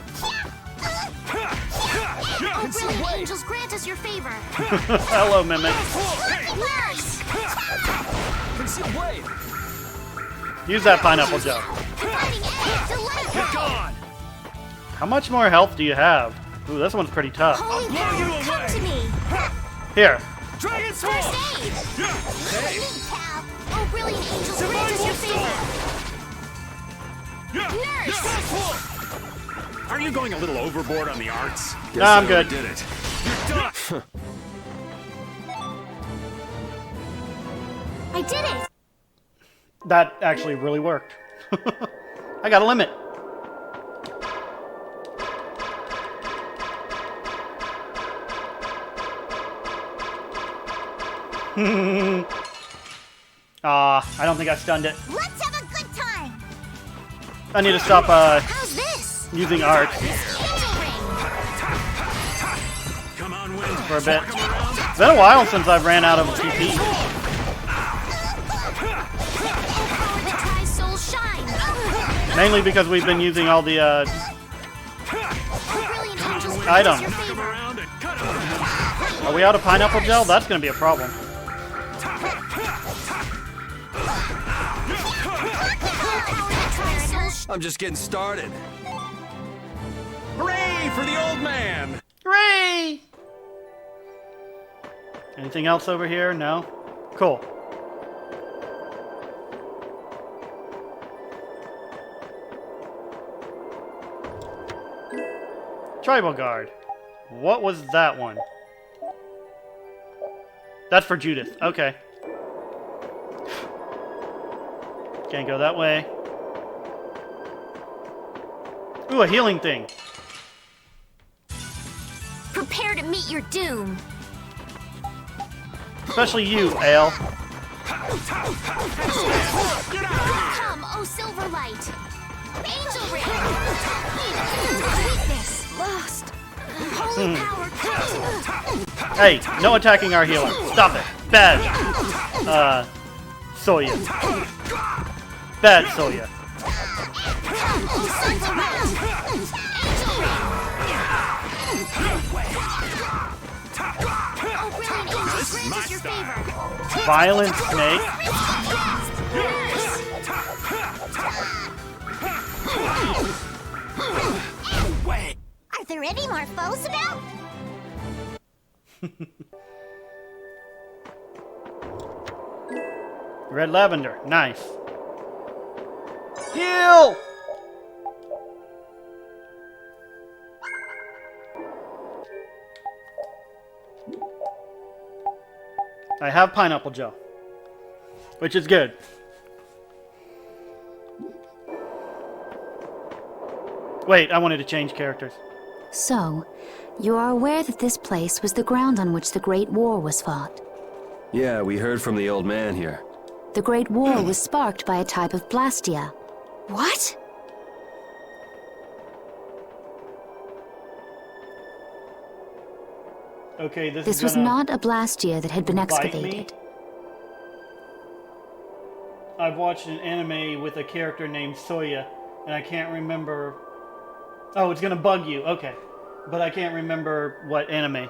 Brilliant angels, grant us your favor. Hello, Mimic. Use that pineapple gel. You're gone. How much more health do you have? Ooh, this one's pretty tough. Holy power, come to me. Here. Dragon Swarm. Hey. Oh, brilliant angels, grant us your favor. Nurse. Are you going a little overboard on the arts? No, I'm good. Did it. You're done. I did it. That actually really worked. I got a limit. I don't think I stunned it. Let's have a good time. I need to stop How's this? using art. Angel ring. for a bit. It's been a while since I've ran out of TP. Mainly because we've been using all the items. Are we out of pineapple gel? That's going to be a problem. I'm just getting started. Hooray for the old man! Hooray! Anything else over here? No? Cool. Tribal Guard. What was that one? That's for Judith. Okay. Can't go that way. Ooh, a healing thing. Prepare to meet your doom. Especially you, Ale. Come, oh Silverlight. Angel Ring. Weakness lost. Holy power cut. Hey, no attacking our healer. Stop it. Bad. Soya. Bad Soya. Violent Snake. Are there any more foes about? Red Lavender. Nice. Heal! I have pineapple gel, which is good. Wait, I wanted to change characters. So, you are aware that this place was the ground on which the Great War was fought. Yeah, we heard from the old man here. The Great War was sparked by a type of Blastia. What? Okay, this was not a Blastia that had been excavated. I've watched an anime with a character named Soya, and I can't remember... Oh, it's gonna bug you. Okay. But I can't remember what anime.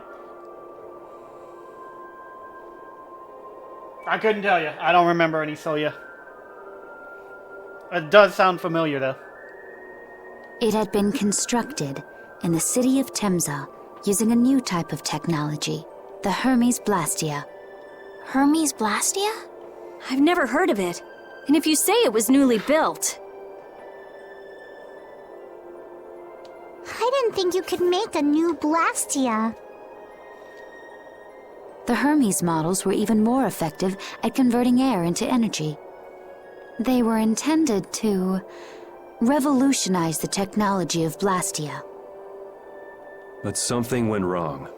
I couldn't tell you. I don't remember any Soya. It does sound familiar, though. It had been constructed in the city of Temza using a new type of technology, the Hermes Blastia. Hermes Blastia? I've never heard of it. And if you say it was newly built... I didn't think you could make a new Blastia. The Hermes models were even more effective at converting air into energy. They were intended to revolutionize the technology of Blastia. But something went wrong.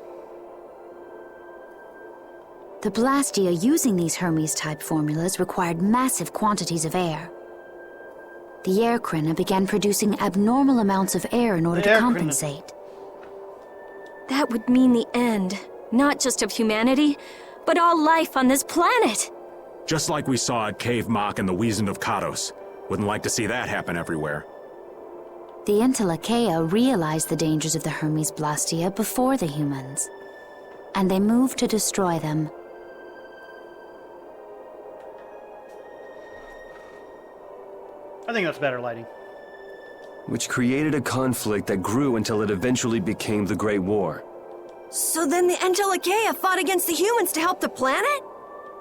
The Blastia using these Hermes-type formulas required massive quantities of air. The Airkrina began producing abnormal amounts of air in order to compensate. That would mean the end, not just of humanity, but all life on this planet. Just like we saw at Cave Mach and the Wiesent of Kados. Wouldn't like to see that happen everywhere. The Entelekea realized the dangers of the Hermes Blastia before the humans, and they moved to destroy them. I think that's better lighting. Which created a conflict that grew until it eventually became the Great War. So then the Entelekea fought against the humans to help the planet?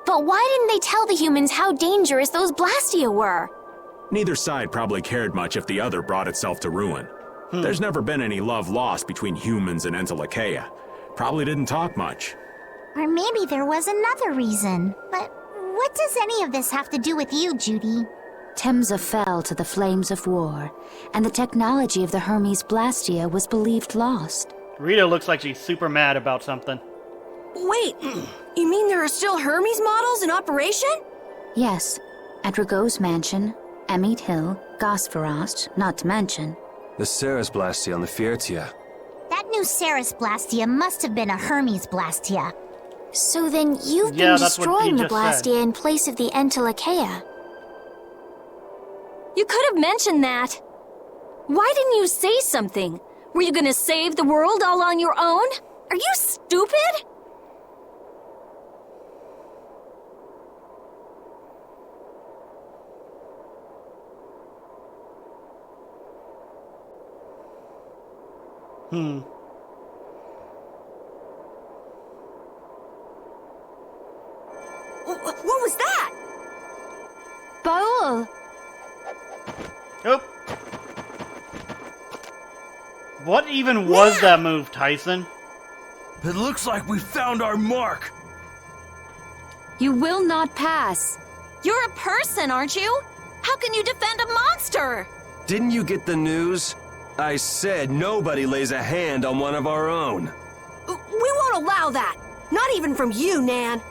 But why didn't they tell the humans how dangerous those Blastia were? Neither side probably cared much if the other brought itself to ruin. There's never been any love lost between humans and Entelekea. Probably didn't talk much. Or maybe there was another reason. But what does any of this have to do with you, Judy? Temza fell to the flames of war, and the technology of the Hermes Blastia was believed lost. Rita looks like she's super mad about something. Wait, you mean there are still Hermes models in operation? Yes, at Rago's mansion, Emmett Hill, Gosferost, not to mention. The Ceres Blastia on the Fiertia. That new Ceres Blastia must have been a Hermes Blastia. So then you've Yeah, been that's what destroying he the just said. Blastia in place of the Entelekea. You could have mentioned that. Why didn't you say something? Were you gonna save the world all on your own? Are you stupid? What was that? Baul! Oh. What even was that move, Tyson? It looks like we found our mark. You will not pass. You're a person, aren't you? How can you defend a monster? Didn't you get the news? I said nobody lays a hand on one of our own. We won't allow that. Not even from you, Nan.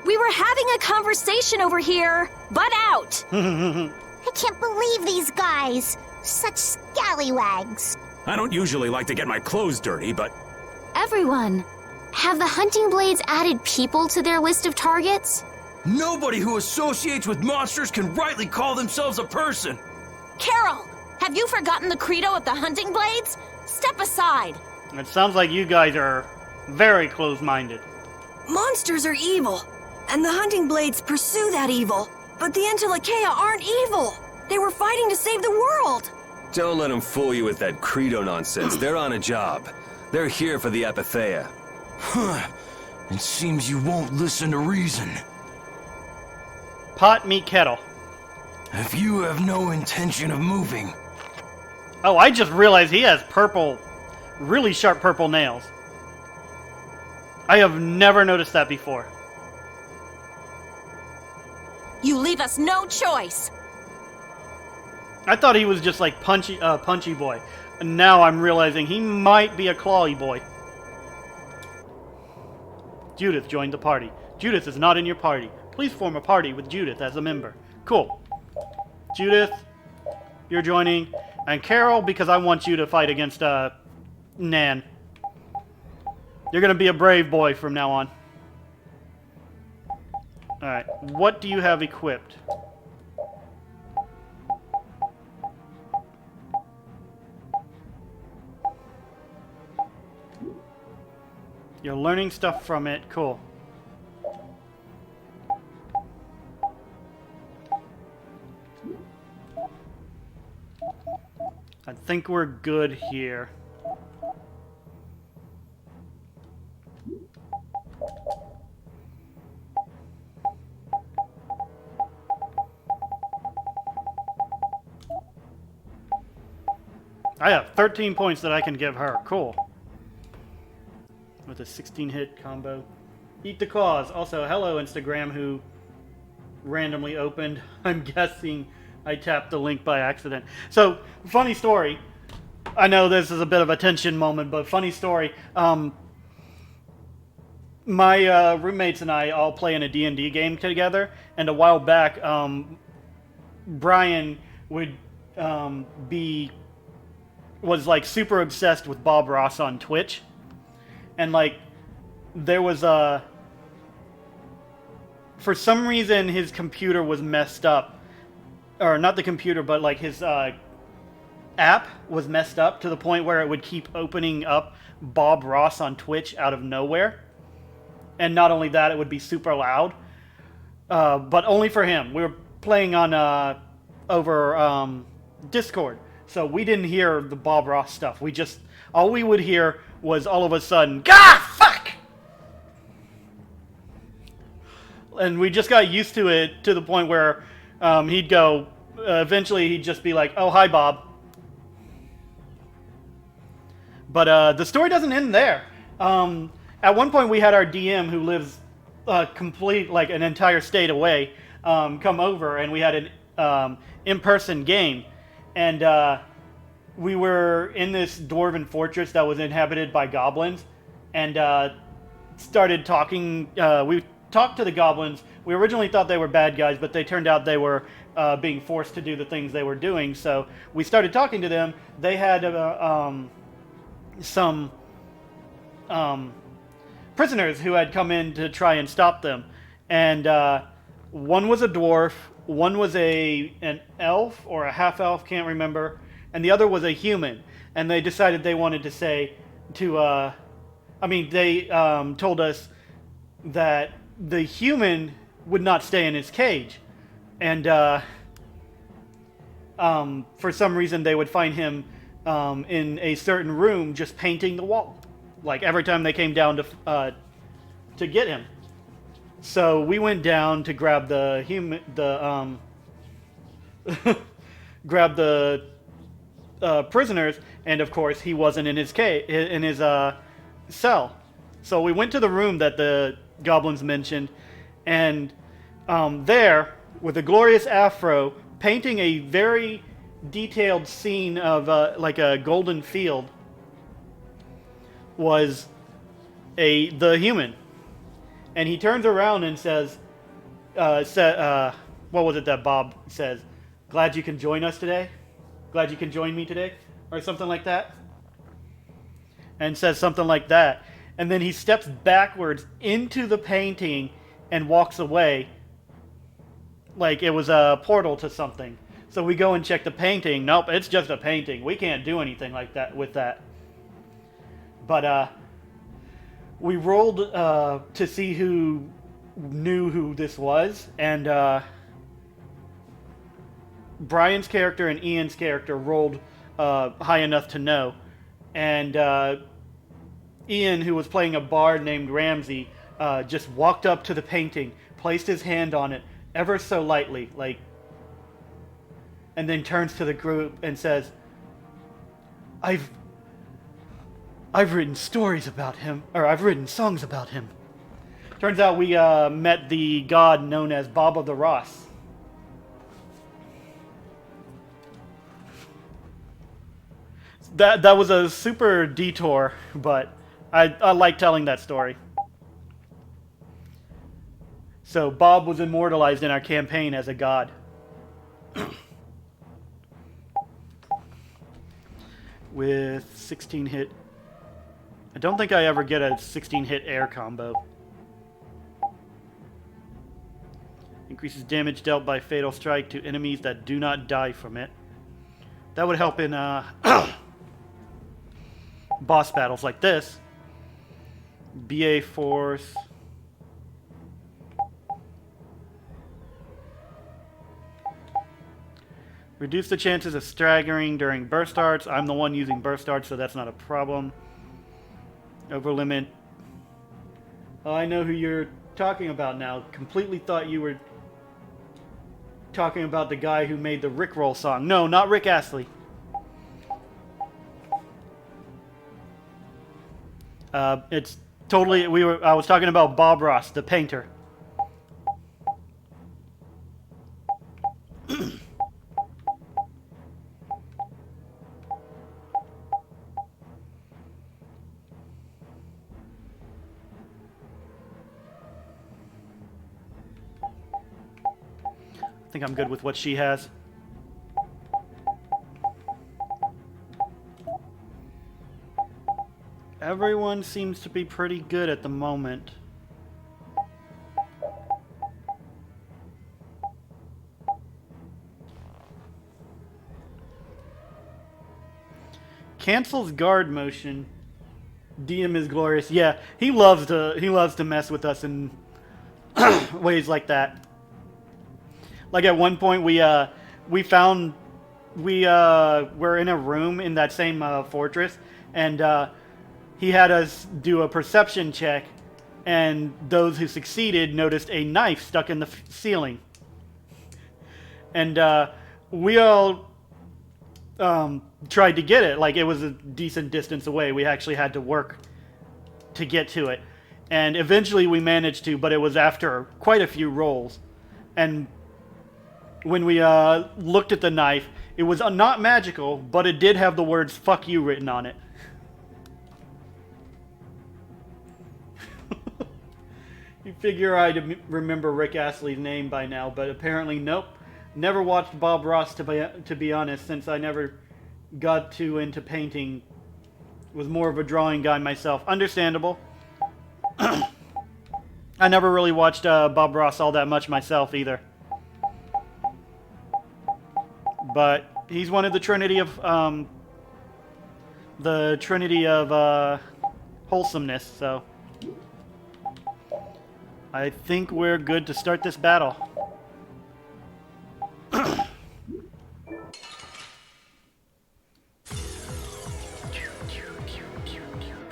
We were having a conversation over here. Butt out! I can't believe these guys. Such scallywags. I don't usually like to get my clothes dirty, but Everyone, have the hunting blades added people to their list of targets? Nobody who associates with monsters can rightly call themselves a person. Carol, have you forgotten the credo of the hunting blades? Step aside. It sounds like you guys are very close-minded. Monsters are evil, and the hunting blades pursue that evil. But the Entelekea aren't evil. They were fighting to save the world. Don't let them fool you with that credo nonsense. They're on a job. They're here for the Apatheia. Huh. It seems you won't listen to reason. Pot, meet kettle. If you have no intention of moving... Oh, I just realized he has purple, really sharp purple nails. I have never noticed that before. You leave us no choice. I thought he was just like punchy boy. And now I'm realizing he might be a clawy boy. Judith joined the party. Judith is not in your party. Please form a party with Judith as a member. Cool. Judith, you're joining. And Carol, because I want you to fight against Nan. You're going to be a brave boy from now on. Alright, what do you have equipped? You're learning stuff from it. Cool. I think we're good here. I have 13 points that I can give her. Cool. With a 16-hit combo. Eat the cause. Also, hello, Instagram, who randomly opened. I'm guessing I tapped the link by accident. So, funny story. I know this is a bit of a tension moment, but funny story. My roommates and I all play in a D&D game together, and a while back, Brian would was like super obsessed with Bob Ross on Twitch, and like there was for some reason his computer was messed up, or not the computer, but like his app was messed up to the point where it would keep opening up Bob Ross on Twitch out of nowhere. And not only that, it would be super loud, but only for him. We were playing on over Discord, so we didn't hear the Bob Ross stuff. All we would hear was all of a sudden, "Gah, fuck!" And we just got used to it to the point where he'd go. Eventually, he'd just be like, "Oh, hi, Bob." But the story doesn't end there. At one point, we had our DM, who lives an entire state away, come over, and we had an in-person game. And we were in this dwarven fortress that was inhabited by goblins, and started talking. We talked to the goblins. We originally thought they were bad guys, but they turned out they were being forced to do the things they were doing. So we started talking to them. They had some prisoners who had come in to try and stop them. And one was a dwarf, one was an elf or a half-elf, can't remember, and the other was a human. And they decided they wanted to say to, they told us that the human would not stay in his cage. And for some reason they would find him in a certain room just painting the wall. Like every time they came down to get him. So we went down to grab the grab the prisoners, and of course he wasn't in his cell. So we went to the room that the goblins mentioned, and there, with a glorious afro, painting a very detailed scene of like a golden field, was the human. And he turns around and says, what was it that Bob says? Glad you can join us today? Glad you can join me today? Or something like that? And says something like that. And then he steps backwards into the painting and walks away. Like it was a portal to something. So we go and check the painting. Nope, it's just a painting. We can't do anything like that with that. But we rolled to see who knew who this was, and Brian's character and Ian's character rolled high enough to know. And Ian, who was playing a bard named Ramsey, just walked up to the painting, placed his hand on it ever so lightly, and then turns to the group and says, I've written stories about him, or I've written songs about him. Turns out we met the god known as Bob of the Ross. That was a super detour, but I like telling that story. So Bob was immortalized in our campaign as a god. With 16 hit. I don't think I ever get a 16 hit air combo. Increases damage dealt by fatal strike to enemies that do not die from it. That would help in boss battles like this. BA force. Reduce the chances of staggering during burst arts. I'm the one using burst arts, so that's not a problem. Over limit. Oh, I know who you're talking about now. Completely thought you were talking about the guy who made the Rickroll song. No, not Rick Astley. It's totally. I was talking about Bob Ross, the painter. I think I'm good with what she has. Everyone seems to be pretty good at the moment. Cancels guard motion. DM is glorious. Yeah, he loves to mess with us in ways like that. Like at one point we were in a room in that same fortress, and he had us do a perception check, and those who succeeded noticed a knife stuck in the ceiling. And we all tried to get it. Like, it was a decent distance away. We actually had to work to get to it. And eventually we managed to, but it was after quite a few rolls. And when we looked at the knife, it was not magical, but it did have the words "fuck you" written on it. You figure I'd remember Rick Astley's name by now, but apparently nope. Never watched Bob Ross, to be honest, since I never got too into painting Was more of a drawing guy myself. Understandable. I never really watched Bob Ross all that much myself either. But he's one of the trinity of wholesomeness, so I think we're good to start this battle.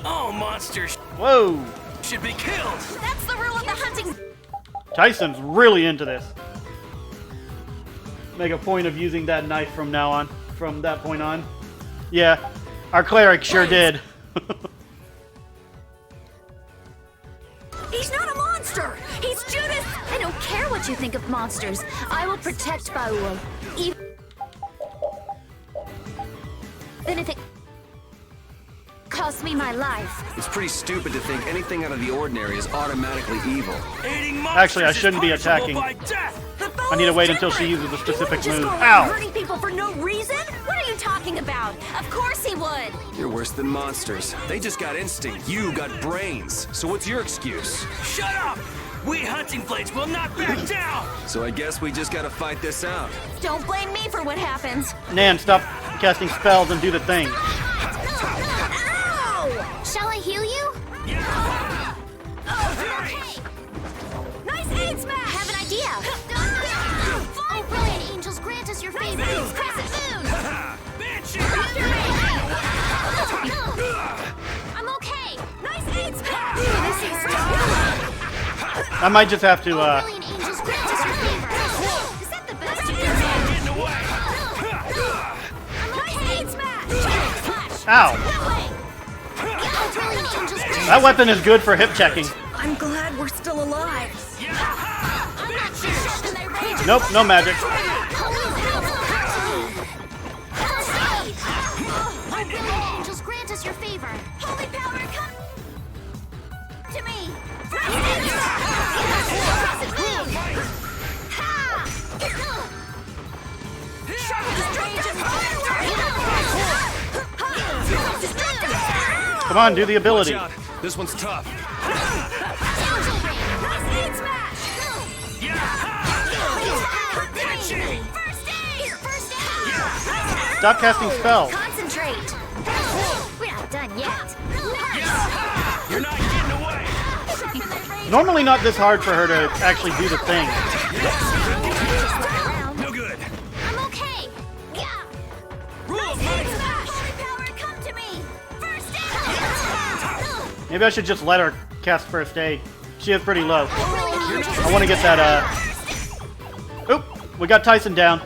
All monsters Whoa! should be killed. That's the rule of the hunting. Tyson's really into this. Make a point of using that knife from now on. From that point on. Yeah, our cleric sure did. He's not a monster. He's Judith. I don't care what you think of monsters. I will protect Baul. Even if it costs me my life. It's pretty stupid to think anything out of the ordinary is automatically evil. Actually, I shouldn't be attacking. I need to wait until she uses a specific move. Ow! Hurting people for no reason? What are you talking about? Of course he would. You're worse than monsters. They just got instinct. You got brains. So what's your excuse? Shut up! We hunting blades will not back down! So I guess we just gotta fight this out. Don't blame me for what happens. Nan, stop casting spells and do the thing. Ow! Shall I heal you? Okay. Nice aid smash! I have an idea. Oh, brilliant angels, grant us your favor. Crescent moon! I'm okay. Nice aid smash! This hurts. I might just have to, Brilliant angels, grant us your favor. Is that the best you can do? Nice aid smash! Ow! Oh, brilliant angels, grant That weapon is good for hip checking. I'm glad we're still alive. I'm not sure. Can they rage? Nope, no magic. Oh, brilliant angels, grant us your favor. Holy power, come to me! Come on, do the ability. Watch out. This one's tough. Stop casting spells. Concentrate. We're not done yet. You're not getting away! Normally not this hard for her to actually do the thing. No good. I'm okay. Maybe I should just let her cast first aid. She is pretty low. I want to get that, Oop! We got Tyson down.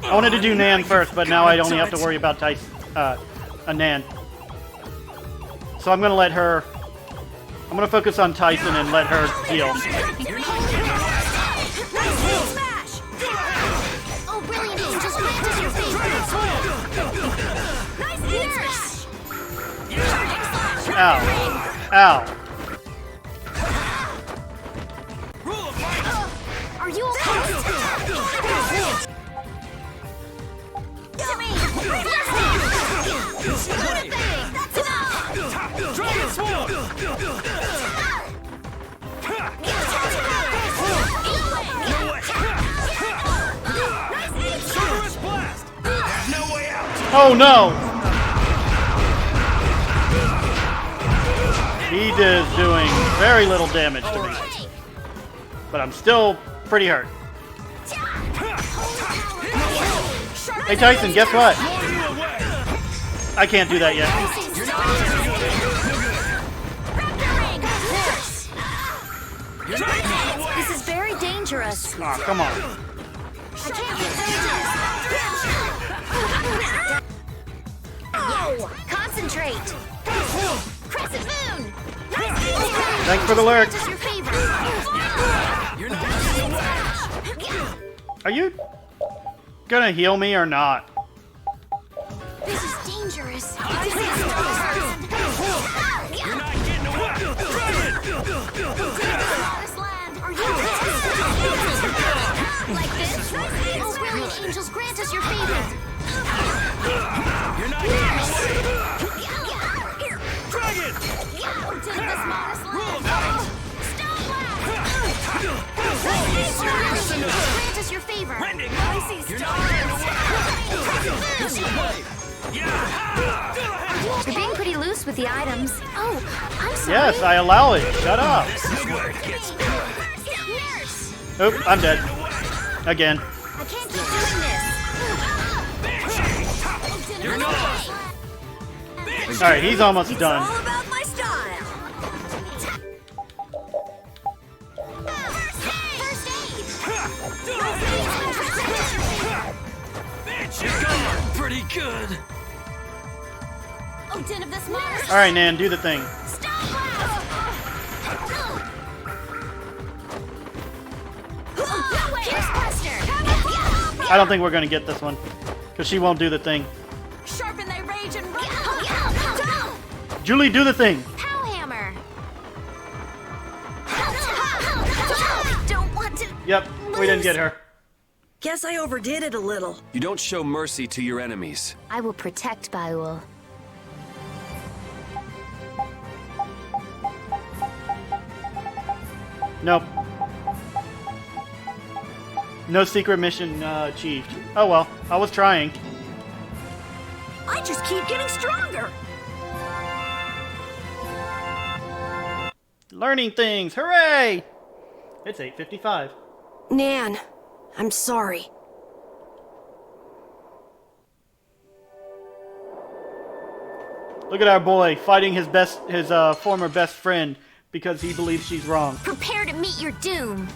I wanted to do Nan first, but now I only have to worry about Tyson, Nan. So I'm gonna let her... I'm gonna focus on Tyson and let her heal. Oh, brilliant angels, grant us your favor. Ow. Ow. Are you okay? Dragon Sword! Hermes Blast! No way out! Oh no! He is doing very little damage to me. But I'm still pretty hurt. Hey Tyson, guess what? I can't do that yet. This is very dangerous. Aw, come on. I can't get concentrate. Crescent moon. Thanks for the lurk. Are you gonna heal me or not? This is dangerous. You're not getting away! Like this? Oh, brilliant angels, grant us your favor. You're not getting away! Grant us your favor. You're being pretty loose with the items. Oh, I'm sorry. Yes, I allow it. Shut up. Oop, I'm dead. Again. I can't keep doing this. Alright, he's almost done. All about my style. You're going pretty good. Alright, Nan, do the thing. I don't think we're gonna get this one. Because she won't do the thing. Sharpen thy rage and run. Julie, do the thing! Powhammer. Don't want to. Yep, we didn't get her. Guess I overdid it a little. You don't show mercy to your enemies. I will protect Baul. Nope. No secret mission achieved. Oh well, I was trying. I just keep getting stronger. Learning things, hooray! It's 8:55. Nan, I'm sorry. Look at our boy fighting his former best friend because he believes she's wrong. Prepare to meet your doom.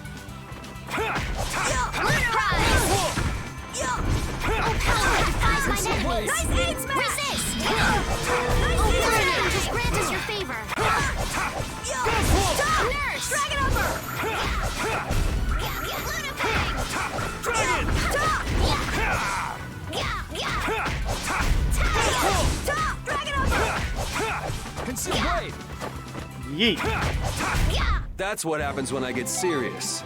Resist! Just grant us your favor. Nurse! Dragon over! Yeet. That's what happens when I get serious.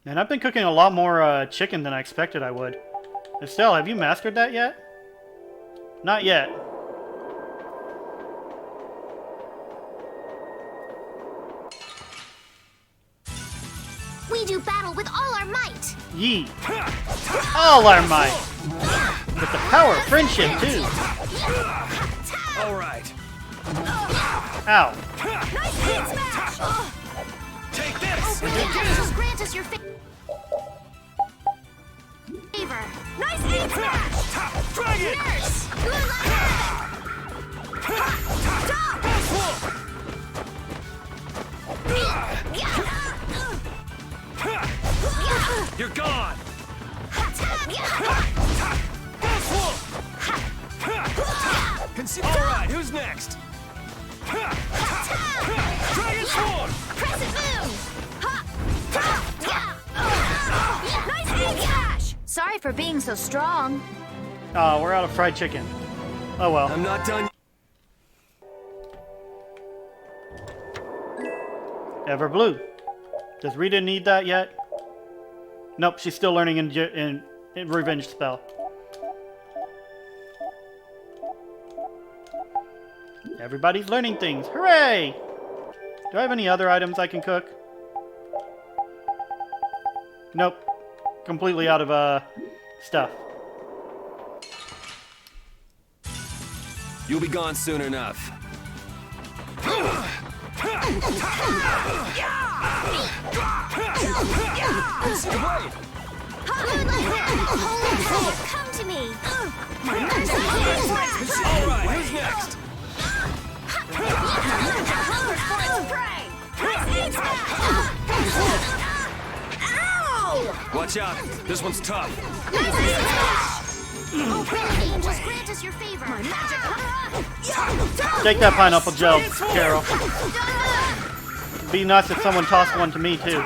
Man, I've been cooking a lot more chicken than I expected I would. Estelle, have you mastered that yet? Not yet. We do battle with all our might. Yeet. All our might. With the power of friendship, too. All right. Ow. Nice hit smash! Take this! Just grant us your favor. Nice hit smash! Dragon! Nurse! You're gone! Alright, who's next? Dragon Sword! Crescent Moon! Nice hit smash! Sorry for being so strong. Oh, we're out of fried chicken. Oh well. I'm not done. Everblue. Does Rita need that yet? Nope, she's still learning in Revenge Spell. Everybody's learning things. Hooray! Do I have any other items I can cook? Nope. Completely out of stuff. You'll be gone soon enough. Come to me! Alright, who's next? Watch out, this one's tough. Angels, grant us your favor. My magic. Take that pineapple gel, Carol. It'd be nice if someone tossed one to me too.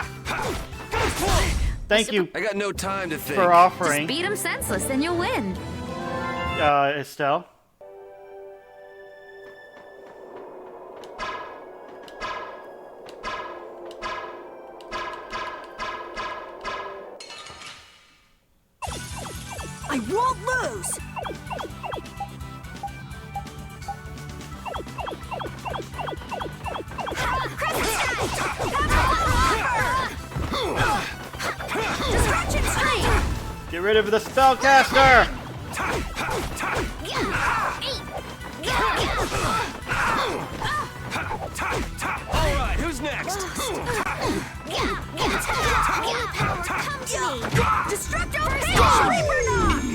Thank you. I got no time to think. For offering. Just beat him senseless, then you'll win. Estelle. I won't lose! Get rid of the Spellcaster! Alright, who's next? Destructo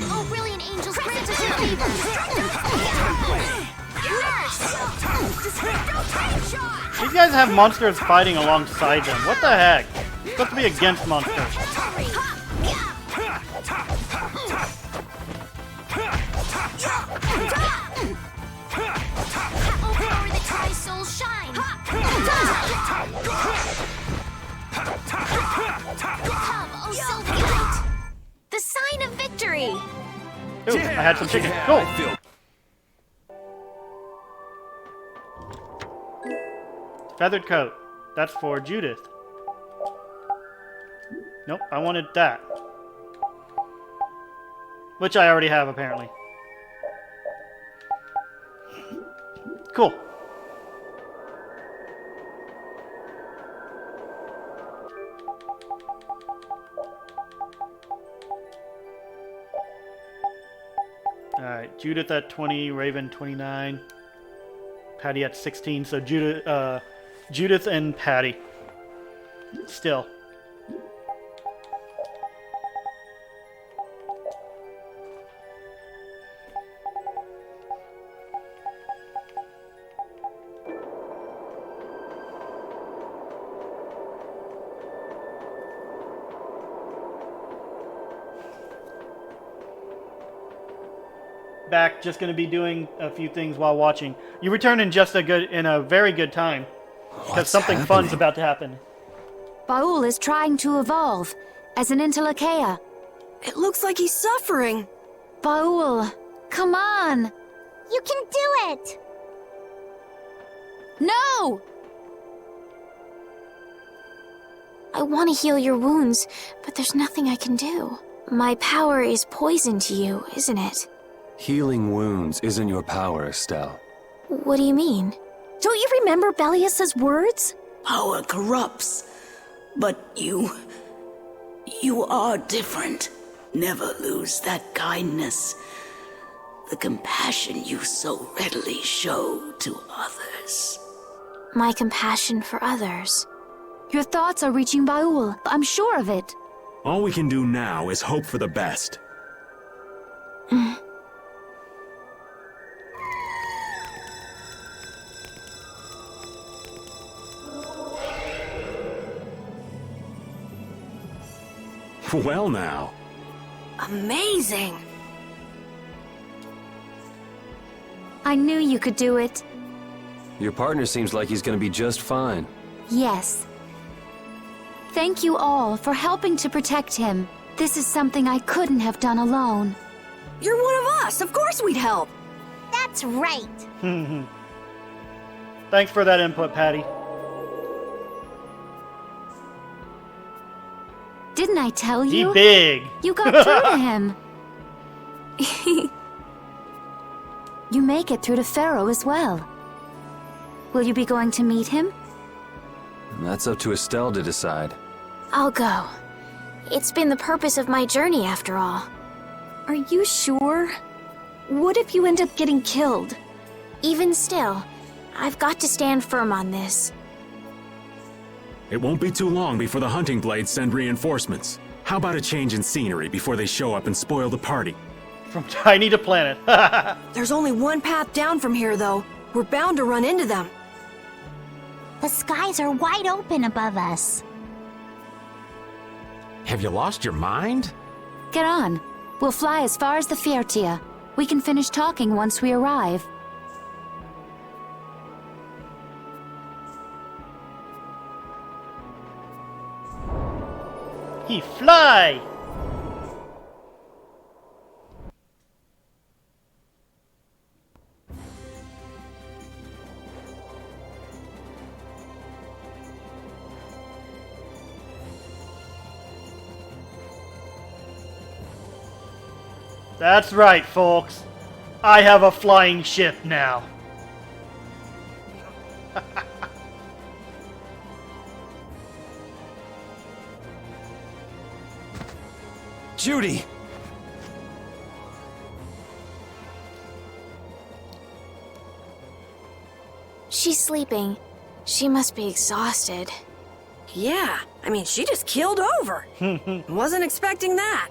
Oh, brilliant angels, grant us your favor! These guys have monsters fighting alongside them. What the heck? It's supposed to be against monsters. The sign of victory! Ooh, I had some chicken. Cool. Feathered coat. That's for Judith. Nope, I wanted that. Which I already have, apparently. Cool. Alright, Judith at 20, Raven 29, Patty at 16, so Judith and Patty. Still. Back, just going to be doing a few things while watching. You return in a very good time, because something fun's about to happen. Baul is trying to evolve as an Entelekea. It looks like he's suffering. Baul, come on! You can do it! No! I want to heal your wounds, but there's nothing I can do. My power is poison to you, isn't it? Healing wounds isn't your power, Estelle. What do you mean? Don't you remember Bellius's words? Power corrupts, but you are different. Never lose that kindness, the compassion you so readily show to others. My compassion for others. Your thoughts are reaching Baul. I'm sure of it. All we can do now is hope for the best. Well now. Amazing! I knew you could do it. Your partner seems like he's gonna be just fine. Yes. Thank you all for helping to protect him. This is something I couldn't have done alone. You're one of us! Of course we'd help! That's right! Thanks for that input, Patty. Didn't I tell you? He big! You got through to him. You make it through to Pharaoh as well. Will you be going to meet him? That's up to Estelle to decide. I'll go. It's been the purpose of my journey, after all. Are you sure? What if you end up getting killed? Even still, I've got to stand firm on this. It won't be too long before the hunting blades send reinforcements. How about a change in scenery before they show up and spoil the party? From tiny to planet. There's only one path down from here, though. We're bound to run into them. The skies are wide open above us. Have you lost your mind? Get on. We'll fly as far as the Fiertia. We can finish talking once we arrive. He fly! That's right, folks. I have a flying ship now. Judy! She's sleeping. She must be exhausted. Yeah, I mean, she just keeled over. Wasn't expecting that.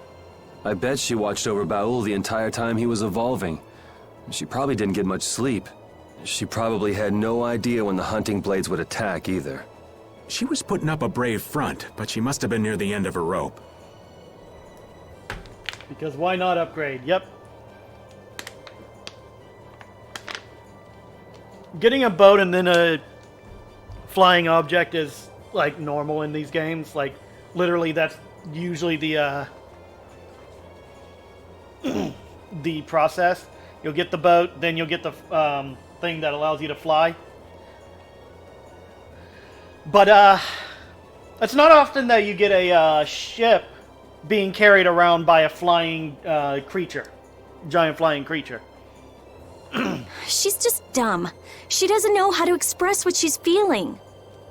I bet she watched over Baul the entire time he was evolving. She probably didn't get much sleep. She probably had no idea when the hunting blades would attack either. She was putting up a brave front, but she must have been near the end of her rope. Because why not upgrade? Yep. Getting a boat and then a flying object is like normal in these games. Like literally that's usually the the process. You'll get the boat, then you'll get the thing that allows you to fly. But it's not often that you get a ship being carried around by a flying creature, giant flying creature. She's just dumb. She doesn't know how to express what she's feeling.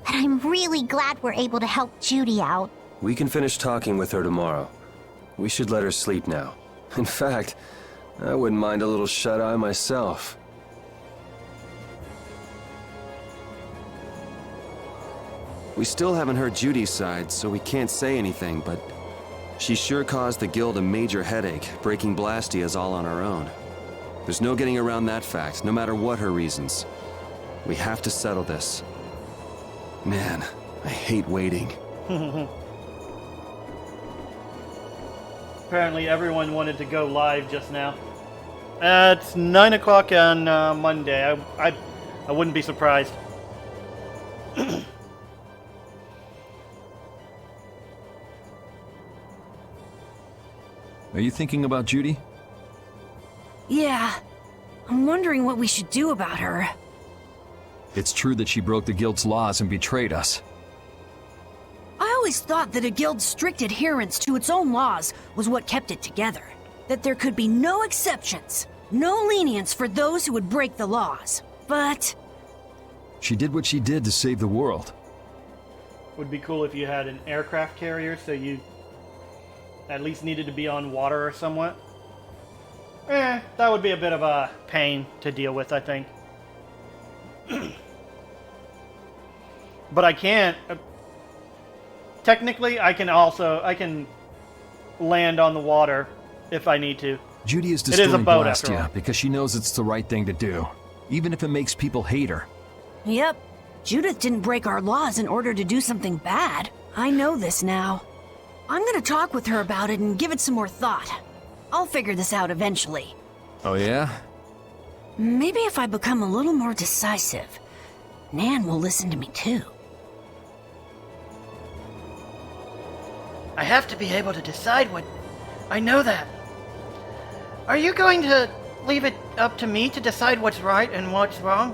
But I'm really glad we're able to help Judy out. We can finish talking with her tomorrow. We should let her sleep now. In fact, I wouldn't mind a little shut-eye myself. We still haven't heard Judy's side, so we can't say anything, but she sure caused the guild a major headache, breaking Blastias all on her own. There's no getting around that fact, no matter what her reasons. We have to settle this. Man, I hate waiting. Apparently everyone wanted to go live just now. It's 9 o'clock on Monday. I wouldn't be surprised. Are you thinking about Judy? Yeah. I'm wondering what we should do about her. It's true that she broke the guild's laws and betrayed us. I always thought that a guild's strict adherence to its own laws was what kept it together. That there could be no exceptions, no lenience for those who would break the laws. But she did what she did to save the world. Would be cool if you had an aircraft carrier, so you at least needed to be on water or somewhat. That would be a bit of a pain to deal with, I think. But I can't. Technically, I can land on the water if I need to. Judy is It is a destroying boat, after all. Blastia because she knows it's the right thing to do, even if it makes people hate her. Yep, Judith didn't break our laws in order to do something bad. I know this now. I'm gonna talk with her about it and give it some more thought. I'll figure this out eventually. Oh yeah? Maybe if I become a little more decisive, Nan will listen to me too. I have to be able to decide what... I know that. Are you going to leave it up to me to decide what's right and what's wrong?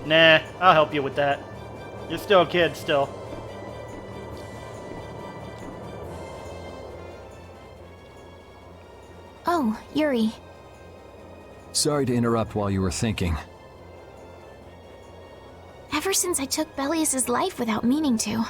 Nah, I'll help you with that. You're still a kid, still. Oh, Yuri. Sorry to interrupt while you were thinking. Ever since I took Belius's life without meaning to,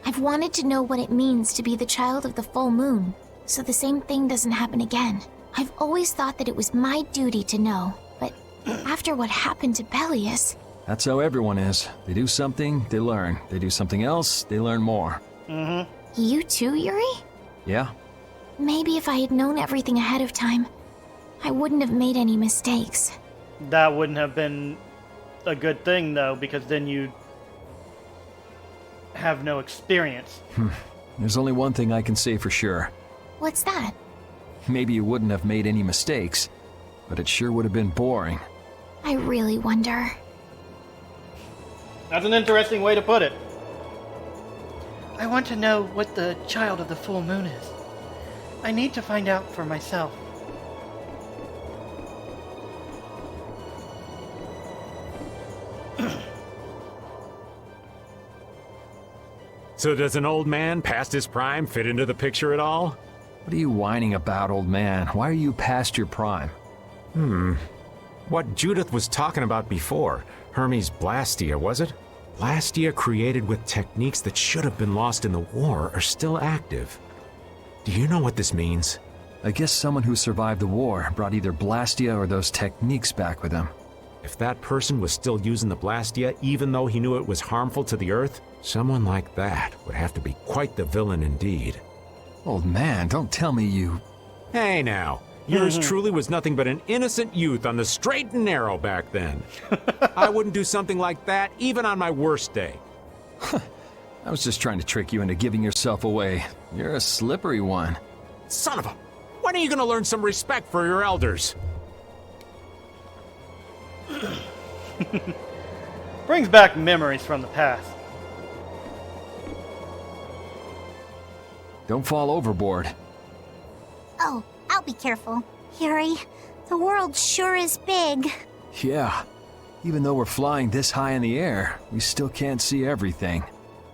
I've wanted to know what it means to be the child of the full moon, so the same thing doesn't happen again. I've always thought that it was my duty to know, but after what happened to Belius... That's how everyone is. They do something, they learn. They do something else, they learn more. Mm-hmm. You too, Yuri? Yeah? Maybe if I had known everything ahead of time, I wouldn't have made any mistakes. That wouldn't have been a good thing, though, because then you'd have no experience. There's only one thing I can say for sure. What's that? Maybe you wouldn't have made any mistakes, but it sure would have been boring. I really wonder. That's an interesting way to put it. I want to know what the child of the full moon is. I need to find out for myself. So does an old man past his prime fit into the picture at all? What are you whining about, old man? Why are you past your prime? What Judith was talking about before. Hermes Blastia, was it? Blastia created with techniques that should have been lost in the war are still active. Do you know what this means? I guess someone who survived the war brought either Blastia or those techniques back with him. If that person was still using the Blastia, even though he knew it was harmful to the Earth, someone like that would have to be quite the villain indeed. Old man, don't tell me you... Hey now, yours truly was nothing but an innocent youth on the straight and narrow back then. I wouldn't do something like that even on my worst day. I was just trying to trick you into giving yourself away. You're a slippery one. Son of a... When are you gonna learn some respect for your elders? Brings back memories from the past. Don't fall overboard. Oh, I'll be careful. Yuri, the world sure is big. Yeah. Even though we're flying this high in the air, we still can't see everything.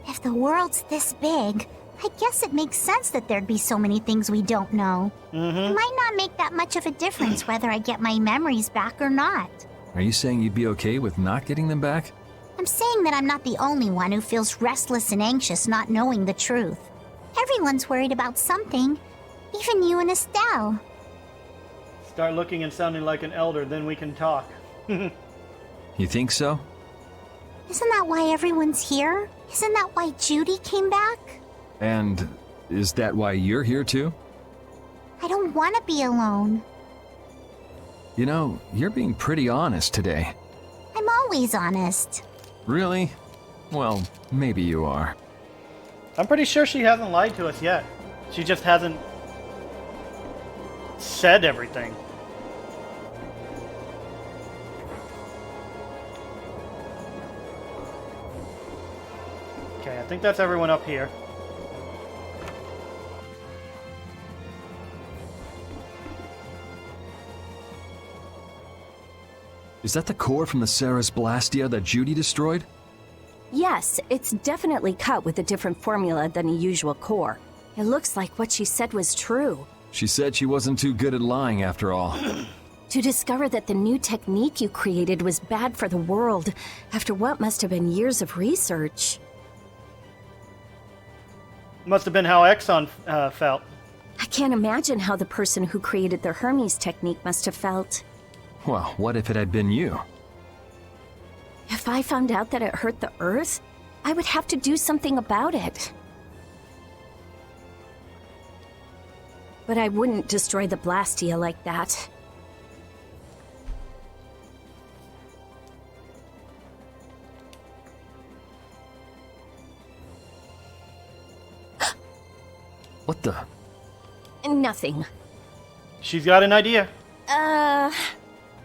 If the world's this big, I guess it makes sense that there'd be so many things we don't know. It might not make that much of a difference whether I get my memories back or not. Are you saying you'd be okay with not getting them back? I'm saying that I'm not the only one who feels restless and anxious not knowing the truth. Everyone's worried about something, even you and Estelle. Start looking and sounding like an elder, then we can talk. You think so? Isn't that why everyone's here? Isn't that why Judy came back? And is that why you're here too? I don't want to be alone. You know, you're being pretty honest today. I'm always honest. Really? Well, maybe you are. I'm pretty sure she hasn't lied to us yet. She just hasn't said everything. Okay, I think that's everyone up here. Is that the core from the Hermes Blastia that Judy destroyed? Yes, it's definitely cut with a different formula than a usual core. It looks like what she said was true. She said she wasn't too good at lying after all. To discover that the new technique you created was bad for the world, after what must have been years of research. Must have been how Exxon felt. I can't imagine how the person who created the Hermes technique must have felt. Well, what if it had been you? If I found out that it hurt the Earth, I would have to do something about it. But I wouldn't destroy the Blastia like that. What the? Nothing. She's got an idea.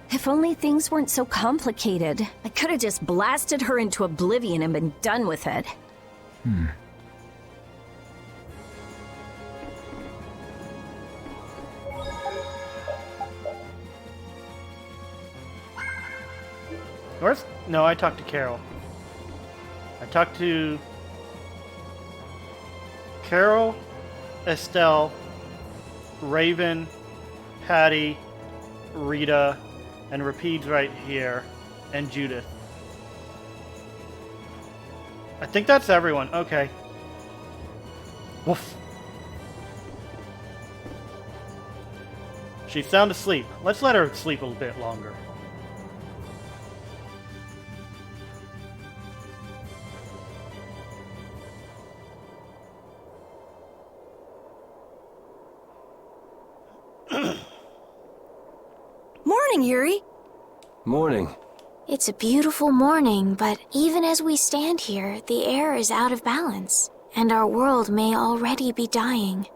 If only things weren't so complicated. I could have just blasted her into oblivion and been done with it. Where's... No, I talked to Carol. I talked to... Carol, Estelle, Raven, Patty, Rita, and Rapide's right here, and Judith. I think that's everyone. Okay. Woof. She's sound asleep. Let's let her sleep a bit longer. Morning, Yuri. Morning. It's a beautiful morning, but even as we stand here, the air is out of balance, and our world may already be dying.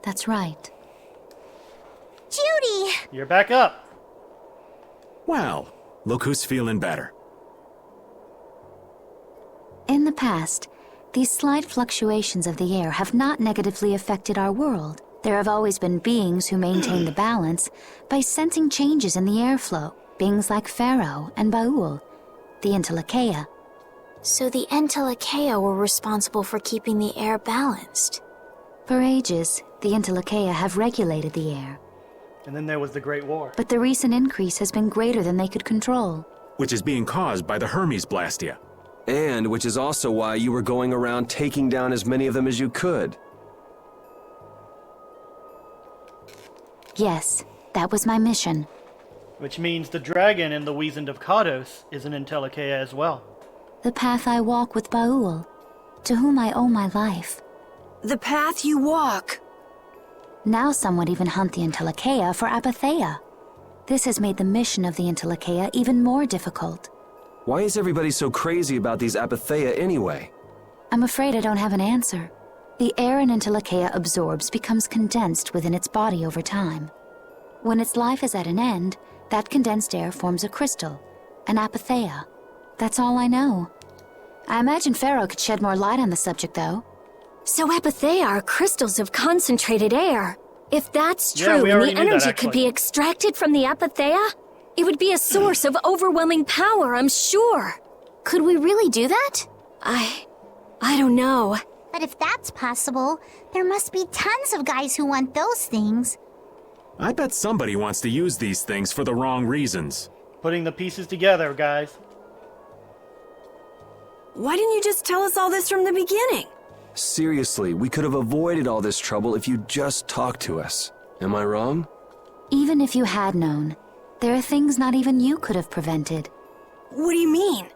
That's right. Judy! You're back up. Well, look who's feeling better. In the past, these slight fluctuations of the air have not negatively affected our world. There have always been beings who maintain the balance by sensing changes in the airflow, beings like Pharaoh and Baul, the Entelekea. So the Entelekea were responsible for keeping the air balanced. For ages, the Entelekea have regulated the air. And then there was the Great War. But the recent increase has been greater than they could control. Which is being caused by the Hermes Blastia. And which is also why you were going around taking down as many of them as you could. Yes, That was my mission. Which means the dragon in the Wizened of Kados is an Entelikeia as well. The path I walk with Baul, to whom I owe my life. The path you walk. Now some would even hunt the Entelikeia for Apatheia. This has made the mission of the Entelikeia even more difficult. Why is everybody so crazy about these Apatheia anyway? I'm afraid I don't have an answer. The air an Entelikeia absorbs becomes condensed within its body over time. When its life is at an end, that condensed air forms a crystal, an Apatheia. That's all I know. I imagine Pharaoh could shed more light on the subject, though. So Apatheia are crystals of concentrated air. If that's Yeah, true we and already the knew that, energy could actually. be extracted from the Apatheia, it would be a source of overwhelming power, I'm sure. Could we really do that? I don't know. But if that's possible, there must be tons of guys who want those things. I bet somebody wants to use these things for the wrong reasons. Putting the pieces together, guys. Why didn't you just tell us all this from the beginning? Seriously, we could have avoided all this trouble if you'd just talked to us. Am I wrong? Even if you had known, there are things not even you could have prevented. What do you mean?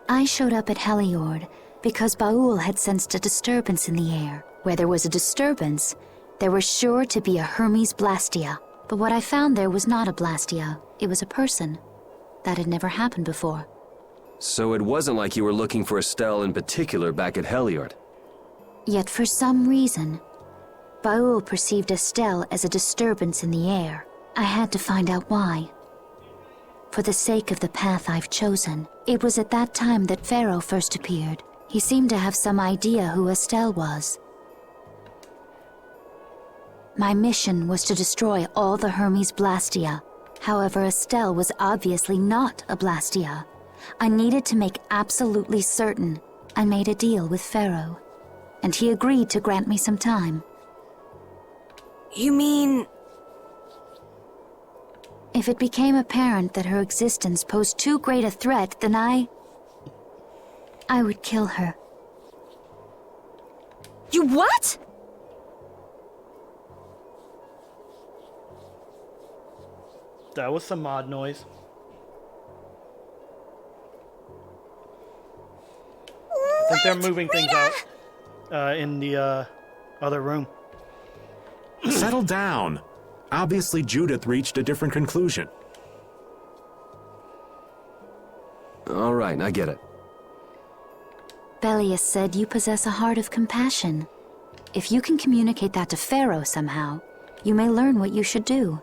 I showed up at Heliord because Baul had sensed a disturbance in the air. Where there was a disturbance, there was sure to be a Hermes Blastia. But what I found there was not a Blastia, it was a person. That had never happened before. So it wasn't like you were looking for Estelle in particular back at Heliord. Yet for some reason, Baul perceived Estelle as a disturbance in the air. I had to find out why. For the sake of the path I've chosen, it was at that time that Pharaoh first appeared. He seemed to have some idea who Estelle was. My mission was to destroy all the Hermes Blastia. However, Estelle was obviously not a Blastia. I needed to make absolutely certain. I made a deal with Pharaoh, and he agreed to grant me some time. You mean... If it became apparent that her existence posed too great a threat, then I would kill her. You what? That was some odd noise. I think they're moving things out in the other room. Settle down. Obviously, Judith reached a different conclusion. All right, I get it. Belius said you possess a heart of compassion. If you can communicate that to Pharaoh somehow, you may learn what you should do.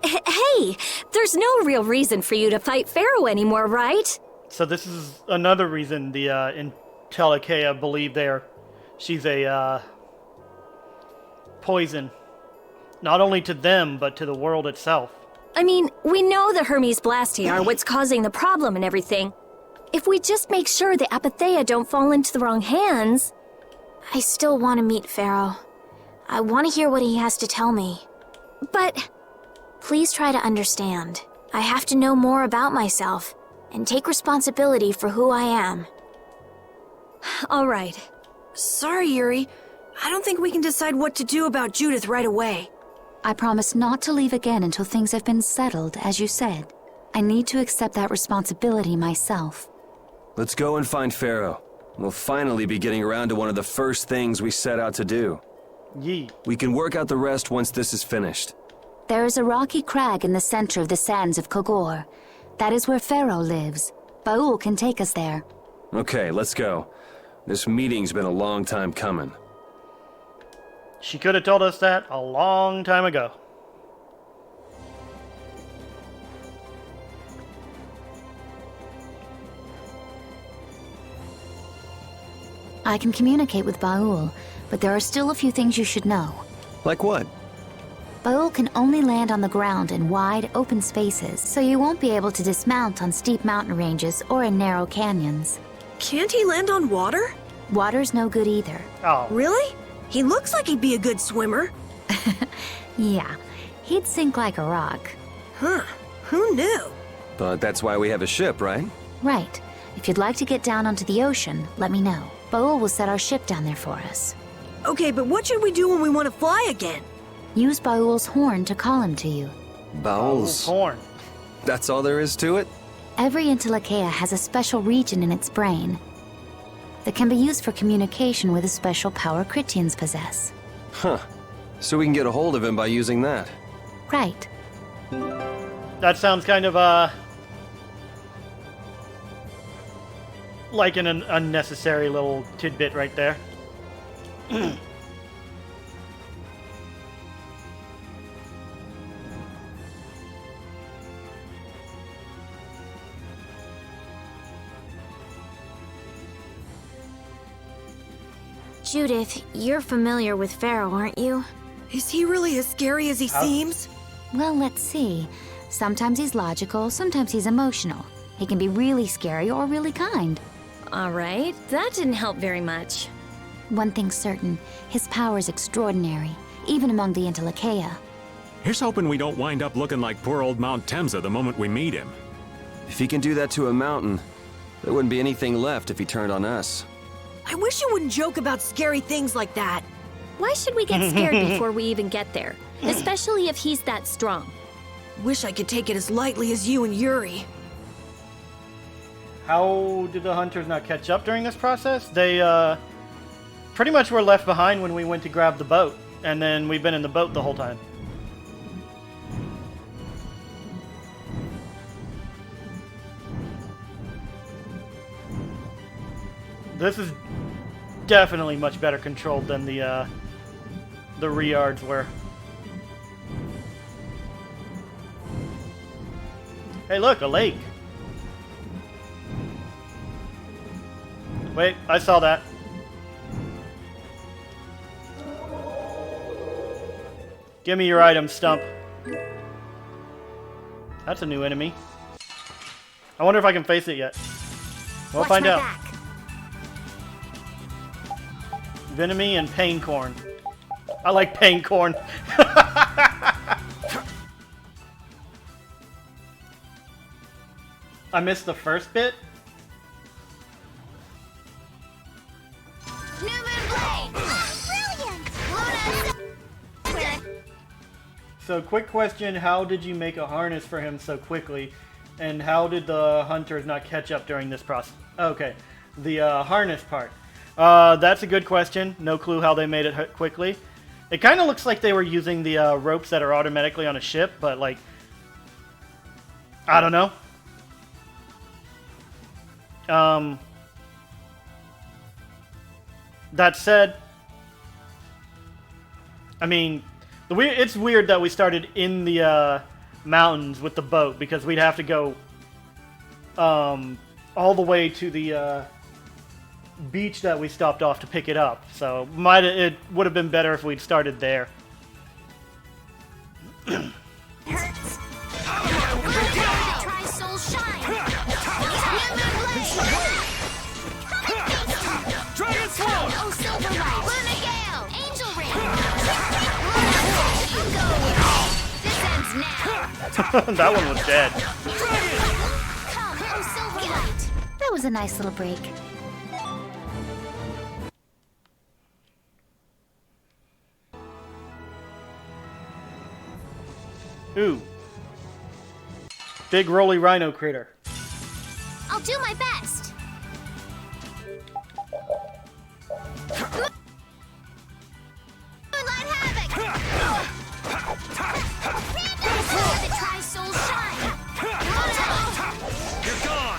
Hey, there's no real reason for you to fight Pharaoh anymore, right? So this is another reason the Entelikeia believe she's a poison. Not only to them, but to the world itself. I mean, we know the Hermes Blastia are what's causing the problem and everything. If we just make sure the Apatheia don't fall into the wrong hands... I still want to meet Pharaoh. I want to hear what he has to tell me. But... Please try to understand. I have to know more about myself, and take responsibility for who I am. All right. Sorry, Yuri. I don't think we can decide what to do about Judith right away. I promise not to leave again until things have been settled, as you said. I need to accept that responsibility myself. Let's go and find Pharaoh. We'll finally be getting around to one of the first things we set out to do. Yee. We can work out the rest once this is finished. There is a rocky crag in the center of the sands of Kogor. That is where Pharaoh lives. Baul can take us there. Okay, let's go. This meeting's been a long time coming. She could have told us that a long time ago. I can communicate with Baul, but there are still a few things you should know. Like what? Baul can only land on the ground in wide, open spaces, so you won't be able to dismount on steep mountain ranges or in narrow canyons. Can't he land on water? Water's no good either. Oh. Really? He looks like he'd be a good swimmer. Yeah, he'd sink like a rock. Huh. Who knew? But that's why we have a ship, right? Right. If you'd like to get down onto the ocean, let me know. Baul will set our ship down there for us. Okay, but what should we do when we want to fly again? Use Baul's horn to call him to you. Bowels. Horn. That's all there is to it? Every Entelekea has a special region in its brain that can be used for communication with a special power Critians possess. Huh. So we can get a hold of him by using that. Right. That sounds kind of, like an unnecessary little tidbit right there. Judith, you're familiar with Pharaoh, aren't you? Is he really as scary as he seems? Well, let's see. Sometimes he's logical, sometimes he's emotional. He can be really scary or really kind. Alright, that didn't help very much. One thing's certain, his power is extraordinary, even among the Entelekea. Here's hoping we don't wind up looking like poor old Mount Temsa the moment we meet him. If he can do that to a mountain, there wouldn't be anything left if he turned on us. I wish you wouldn't joke about scary things like that. Why should we get scared before we even get there? Especially if he's that strong. Wish I could take it as lightly as you and Yuri. How did the hunters not catch up during this process? They, pretty much were left behind when we went to grab the boat. And then we've been in the boat the whole time. This is definitely much better controlled than the Riards were. Hey, look, a lake. Wait, I saw that. Give me your item, Stump. That's a new enemy. I wonder if I can face it yet. We'll find out. Venomy and Pain Corn. I like Pain Corn. I missed the first bit. So, quick question, how did you make a harness for him so quickly? And how did the hunters not catch up during this process? Okay, the harness part. That's a good question. No clue how they made it quickly. It kind of looks like they were using the ropes that are automatically on a ship, but like, I don't know. That said, I mean, it's weird that we started in the mountains with the boat, because we'd have to go all the way to the beach that we stopped off to pick it up. So it would have been better if we'd started there. That one was dead. That was a nice little break. Ooh. Big rolly rhino critter. I'll do my best.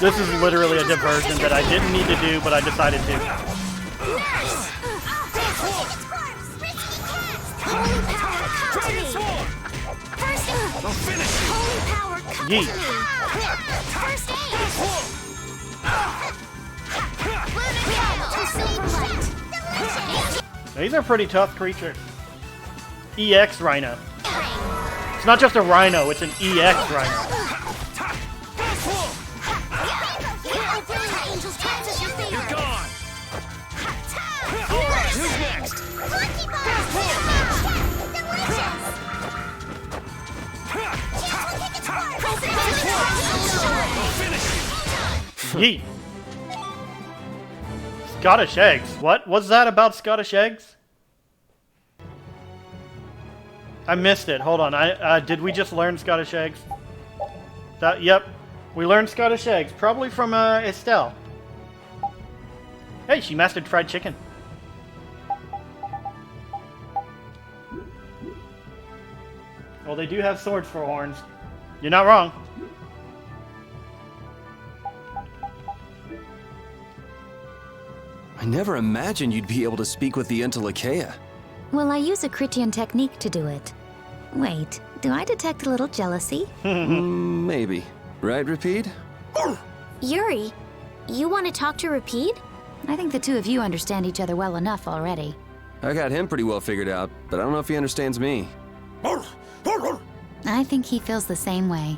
This is literally a diversion that I didn't need to do, but I decided to. Yeet. These are pretty tough creatures. EX Rhino. It's not just a rhino, it's an EX Rhino. Yeet. Scottish eggs. What was that about Scottish eggs? I missed it. Hold on. Did we just learn Scottish eggs? Yep. We learned Scottish eggs. Probably from Estelle. Hey, she mastered fried chicken. Well, they do have swords for horns. You're not wrong. I never imagined you'd be able to speak with the Untitled. Well, I use a Critian technique to do it. Wait, do I detect a little jealousy? Maybe. Right, Rapide? Yuri, you want to talk to Rapide? I think the two of you understand each other well enough already. I got him pretty well figured out, but I don't know if he understands me. I think he feels the same way.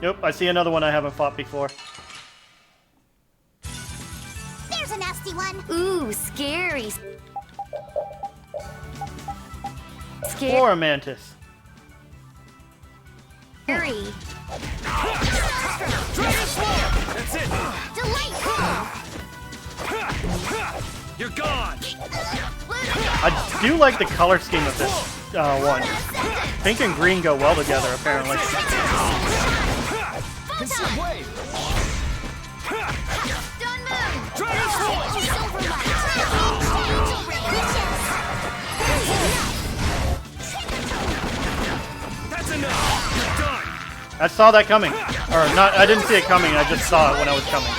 Yep, I see another one I haven't fought before. There's a nasty one. Ooh, scary. Or a Mantis. Scary. That's it! You're gone! I do like the color scheme of this one. Pink and green go well together, apparently. That's enough! You're done! I saw that coming. Or not, I didn't see it coming, I just saw it when I was coming.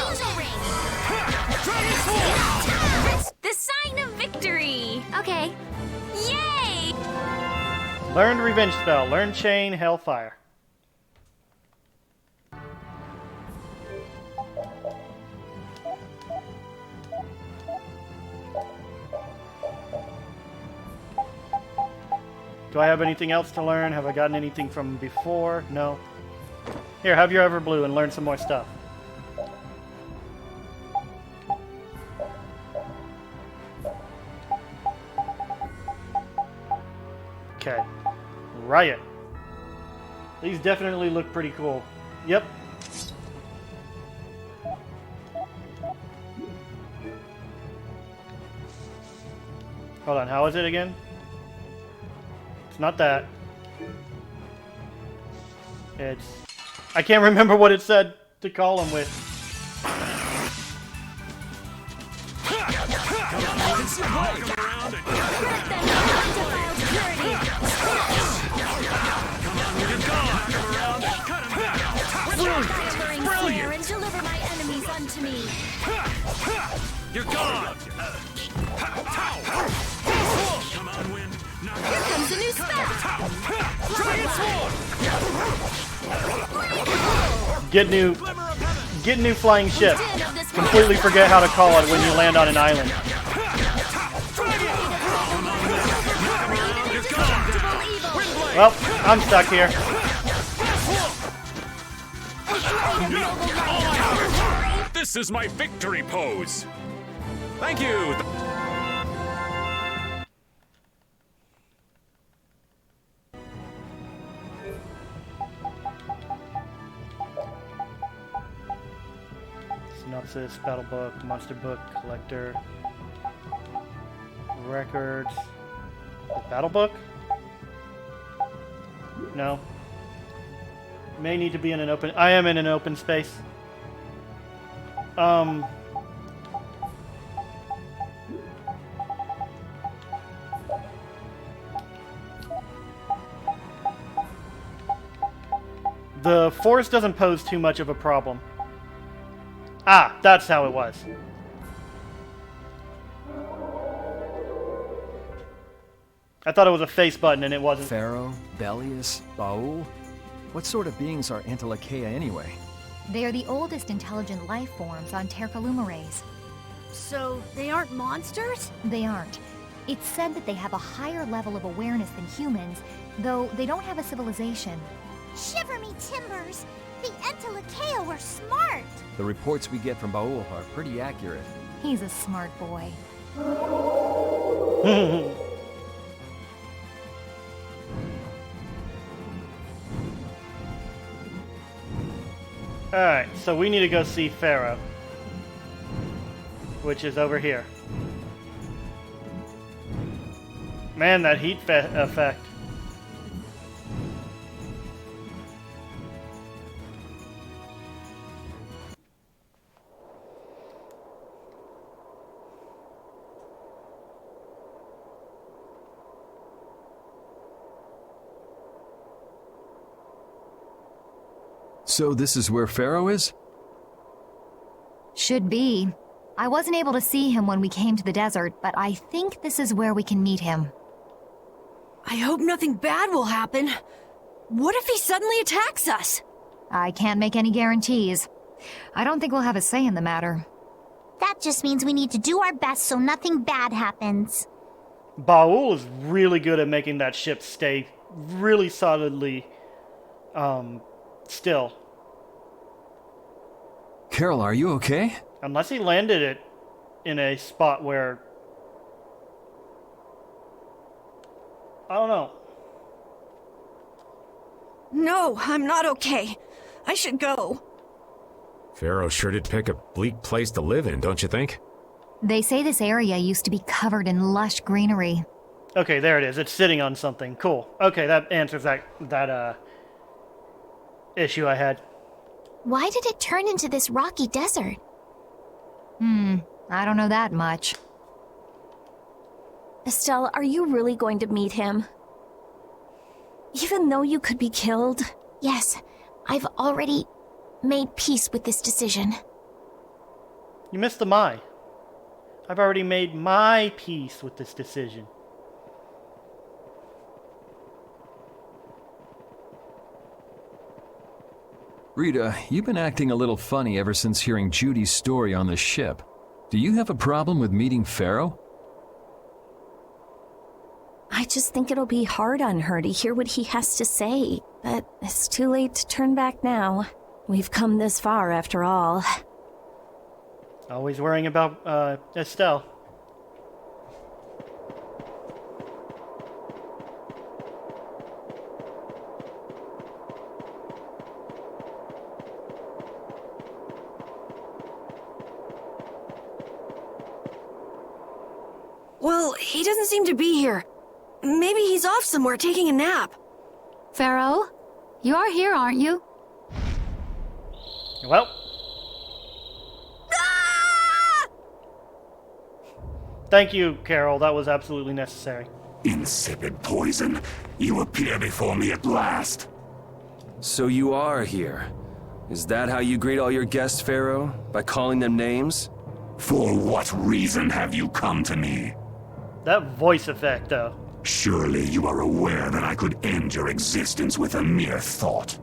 The sign of victory! Okay. Yay! Learned revenge spell. Learn chain, hellfire. Do I have anything else to learn? Have I gotten anything from before? No. Here, have your Everblue and learn some more stuff. Okay. Riot. These definitely look pretty cool. Yep. Hold on, how is it again? It's not that. It's... I can't remember what it said to call him with. Brilliant! And deliver my enemies unto me. You're gone! Come on, Wind. Here comes a new spell. Get new flying ship. Completely forget how to call it when you land on an island. Well, I'm stuck here. This is my victory pose. Thank you. Synopsis, battle book, monster book, collector, records. The battle book? No. May need to be in an open... I am in an open space. The forest doesn't pose too much of a problem. Ah, that's how it was. I thought it was a face button and it wasn't. Pharaoh, Belius, Baul? What sort of beings are Antilochaea anyway? They are the oldest intelligent life forms on Tercalumares. So, they aren't monsters? They aren't. It's said that they have a higher level of awareness than humans, though they don't have a civilization. Shiver me timbers! The Antilochaea were smart! The reports we get from Baul are pretty accurate. He's a smart boy. Alright, so we need to go see Pharaoh. Which is over here. Man, that heat effect. So this is where Pharaoh is? Should be. I wasn't able to see him when we came to the desert, but I think this is where we can meet him. I hope nothing bad will happen. What if he suddenly attacks us? I can't make any guarantees. I don't think we'll have a say in the matter. That just means we need to do our best so nothing bad happens. Baul is really good at making that ship stay really solidly still. Carol, are you okay? Unless he landed it in a spot where... I don't know. No, I'm not okay. I should go. Pharaoh sure did pick a bleak place to live in, don't you think? They say this area used to be covered in lush greenery. Okay, there it is. It's sitting on something. Cool. Okay, that answers that issue I had. Why did it turn into this rocky desert? I don't know that much. Estelle, are you really going to meet him? Even though you could be killed? Yes, I've already made peace with this decision. You missed the my. I've already made my peace with this decision. Rita, you've been acting a little funny ever since hearing Judy's story on the ship. Do you have a problem with meeting Pharaoh? I just think it'll be hard on her to hear what he has to say, but it's too late to turn back now. We've come this far after all. Always worrying about Estelle. Well, he doesn't seem to be here. Maybe he's off somewhere taking a nap. Pharaoh, you are here, aren't you? Well. Thank you, Carol. That was absolutely necessary. Insipid poison. You appear before me at last. So you are here. Is that how you greet all your guests, Pharaoh? By calling them names? For what reason have you come to me? That voice effect, though. Surely you are aware that I could end your existence with a mere thought.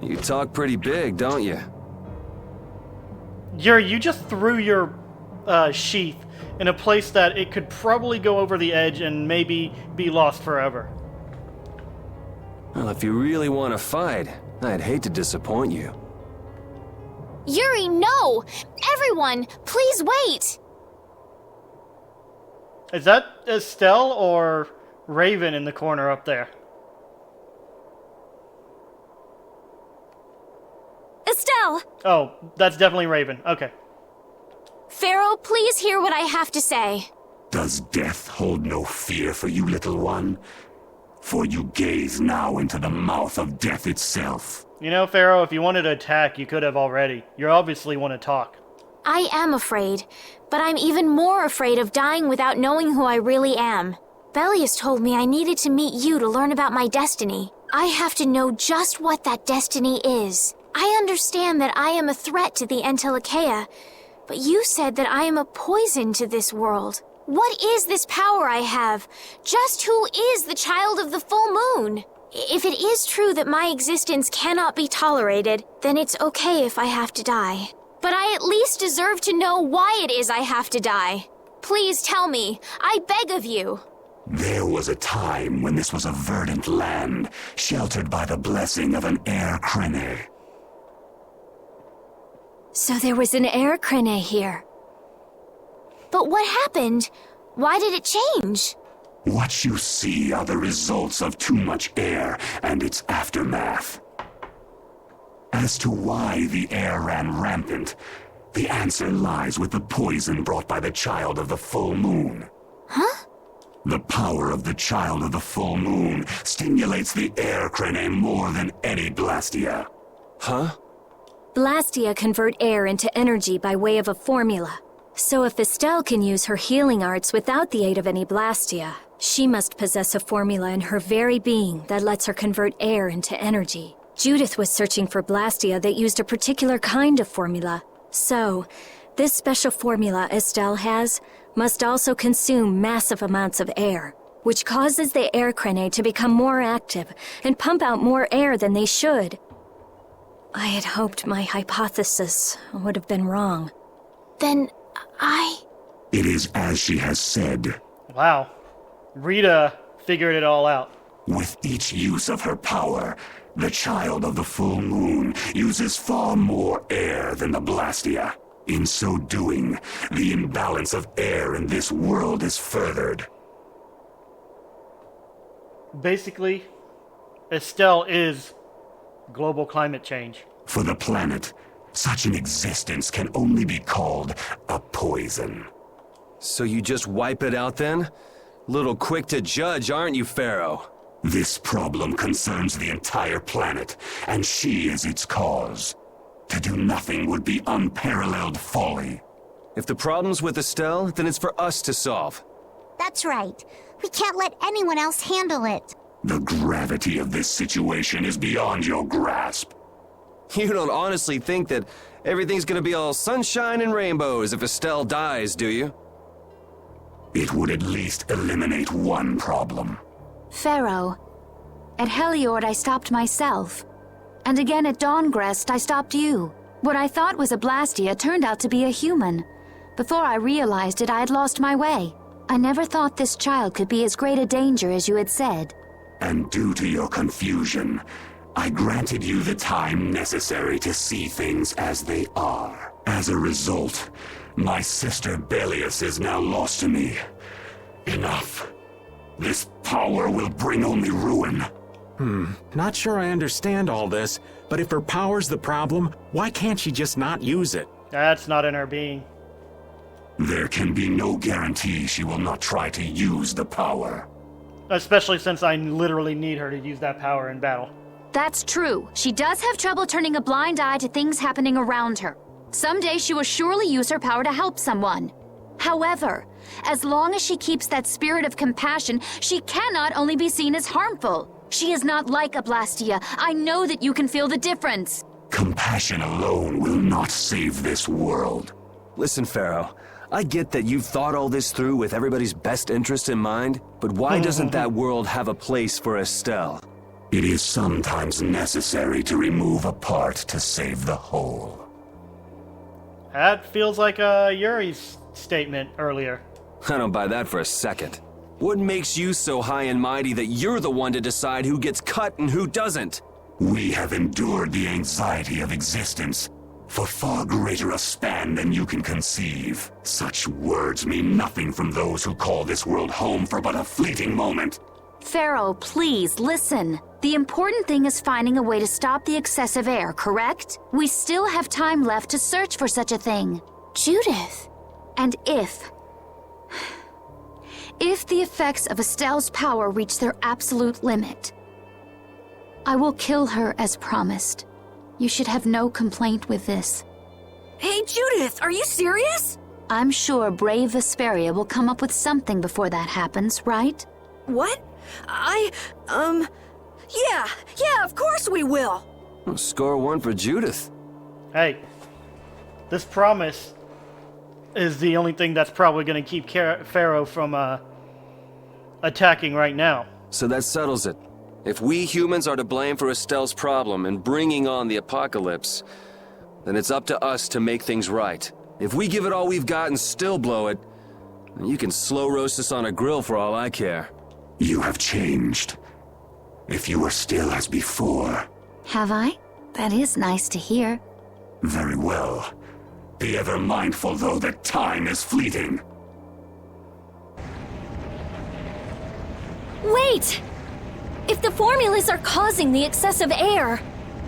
You talk pretty big, don't you? Yuri, you just threw your sheath in a place that it could probably go over the edge and maybe be lost forever. Well, if you really want to fight, I'd hate to disappoint you. Yuri, no! Everyone, please wait! Is that Estelle or Raven in the corner up there? Estelle! Oh, that's definitely Raven. Okay. Pharaoh, please hear what I have to say. Does death hold no fear for you, little one? For you gaze now into the mouth of death itself. You know, Pharaoh, if you wanted to attack, you could have already. You obviously want to talk. I am afraid, but I'm even more afraid of dying without knowing who I really am. Belius told me I needed to meet you to learn about my destiny. I have to know just what that destiny is. I understand that I am a threat to the Entelekea, but you said that I am a poison to this world. What is this power I have? Just who is the child of the full moon? If it is true that my existence cannot be tolerated, then it's okay if I have to die. But I at least deserve to know why it is I have to die. Please tell me. I beg of you. There was a time when this was a verdant land, sheltered by the blessing of an air crene. So there was an air crene here. But what happened? Why did it change? What you see are the results of too much air and its aftermath. As to why the air ran rampant, the answer lies with the poison brought by the child of the full moon. Huh? The power of the Child of the Full Moon stimulates the air crane more than any Blastia. Huh? Blastia convert air into energy by way of a formula. So if Estelle can use her healing arts without the aid of any Blastia, she must possess a formula in her very being that lets her convert air into energy. Judith was searching for Blastia that used a particular kind of formula. So, this special formula Estelle has must also consume massive amounts of air, which causes the air crane to become more active and pump out more air than they should. I had hoped my hypothesis would have been wrong. Then It is as she has said. Wow. Rita figured it all out. With each use of her power, the Child of the Full Moon uses far more air than the Blastia. In so doing, the imbalance of air in this world is furthered. Basically, Estelle is global climate change. For the planet, such an existence can only be called a poison. So you just wipe it out then? Little quick to judge, aren't you, Pharaoh? This problem concerns the entire planet, and she is its cause. To do nothing would be unparalleled folly. If the problem's with Estelle, then it's for us to solve. That's right. We can't let anyone else handle it. The gravity of this situation is beyond your grasp. You don't honestly think that everything's gonna be all sunshine and rainbows if Estelle dies, do you? It would at least eliminate one problem. Pharaoh, at Heliord I stopped myself. And again at Dahngrest I stopped you. What I thought was a Blastia turned out to be a human. Before I realized it, I had lost my way. I never thought this child could be as great a danger as you had said. And due to your confusion, I granted you the time necessary to see things as they are. As a result, my sister Belius is now lost to me. Enough. This power will bring only ruin. Not sure I understand all this, but if her power's the problem, why can't she just not use it? That's not in her being. There can be no guarantee she will not try to use the power. Especially since I literally need her to use that power in battle. That's true. She does have trouble turning a blind eye to things happening around her. Someday she will surely use her power to help someone. However, as long as she keeps that spirit of compassion, she cannot only be seen as harmful. She is not like a Blastia. I know that you can feel the difference. Compassion alone will not save this world. Listen, Pharaoh, I get that you've thought all this through with everybody's best interest in mind, but why doesn't that world have a place for Estelle? It is sometimes necessary to remove a part to save the whole. That feels like Yuri's statement earlier. I don't buy that for a second. What makes you so high and mighty that you're the one to decide who gets cut and who doesn't? We have endured the anxiety of existence for far greater a span than you can conceive. Such words mean nothing from those who call this world home for but a fleeting moment. Pharaoh, please, listen. The important thing is finding a way to stop the excessive air, correct? We still have time left to search for such a thing. Judith. And if the effects of Estelle's power reach their absolute limit, I will kill her as promised. You should have no complaint with this. Hey, Judith, are you serious? I'm sure Brave Vesperia will come up with something before that happens, right? What? Yeah, of course we will. Well, score one for Judith. Hey, this promise is the only thing that's probably going to keep Pharaoh from attacking right now. So that settles it. If we humans are to blame for Estelle's problem and bringing on the apocalypse, then it's up to us to make things right. If we give it all we've got and still blow it, then you can slow roast us on a grill for all I care. You have changed. If you were still as before. Have I? That is nice to hear. Very well. Be ever mindful, though, that time is fleeting. Wait! If the formulas are causing the excessive air,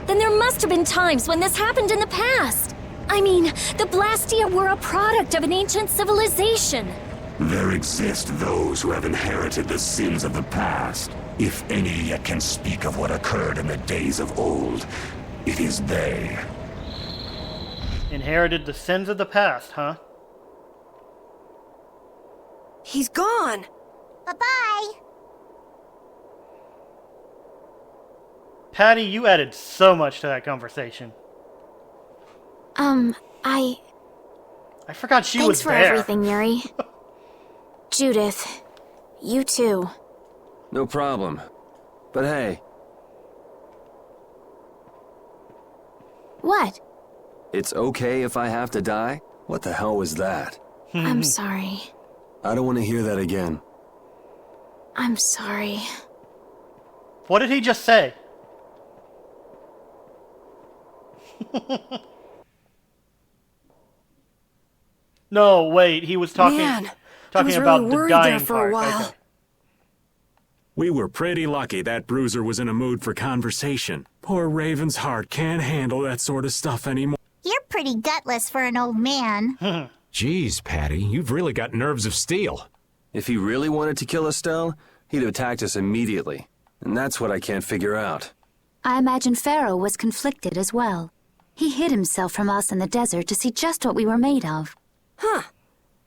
then there must have been times when this happened in the past. I mean, the Blastia were a product of an ancient civilization. There exist those who have inherited the sins of the past. If any yet can speak of what occurred in the days of old, it is they. Inherited the sins of the past, huh? He's gone. Bye-bye. Patty, you added so much to that conversation. I forgot she was there. Thanks for everything, Yuri. Judith, you too. No problem. But hey. What? It's okay if I have to die? What the hell was that? I'm sorry. I don't want to hear that again. I'm sorry. What did he just say? No, wait, he was talking was about really the worried dying there for a part. while. Okay. We were pretty lucky that bruiser was in a mood for conversation. Poor Raven's heart can't handle that sort of stuff anymore. You're pretty gutless for an old man. Jeez, Patty, you've really got nerves of steel. If he really wanted to kill Estelle, he'd have attacked us immediately. And that's what I can't figure out. I imagine Pharaoh was conflicted as well. He hid himself from us in the desert to see just what we were made of. Huh.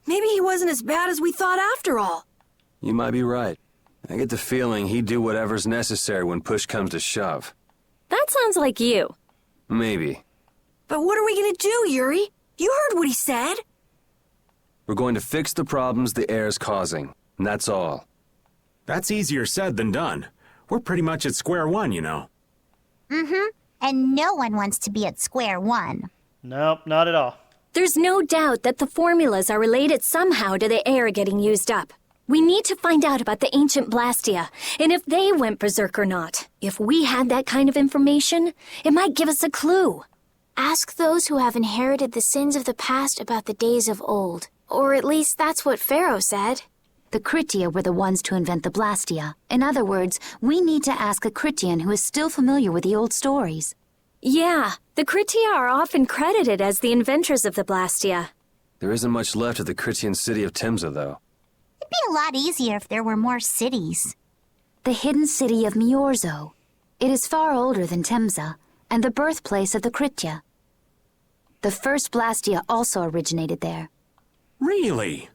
Maybe he wasn't as bad as we thought after all. You might be right. I get the feeling he'd do whatever's necessary when push comes to shove. That sounds like you. Maybe. But what are we gonna do, Yuri? You heard what he said. We're going to fix the problems the air's causing, and that's all. That's easier said than done. We're pretty much at square one, you know. Mm-hmm. And no one wants to be at square one. Nope, not at all. There's no doubt that the formulas are related somehow to the air getting used up. We need to find out about the ancient Blastia, and if they went berserk or not. If we had that kind of information, it might give us a clue. Ask those who have inherited the sins of the past about the days of old. Or at least that's what Pharaoh said. The Kritia were the ones to invent the Blastia. In other words, we need to ask a Kritian who is still familiar with the old stories. Yeah, the Kritia are often credited as the inventors of the Blastia. There isn't much left of the Critian city of Temza, though. It'd be a lot easier if there were more cities. The hidden city of Miorzo. It is far older than Temza, and the birthplace of the Kritia. The first Blastia also originated there. Really?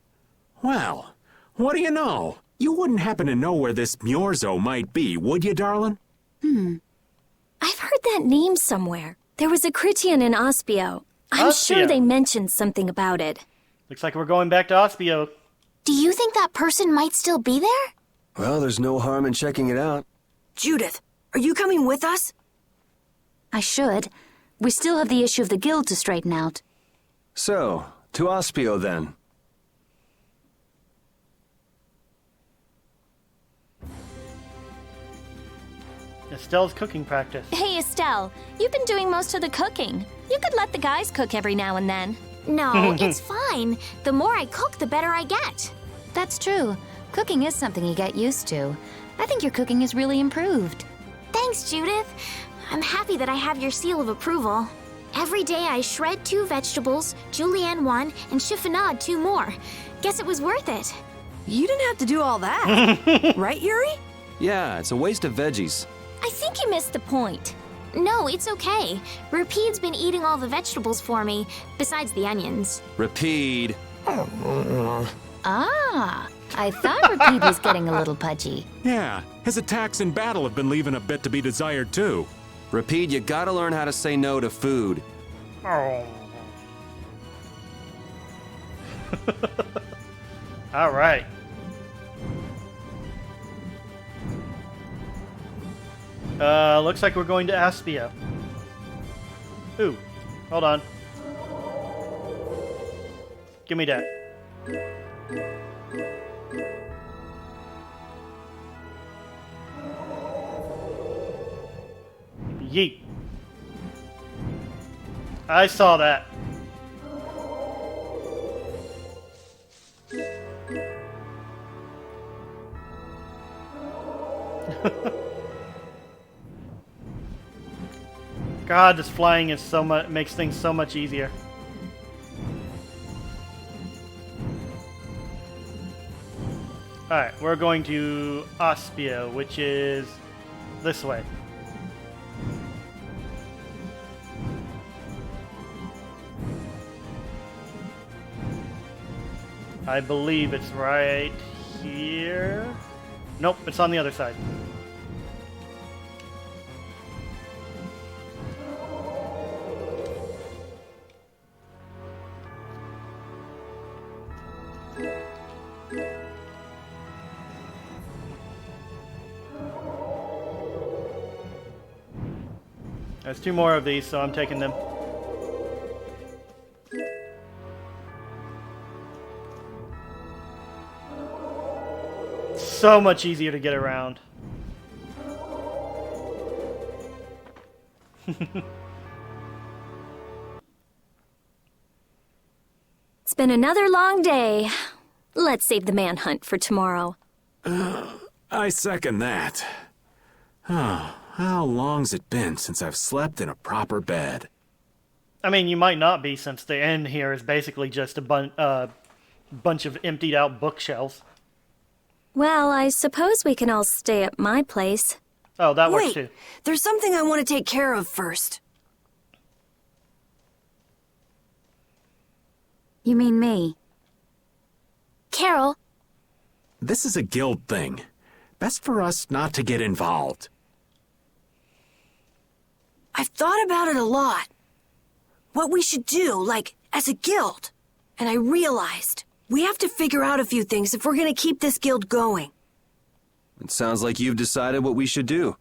Well, what do you know? You wouldn't happen to know where this Miorzo might be, would you, darling? I've heard that name somewhere. There was a Critian in Ospio. I'm sure they mentioned something about it. Looks like we're going back to Ospio. Do you think that person might still be there? Well, there's no harm in checking it out. Judith, are you coming with us? I should. We still have the issue of the guild to straighten out. So, to Ospio then. Estelle's cooking practice. Hey, Estelle, you've been doing most of the cooking. You could let the guys cook every now and then. No, it's fine. The more I cook, the better I get. That's true. Cooking is something you get used to. I think your cooking has really improved. Thanks, Judith. I'm happy that I have your seal of approval. Every day I shred 2 vegetables, julienne 1, and chiffonade 2 more. Guess it was worth it. You didn't have to do all that. Right, Yuri? Yeah, it's a waste of veggies. I think you missed the point. No, it's okay. Rapide's been eating all the vegetables for me, besides the onions. Rapide. Ah, I thought Rapide was getting a little pudgy. Yeah, his attacks in battle have been leaving a bit to be desired, too. Rapide, you gotta learn how to say no to food. Oh. All right. Looks like we're going to Aspia. Ooh, hold on. Give me that. Yeet. I saw that. God, this flying is so much, makes things so much easier. Alright, we're going to Aspia, which is this way. I believe it's right here. Nope, it's on the other side. There's 2 more of these, so I'm taking them. So much easier to get around. It's been another long day. Let's save the manhunt for tomorrow. I second that. Oh, how long's it been since I've slept in a proper bed? I mean, you might not be, since the inn here is basically just a bunch of emptied out bookshelves. Well, I suppose we can all stay at my place. Oh, that works too. There's something I want to take care of first. You mean me? Carol. This is a guild thing. Best for us not to get involved. I've thought about it a lot. What we should do, like, as a guild. And I realized we have to figure out a few things if we're gonna keep this guild going. It sounds like you've decided what we should do.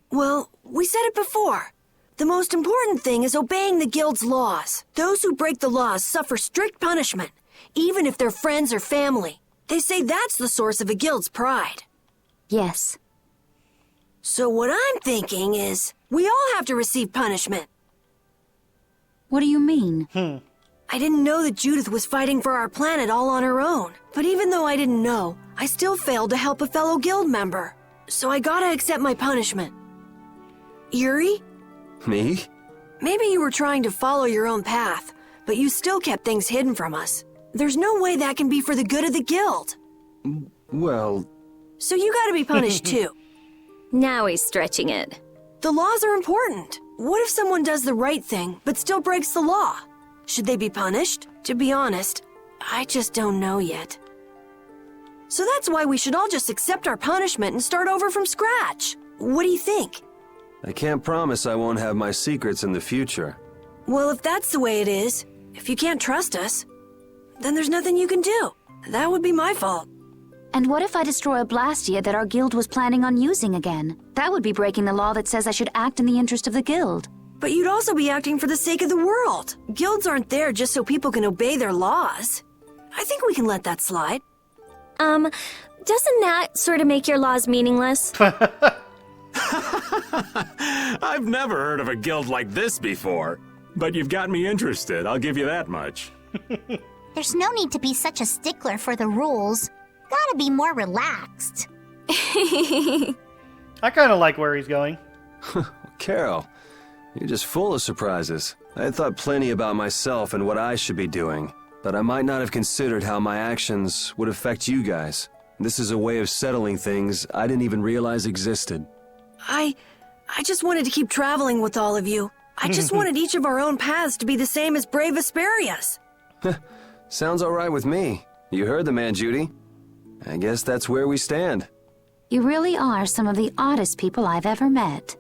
Well, we said it before. The most important thing is obeying the guild's laws. Those who break the laws suffer strict punishment, even if they're friends or family. They say that's the source of a guild's pride. Yes. So what I'm thinking is, we all have to receive punishment. What do you mean? I didn't know that Judith was fighting for our planet all on her own. But even though I didn't know, I still failed to help a fellow guild member. So I gotta accept my punishment. Yuri? Me? Maybe you were trying to follow your own path, but you still kept things hidden from us. There's no way that can be for the good of the guild. Well... So you gotta be punished too. Now he's stretching it. The laws are important. What if someone does the right thing, but still breaks the law? Should they be punished? To be honest, I just don't know yet. So that's why we should all just accept our punishment and start over from scratch. What do you think? I can't promise I won't have my secrets in the future. Well, if that's the way it is, if you can't trust us, then there's nothing you can do. That would be my fault. And what if I destroy a Blastia that our guild was planning on using again? That would be breaking the law that says I should act in the interest of the guild. But you'd also be acting for the sake of the world. Guilds aren't there just so people can obey their laws. I think we can let that slide. Doesn't that sort of make your laws meaningless? I've never heard of a guild like this before. But you've got me interested, I'll give you that much. There's no need to be such a stickler for the rules. Gotta be more relaxed. I kind of like where he's going. Carol, you're just full of surprises. I had thought plenty about myself and what I should be doing, but I might not have considered how my actions would affect you guys. This is a way of settling things I didn't even realize existed. I just wanted to keep traveling with all of you. I just wanted each of our own paths to be the same as Brave Vesperia's. Sounds all right with me. You heard the man, Judy. I guess that's where we stand. You really are some of the oddest people I've ever met.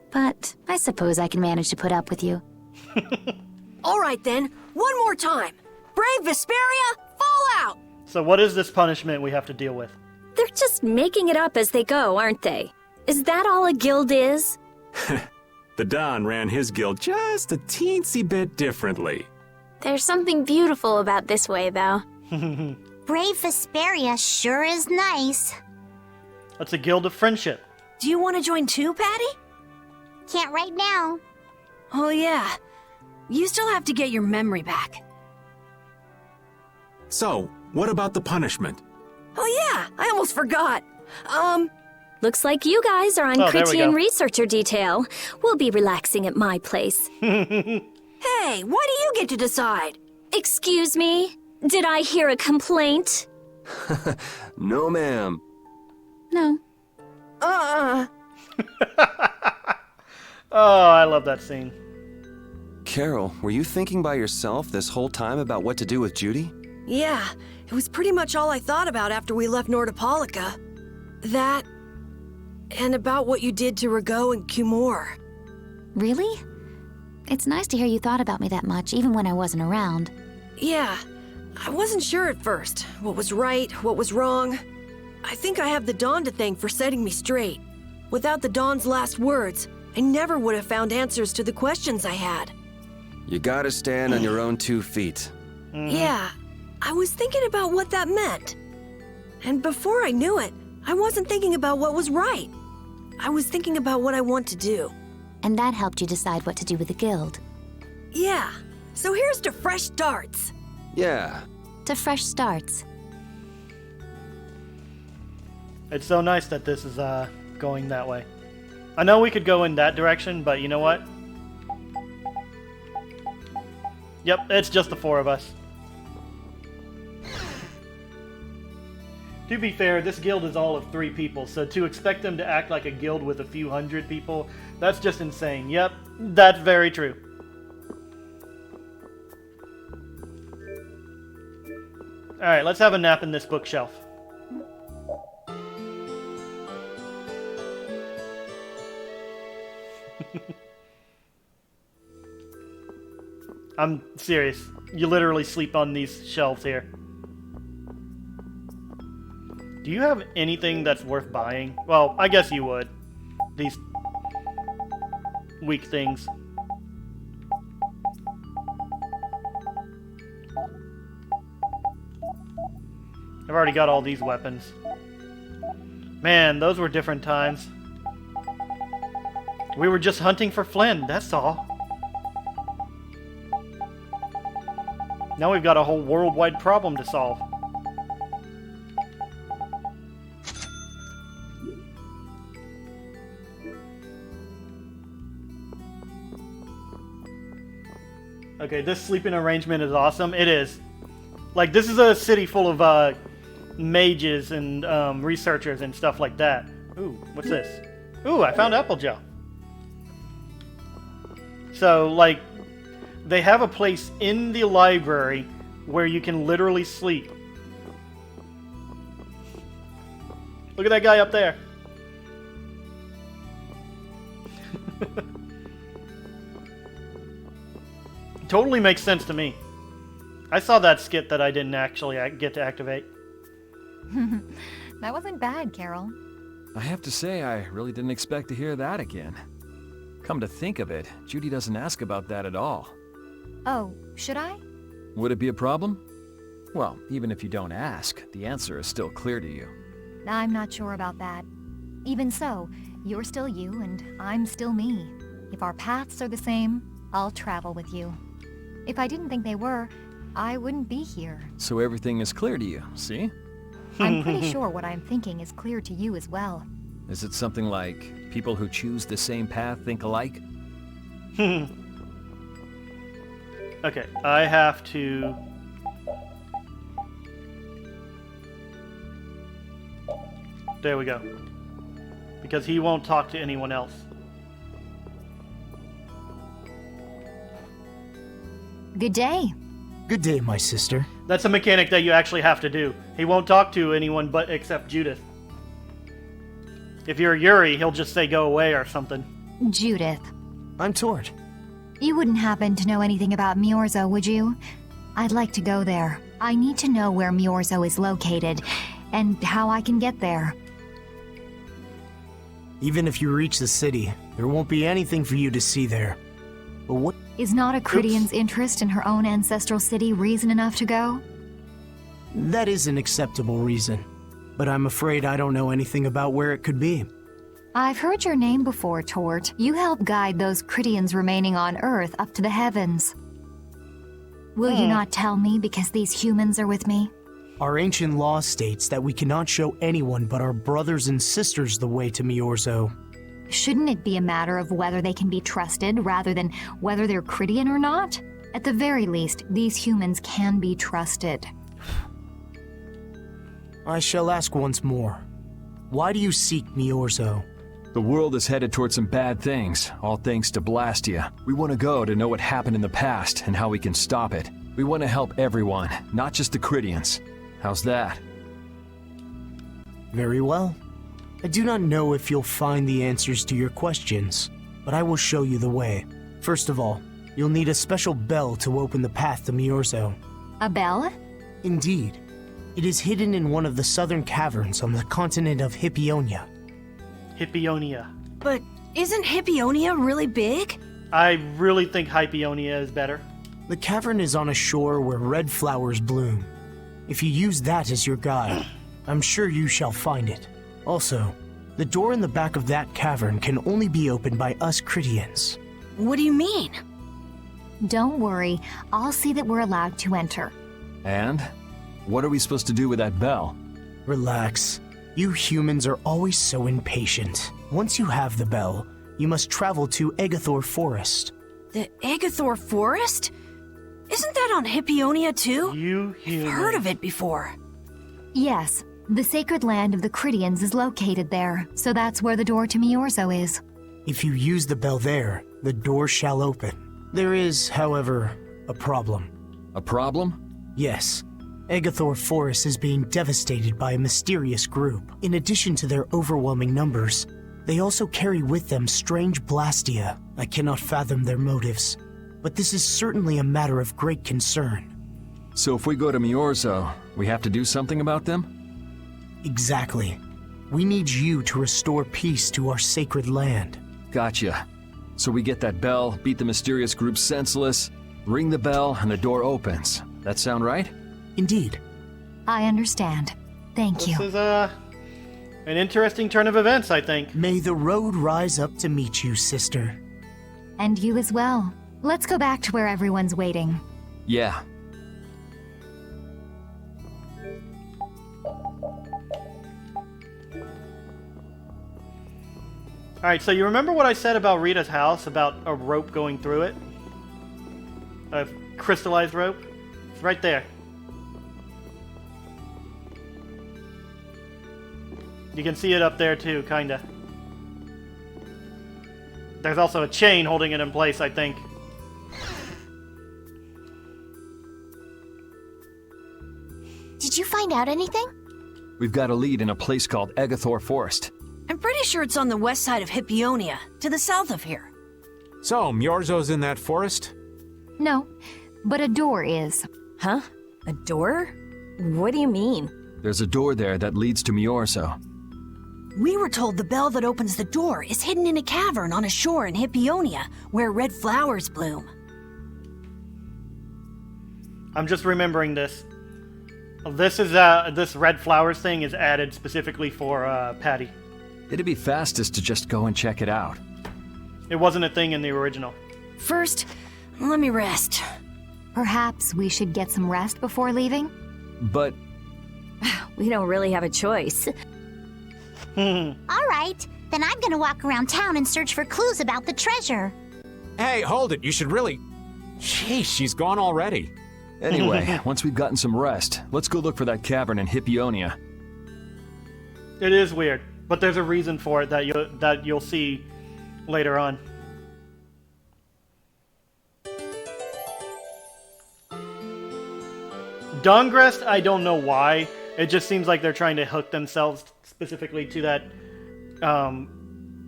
But I suppose I can manage to put up with you. All right then, one more time. Brave Vesperia, fall out! So what is this punishment we have to deal with? They're just making it up as they go, aren't they? Is that all a guild is? The Don ran his guild just a teensy bit differently. There's something beautiful about this way, though. Brave Vesperia sure is nice. That's a guild of friendship. Do you want to join too, Patty? Can't right now. Oh yeah. You still have to get your memory back. So, what about the punishment? Oh yeah, I almost forgot. Looks like you guys are on Critian researcher detail. We'll be relaxing at my place. Hey, why do you get to decide? Excuse me? Did I hear a complaint? No, ma'am. No. Oh, I love that scene. Carol, were you thinking by yourself this whole time about what to do with Judy? Yeah, it was pretty much all I thought about after we left Nordopolica. That, and about what you did to Rigaud and Cumore. Really? It's nice to hear you thought about me that much, even when I wasn't around. Yeah, I wasn't sure at first. What was right, what was wrong. I think I have the Dawn to thank for setting me straight. Without the Dawn's last words, I never would have found answers to the questions I had. You gotta stand on your own 2 feet. Yeah, I was thinking about what that meant. And before I knew it, I wasn't thinking about what was right. I was thinking about what I want to do. And that helped you decide what to do with the guild. Yeah, so here's to fresh starts. Yeah. To fresh starts. It's so nice that this is going that way. I know we could go in that direction, but you know what? Yep, it's just the 4 of us. To be fair, this guild is all of 3 people, so to expect them to act like a guild with a few hundred people, that's just insane. Yep, that's very true. Alright, let's have a nap in this bookshelf. I'm serious. You literally sleep on these shelves here. Do you have anything that's worth buying? Well, I guess you would. These weak things. I've already got all these weapons. Man, those were different times. We were just hunting for Flynn, that's all. Now we've got a whole worldwide problem to solve. Okay, this sleeping arrangement is awesome. It is. Like, this is a city full of mages and researchers and stuff like that. Ooh, what's this? Ooh, I found Applejaw. So, like, they have a place in the library where you can literally sleep. Look at that guy up there. Totally makes sense to me. I saw that skit that I didn't actually get to activate. That wasn't bad, Carol. I have to say, I really didn't expect to hear that again. Come to think of it, Judy doesn't ask about that at all. Oh, should I? Would it be a problem? Well, even if you don't ask, the answer is still clear to you. I'm not sure about that. Even so, you're still you and I'm still me. If our paths are the same, I'll travel with you. If I didn't think they were, I wouldn't be here. So everything is clear to you, see? I'm pretty sure what I'm thinking is clear to you as well. Is it something like people who choose the same path think alike? Okay, I have to... There we go. Because he won't talk to anyone else. Good day. Good day, my sister. That's a mechanic that you actually have to do. He won't talk to anyone but except Judith. If you're Yuri, he'll just say go away or something. Judith. I'm Tord. You wouldn't happen to know anything about Miorzo, would you? I'd like to go there. I need to know where Miorzo is located, and how I can get there. Even if you reach the city, there won't be anything for you to see there. But what... Is not a Cridian's interest in her own ancestral city reason enough to go? That is an acceptable reason. But I'm afraid I don't know anything about where it could be. I've heard your name before, Tort. You help guide those Cridians remaining on Earth up to the heavens. Will you not tell me because these humans are with me? Our ancient law states that we cannot show anyone but our brothers and sisters the way to Miorzo. Shouldn't it be a matter of whether they can be trusted rather than whether they're Cridian or not? At the very least, these humans can be trusted. I shall ask once more. Why do you seek Miorzo? The world is headed towards some bad things, all thanks to Blastia. We want to go to know what happened in the past and how we can stop it. We want to help everyone, not just the Cridians. How's that? Very well. I do not know if you'll find the answers to your questions, but I will show you the way. First of all, you'll need a special bell to open the path to Miorzo. A bell? Indeed. It is hidden in one of the southern caverns on the continent of Hippionia. Hippionia. But isn't Hippionia really big? I really think Hypionia is better. The cavern is on a shore where red flowers bloom. If you use that as your guide, I'm sure you shall find it. Also, the door in the back of that cavern can only be opened by us Cridians. What do you mean? Don't worry, I'll see that we're allowed to enter. And? What are we supposed to do with that bell? Relax. You humans are always so impatient. Once you have the bell, you must travel to Agathor Forest. The Agathor Forest? Isn't that on Hippionia too? I've heard of it before. Yes, the sacred land of the Cridians is located there, so that's where the door to Miorzo is. If you use the bell there, the door shall open. There is, however, a problem. A problem? Yes. Agathor Forest is being devastated by a mysterious group. In addition to their overwhelming numbers, they also carry with them strange Blastia. I cannot fathom their motives, but this is certainly a matter of great concern. So if we go to Miorzo, we have to do something about them? Exactly. We need you to restore peace to our sacred land. Gotcha. So we get that bell, beat the mysterious group senseless, ring the bell, and the door opens. That sound right? Indeed. I understand. Thank you. This is, an interesting turn of events, I think. May the road rise up to meet you, sister. And you as well. Let's go back to where everyone's waiting. Yeah. Alright, so you remember what I said about Rita's house, about a rope going through it? A crystallized rope? It's right there. You can see it up there too, kinda. There's also a chain holding it in place, I think. Did you find out anything? We've got a lead in a place called Agathor Forest. I'm pretty sure it's on the west side of Hippionia, to the south of here. So, Miorzo's in that forest? No, but a door is. Huh? A door? What do you mean? There's a door there that leads to Miorzo. We were told the bell that opens the door is hidden in a cavern on a shore in Hippionia, where red flowers bloom. I'm just remembering this. This red flowers thing is added specifically for Patty. It'd be fastest to just go and check it out. It wasn't a thing in the original. First, let me rest. Perhaps we should get some rest before leaving? But... we don't really have a choice. All right, then I'm gonna walk around town and search for clues about the treasure. Hey, hold it. You should really... Sheesh, she's gone already. Anyway, once we've gotten some rest, let's go look for that cavern in Hippionia. It is weird, but there's a reason for it that you'll see later on. Dahngrest, I don't know why. It just seems like they're trying to hook themselves specifically to that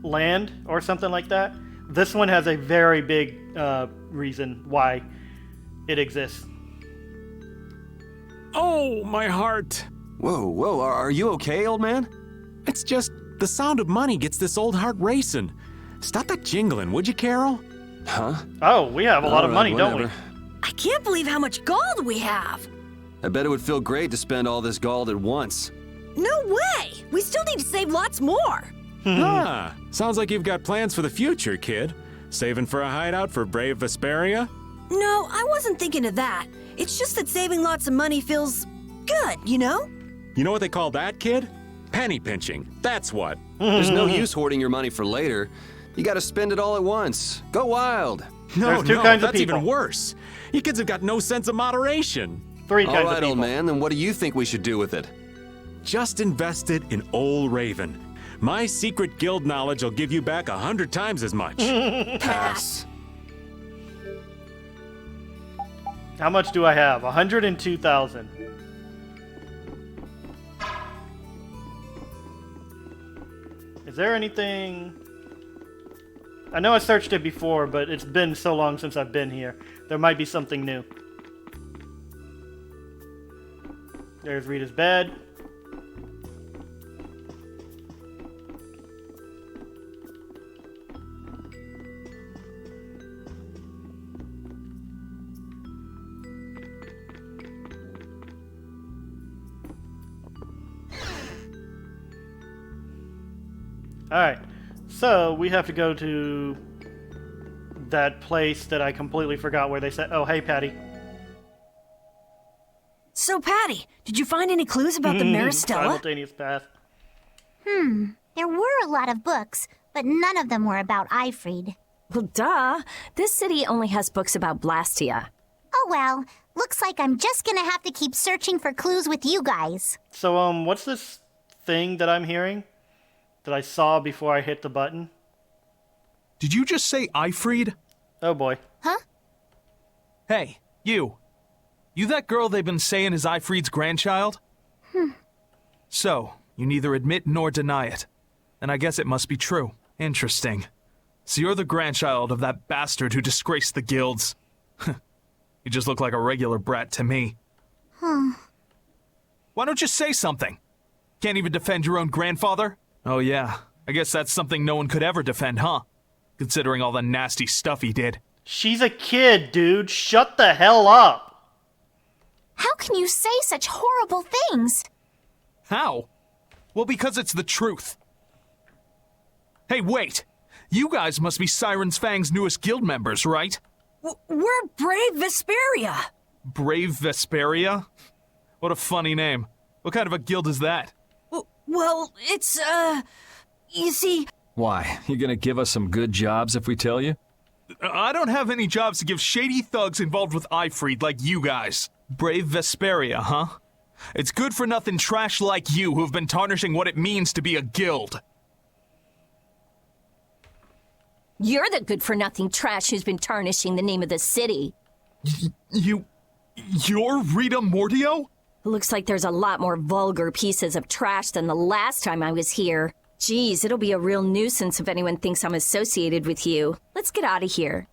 land or something like that. This one has a very big reason why it exists. Oh, my heart. Whoa, are you okay, old man? It's just the sound of money gets this old heart racing. Stop that jingling, would you, Carol? Huh? Oh, we have a lot of money, don't we? I can't believe how much gold we have. I bet it would feel great to spend all this gold at once. No way! We still need to save lots more. Sounds like you've got plans for the future, kid. Saving for a hideout for Brave Vesperia? No, I wasn't thinking of that. It's just that saving lots of money feels good, you know? You know what they call that, kid? Penny pinching. That's what. There's no use hoarding your money for later. You gotta spend it all at once. Go wild. There's two kinds of that's people. even worse. You kids have got no sense of moderation. Three All kinds right, of people. old man, then what do you think we should do with it? Just invest it in Old Raven. My secret guild knowledge will give you back 100 times as much. Pass. How much do I have? 102,000. Is there anything... I know I searched it before, but it's been so long since I've been here. There might be something new. There's Rita's bed. Alright, so we have to go to that place that I completely forgot where they said... Oh, hey, Patty. So, Patty, did you find any clues about the Maristella? Simultaneous path. There were a lot of books, but none of them were about Ifrid. Well, duh. This city only has books about Blastia. Oh well, looks like I'm just gonna have to keep searching for clues with you guys. So, what's this thing that I'm hearing? That I saw before I hit the button? Did you just say Ifrid? Oh boy. Huh? Hey, you. You that girl they've been saying is Ifrid's grandchild? So, you neither admit nor deny it. And I guess it must be true. Interesting. So you're the grandchild of that bastard who disgraced the guilds. You just look like a regular brat to me. Why don't you say something? Can't even defend your own grandfather? Oh yeah, I guess that's something no one could ever defend, huh? Considering all the nasty stuff he did. She's a kid, dude. Shut the hell up. How can you say such horrible things? How? Well, because it's the truth. Hey, wait! You guys must be Siren's Fang's newest guild members, right? We're Brave Vesperia. Brave Vesperia? What a funny name. What kind of a guild is that? Well, it's, you see... Why? You gonna give us some good jobs if we tell you? I don't have any jobs to give shady thugs involved with Ifrid like you guys. Brave Vesperia, huh? It's good-for-nothing trash like you who've been tarnishing what it means to be a guild. You're the good-for-nothing trash who's been tarnishing the name of the city. You're Rita Mordio? Looks like there's a lot more vulgar pieces of trash than the last time I was here. Geez, it'll be a real nuisance if anyone thinks I'm associated with you. Let's get out of here.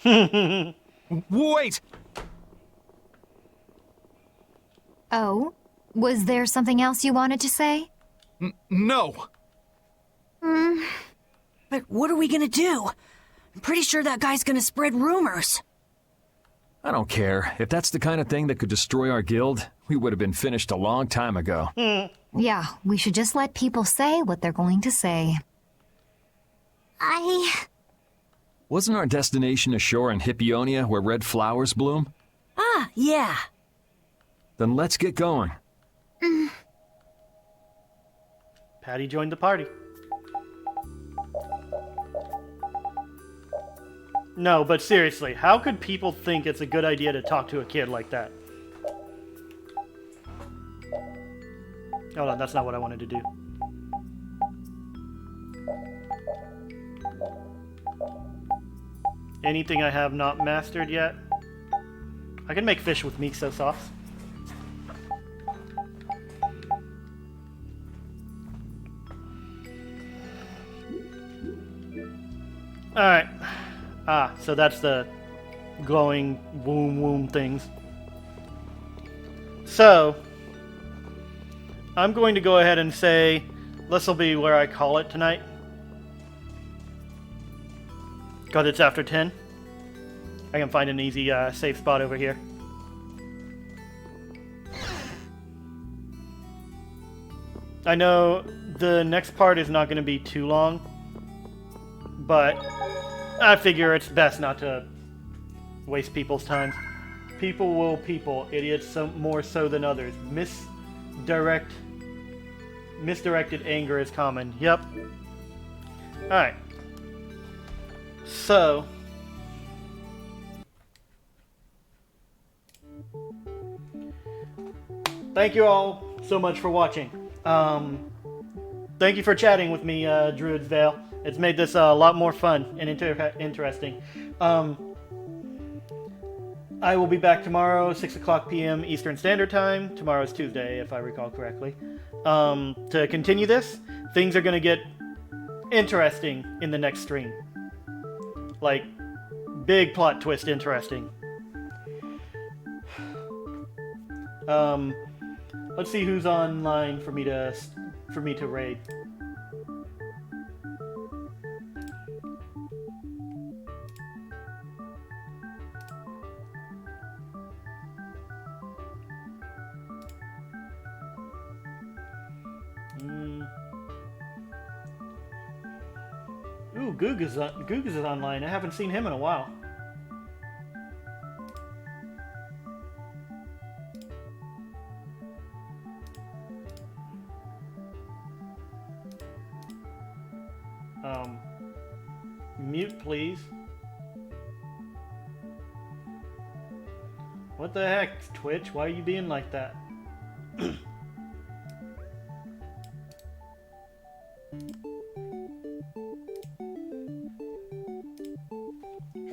Wait! Oh? Was there something else you wanted to say? No. But what are we gonna do? I'm pretty sure that guy's gonna spread rumors. I don't care. If that's the kind of thing that could destroy our guild, we would have been finished a long time ago. Yeah, we should just let people say what they're going to say. Wasn't our destination ashore in Hippionia where red flowers bloom? Ah, yeah. Then let's get going. Patty joined the party. No, but seriously, how could people think it's a good idea to talk to a kid like that? Hold on, that's not what I wanted to do. Anything I have not mastered yet? I can make fish with miso sauce. Alright. So that's the glowing womb things. So, I'm going to go ahead and say this will be where I call it tonight. Because it's after 10. I can find an easy safe spot over here. I know the next part is not going to be too long, but I figure it's best not to waste people's time. People will people, idiots more so than others. Misdirected anger is common. Yep. Alright. So, thank you all so much for watching. Thank you for chatting with me, Druid's Vale. It's made this a lot more fun and interesting. I will be back tomorrow, 6 o'clock p.m. Eastern Standard Time. Tomorrow's Tuesday, if I recall correctly. To continue this, things are going to get interesting in the next stream. Like, big plot twist interesting. Let's see who's online for me to raid. Ooh, Goog is online. I haven't seen him in a while. Mute, please. What the heck, Twitch? Why are you being like that?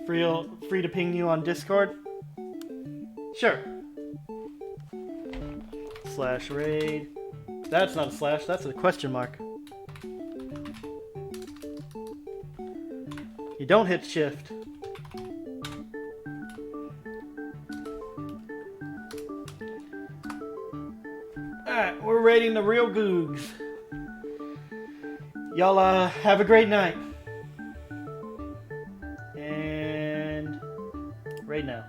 Free to ping you on Discord? Sure. /raid. That's not a slash, that's a question mark. You don't hit shift. Alright, we're raiding the real Googs. Y'all have a great night. And right now.